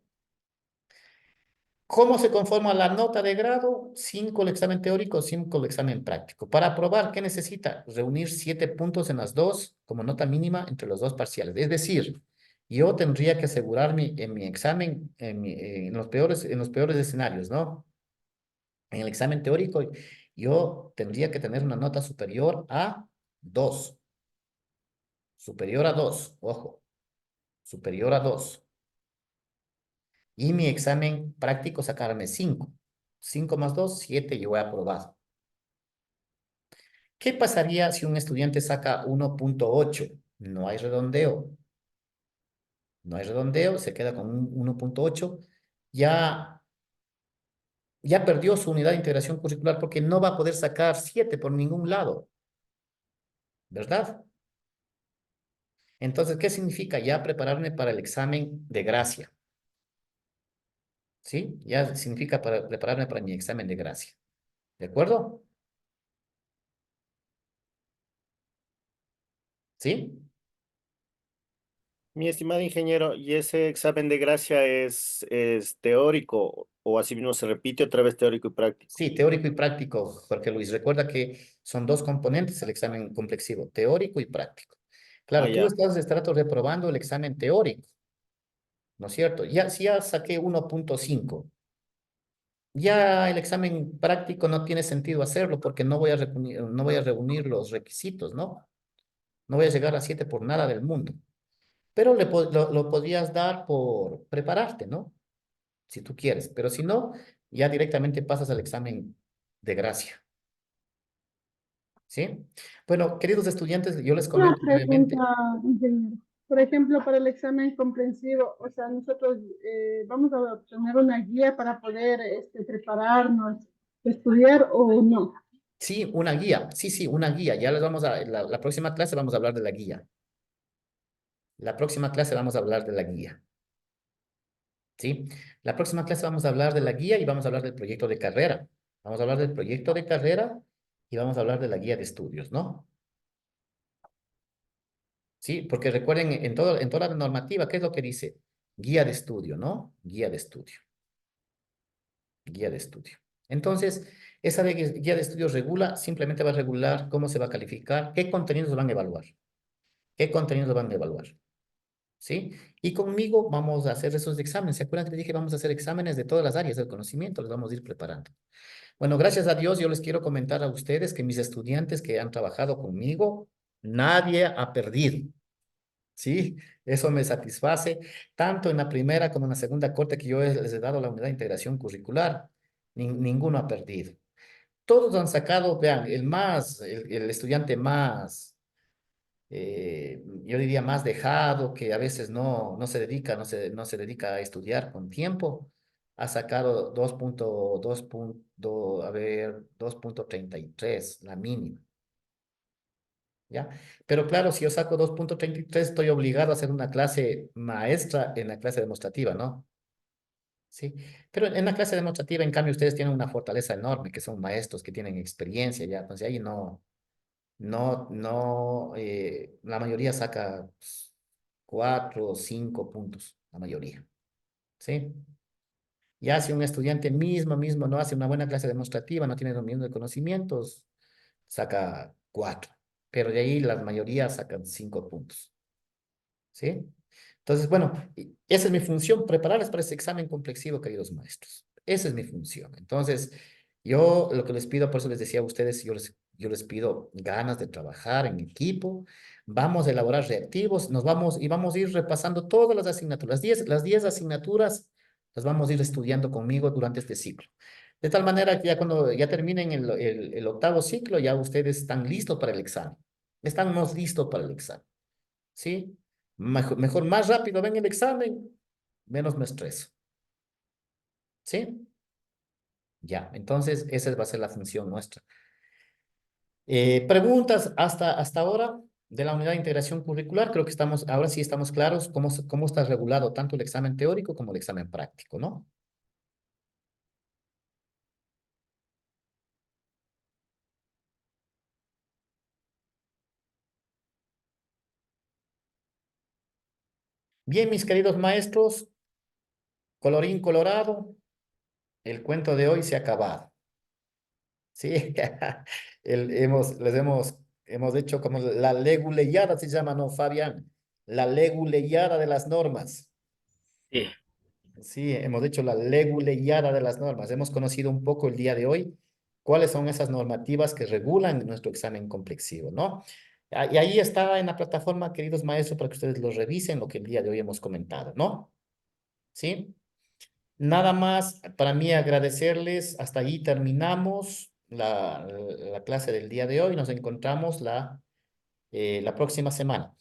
¿Cómo se conforma la nota de grado? 5 el examen teórico, 5 el examen práctico. Para aprobar, ¿qué necesita? Reunir 7 puntos en las dos como nota mínima entre los dos parciales. Es decir, yo tendría que asegurarme en mi examen, en los peores escenarios, ¿no? En el examen teórico, yo tendría que tener una nota superior a 2. Superior a 2, ojo. Superior a 2. Y mi examen práctico sacarme 5. 5 más 2, 7, yo he aprobado. ¿Qué pasaría si un estudiante saca 1.8? No hay redondeo. No hay redondeo, se queda con un 1.8. Ya, ya perdió su unidad de integración curricular porque no va a poder sacar 7 por ningún lado. ¿Verdad? Entonces, ¿qué significa? Ya prepararme para el examen de gracia. ¿Sí? Ya significa prepararme para mi examen de gracia. ¿De acuerdo? ¿Sí? Mi estimado ingeniero, ¿y ese examen de gracia es teórico o así mismo se repite otra vez teórico y práctico? Sí, teórico y práctico, porque Luis, recuerda que son dos componentes el examen complexivo, teórico y práctico. Ah, Claro, tú ya. estás reprobando el examen teórico, ¿no es cierto? Ya, si ya saqué 1.5, ya el examen práctico no tiene sentido hacerlo porque no voy a reunir los requisitos, ¿no? No voy a llegar a 7 por nada del mundo. Pero lo podrías dar por prepararte, ¿no? si tú quieres, pero si no, ya directamente pasas al examen de gracia. ¿Sí? Bueno, queridos estudiantes, yo les Una comento pregunta, brevemente. ingeniero. Por ejemplo, para el examen comprensivo, o sea, nosotros vamos a obtener una guía para poder prepararnos, estudiar o no. Sí, una guía. Sí, sí, una guía. Ya les vamos a, la próxima clase vamos a hablar de la guía. La próxima clase vamos a hablar de la guía. ¿Sí? La próxima clase vamos a hablar de la guía y vamos a hablar del proyecto de carrera. Vamos a hablar del proyecto de carrera y vamos a hablar de la guía de estudios, ¿no? Sí, porque recuerden, en toda la normativa, ¿qué es lo que dice? Guía de estudio, ¿no? Guía de estudio. Guía de estudio. Entonces, esa guía de estudio regula, simplemente va a regular cómo se va a calificar, qué contenidos van a evaluar, qué contenidos van a evaluar. ¿Sí? Y conmigo vamos a hacer esos exámenes. ¿Se acuerdan que les dije vamos a hacer exámenes de todas las áreas del conocimiento? Los vamos a ir preparando. Bueno, gracias a Dios, yo les quiero comentar a ustedes que mis estudiantes que han trabajado conmigo, nadie ha perdido. Sí, eso me satisface, tanto en la primera como en la segunda corte que yo les he dado la unidad de integración curricular. Ninguno ha perdido. Todos han sacado, vean, el estudiante más yo diría más dejado, que a veces no se dedica, no se dedica a estudiar con tiempo, ha sacado 2.33, la mínima, ¿ya? Pero claro, si yo saco 2.33, estoy obligado a hacer una clase maestra en la clase demostrativa, ¿no? Sí, pero en la clase demostrativa, en cambio, ustedes tienen una fortaleza enorme, que son maestros que tienen experiencia, ¿ya? Entonces ahí la mayoría saca 4 o 5 puntos, la mayoría, ¿sí? Ya si un estudiante mismo no hace una buena clase demostrativa, no tiene dominio de conocimientos, saca 4, pero de ahí la mayoría sacan 5 puntos, ¿sí? Entonces, bueno, esa es mi función, prepararles para ese examen complexivo, queridos maestros. Esa es mi función. Entonces, yo lo que les pido, por eso les decía a ustedes, yo les pido ganas de trabajar en equipo, vamos a elaborar reactivos, y vamos a ir repasando todas las asignaturas. Las 10 asignaturas las vamos a ir estudiando conmigo durante este ciclo. De tal manera que ya cuando ya terminen el octavo ciclo, ya ustedes están listos para el examen. Estamos listos para el examen. ¿Sí? Mejor, más rápido ven el examen, menos me estreso. ¿Sí? Ya, entonces esa va a ser la función nuestra. Preguntas hasta ahora de la unidad de integración curricular. Creo que ahora sí estamos claros cómo está regulado tanto el examen teórico como el examen práctico, ¿no? Bien, mis queridos maestros, colorín colorado, el cuento de hoy se ha acabado. Sí, hemos hecho como la leguleyada, se llama, ¿no, Fabián? La leguleyada de las normas. Sí, Sí, hemos hecho la leguleyada de las normas. Hemos conocido un poco el día de hoy cuáles son esas normativas que regulan nuestro examen complexivo, ¿no? Y ahí está en la plataforma, queridos maestros, para que ustedes lo revisen, lo que el día de hoy hemos comentado, ¿no? ¿Sí? Nada más para mí agradecerles. Hasta ahí terminamos la clase del día de hoy. Nos encontramos la próxima semana.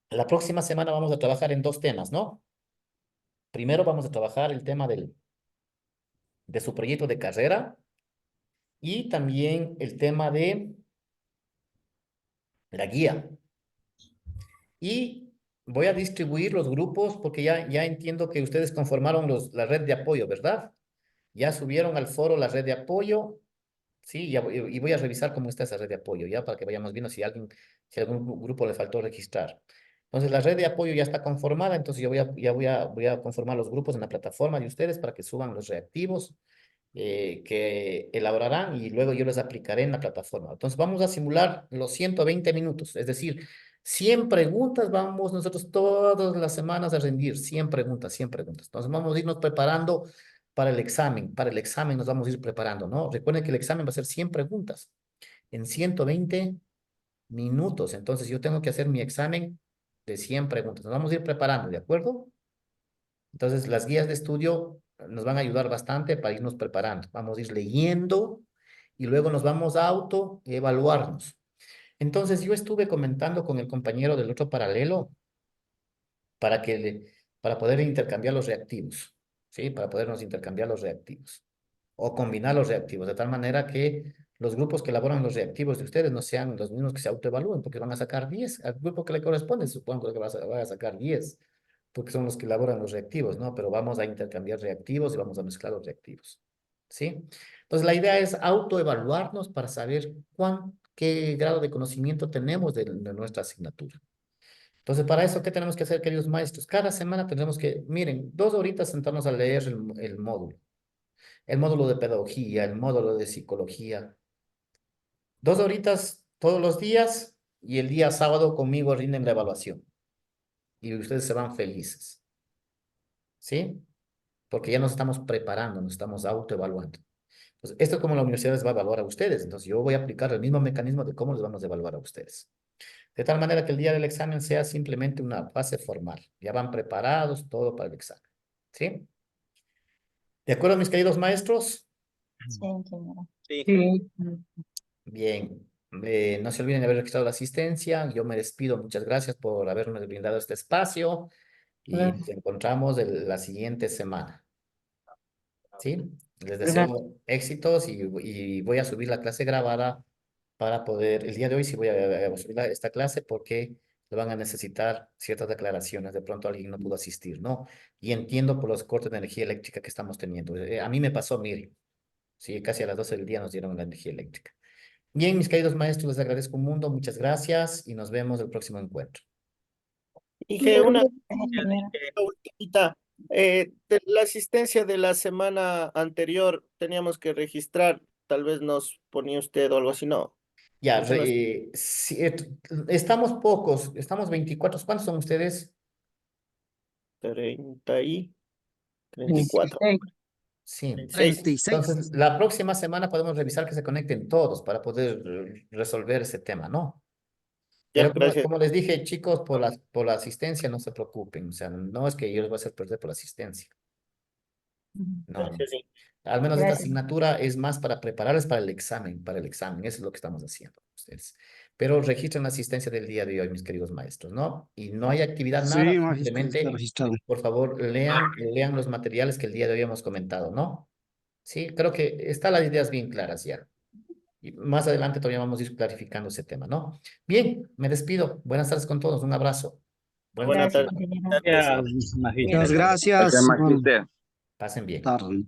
La próxima semana vamos a trabajar en 2 temas, ¿no? Primero vamos a trabajar el tema de su proyecto de carrera y también el tema de la guía. Y voy a distribuir los grupos porque ya entiendo que ustedes conformaron la red de apoyo, ¿verdad? Ya subieron al foro la red de apoyo. Sí, y voy a revisar cómo está esa red de apoyo, ya para que vayamos viendo si algún grupo le faltó registrar. Entonces, la red de apoyo ya está conformada, entonces yo voy a conformar los grupos en la plataforma de ustedes para que suban los reactivos que elaborarán y luego yo les aplicaré en la plataforma. Entonces, vamos a simular los 120 minutos, es decir, 100 preguntas vamos nosotros todas las semanas a rendir, 100 preguntas, 100 preguntas. Entonces, vamos a irnos preparando para el examen nos vamos a ir preparando, ¿no? Recuerden que el examen va a ser 100 preguntas en 120 minutos. Entonces yo tengo que hacer mi examen de 100 preguntas. Nos vamos a ir preparando, ¿de acuerdo? Entonces las guías de estudio nos van a ayudar bastante para irnos preparando. Vamos a ir leyendo y luego nos vamos a autoevaluarnos. Entonces, yo estuve comentando con el compañero del otro paralelo para poder intercambiar los reactivos, ¿sí? Para podernos intercambiar los reactivos o combinar los reactivos, de tal manera que los grupos que elaboran los reactivos de ustedes no sean los mismos que se autoevalúen, porque van a sacar 10. Al grupo que le corresponde, supongo que va a sacar 10, porque son los que elaboran los reactivos, ¿no? Pero vamos a intercambiar reactivos y vamos a mezclar los reactivos, ¿sí? Entonces, la idea es autoevaluarnos para saber qué grado de conocimiento tenemos de nuestra asignatura. Entonces, para eso, ¿qué tenemos que hacer, queridos maestros? Cada semana tendremos que, miren, 2 horitas sentarnos a leer el módulo de pedagogía, el módulo de psicología. 2 horitas todos los días y el día sábado conmigo rinden la evaluación. Y ustedes se van felices. ¿Sí? Porque ya nos estamos preparando, nos estamos autoevaluando. Entonces, esto es como la universidad les va a evaluar a ustedes. Entonces, yo voy a aplicar el mismo mecanismo de cómo les vamos a evaluar a ustedes. De tal manera que el día del examen sea simplemente una fase formal. Ya van preparados todo para el examen. ¿Sí? ¿De acuerdo, mis queridos maestros? Sí, ingeniero. Sí. Sí. Bien. No se olviden de haber registrado la asistencia. Yo me despido. Muchas gracias por haberme brindado este espacio. Y nos encontramos la siguiente semana. ¿Sí? Les deseo éxitos y voy a subir la clase grabada para poder, el día de hoy sí voy a subir esta clase porque lo van a necesitar ciertas declaraciones. De pronto alguien no pudo asistir, ¿no? Y entiendo por los cortes de energía eléctrica que estamos teniendo. A mí me pasó, miren, sí, casi a las 12 del día nos dieron la energía eléctrica. Bien, mis queridos maestros, les agradezco un mundo, muchas gracias y nos vemos el próximo encuentro. Dije una Ingeniero. ultimita. De la asistencia de la semana anterior teníamos que registrar, tal vez nos ponía usted o algo así, ¿no? Ya, Eso no es sí, estamos pocos, estamos 24. ¿Cuántos son ustedes? 30 y 34. 26. Sí. 36. Entonces, la próxima semana podemos revisar que se conecten todos para poder resolver ese tema, ¿no? Ya, Pero gracias. como les dije, chicos, por la asistencia no se preocupen. O sea, no es que yo les voy a hacer perder por la asistencia. No, no. Gracias, sí. Al menos esta Gracias. asignatura es más para prepararles para el examen, Eso es lo que estamos haciendo con ustedes. Pero registren la asistencia del día de hoy, mis queridos maestros, ¿no? Y no hay actividad, nada, Sí, magistro, está simplemente, registrado. por favor, lean los materiales que el día de hoy hemos comentado, ¿no? Sí, creo que están las ideas bien claras ya. Y más adelante todavía vamos a ir clarificando ese tema, ¿no? Bien, me despido. Buenas tardes con todos. Un abrazo. Buenas Buenas Gracias, tardes. ingeniero. Ya, Muchas magíster. gracias. Bueno, Pasen bien. tarde.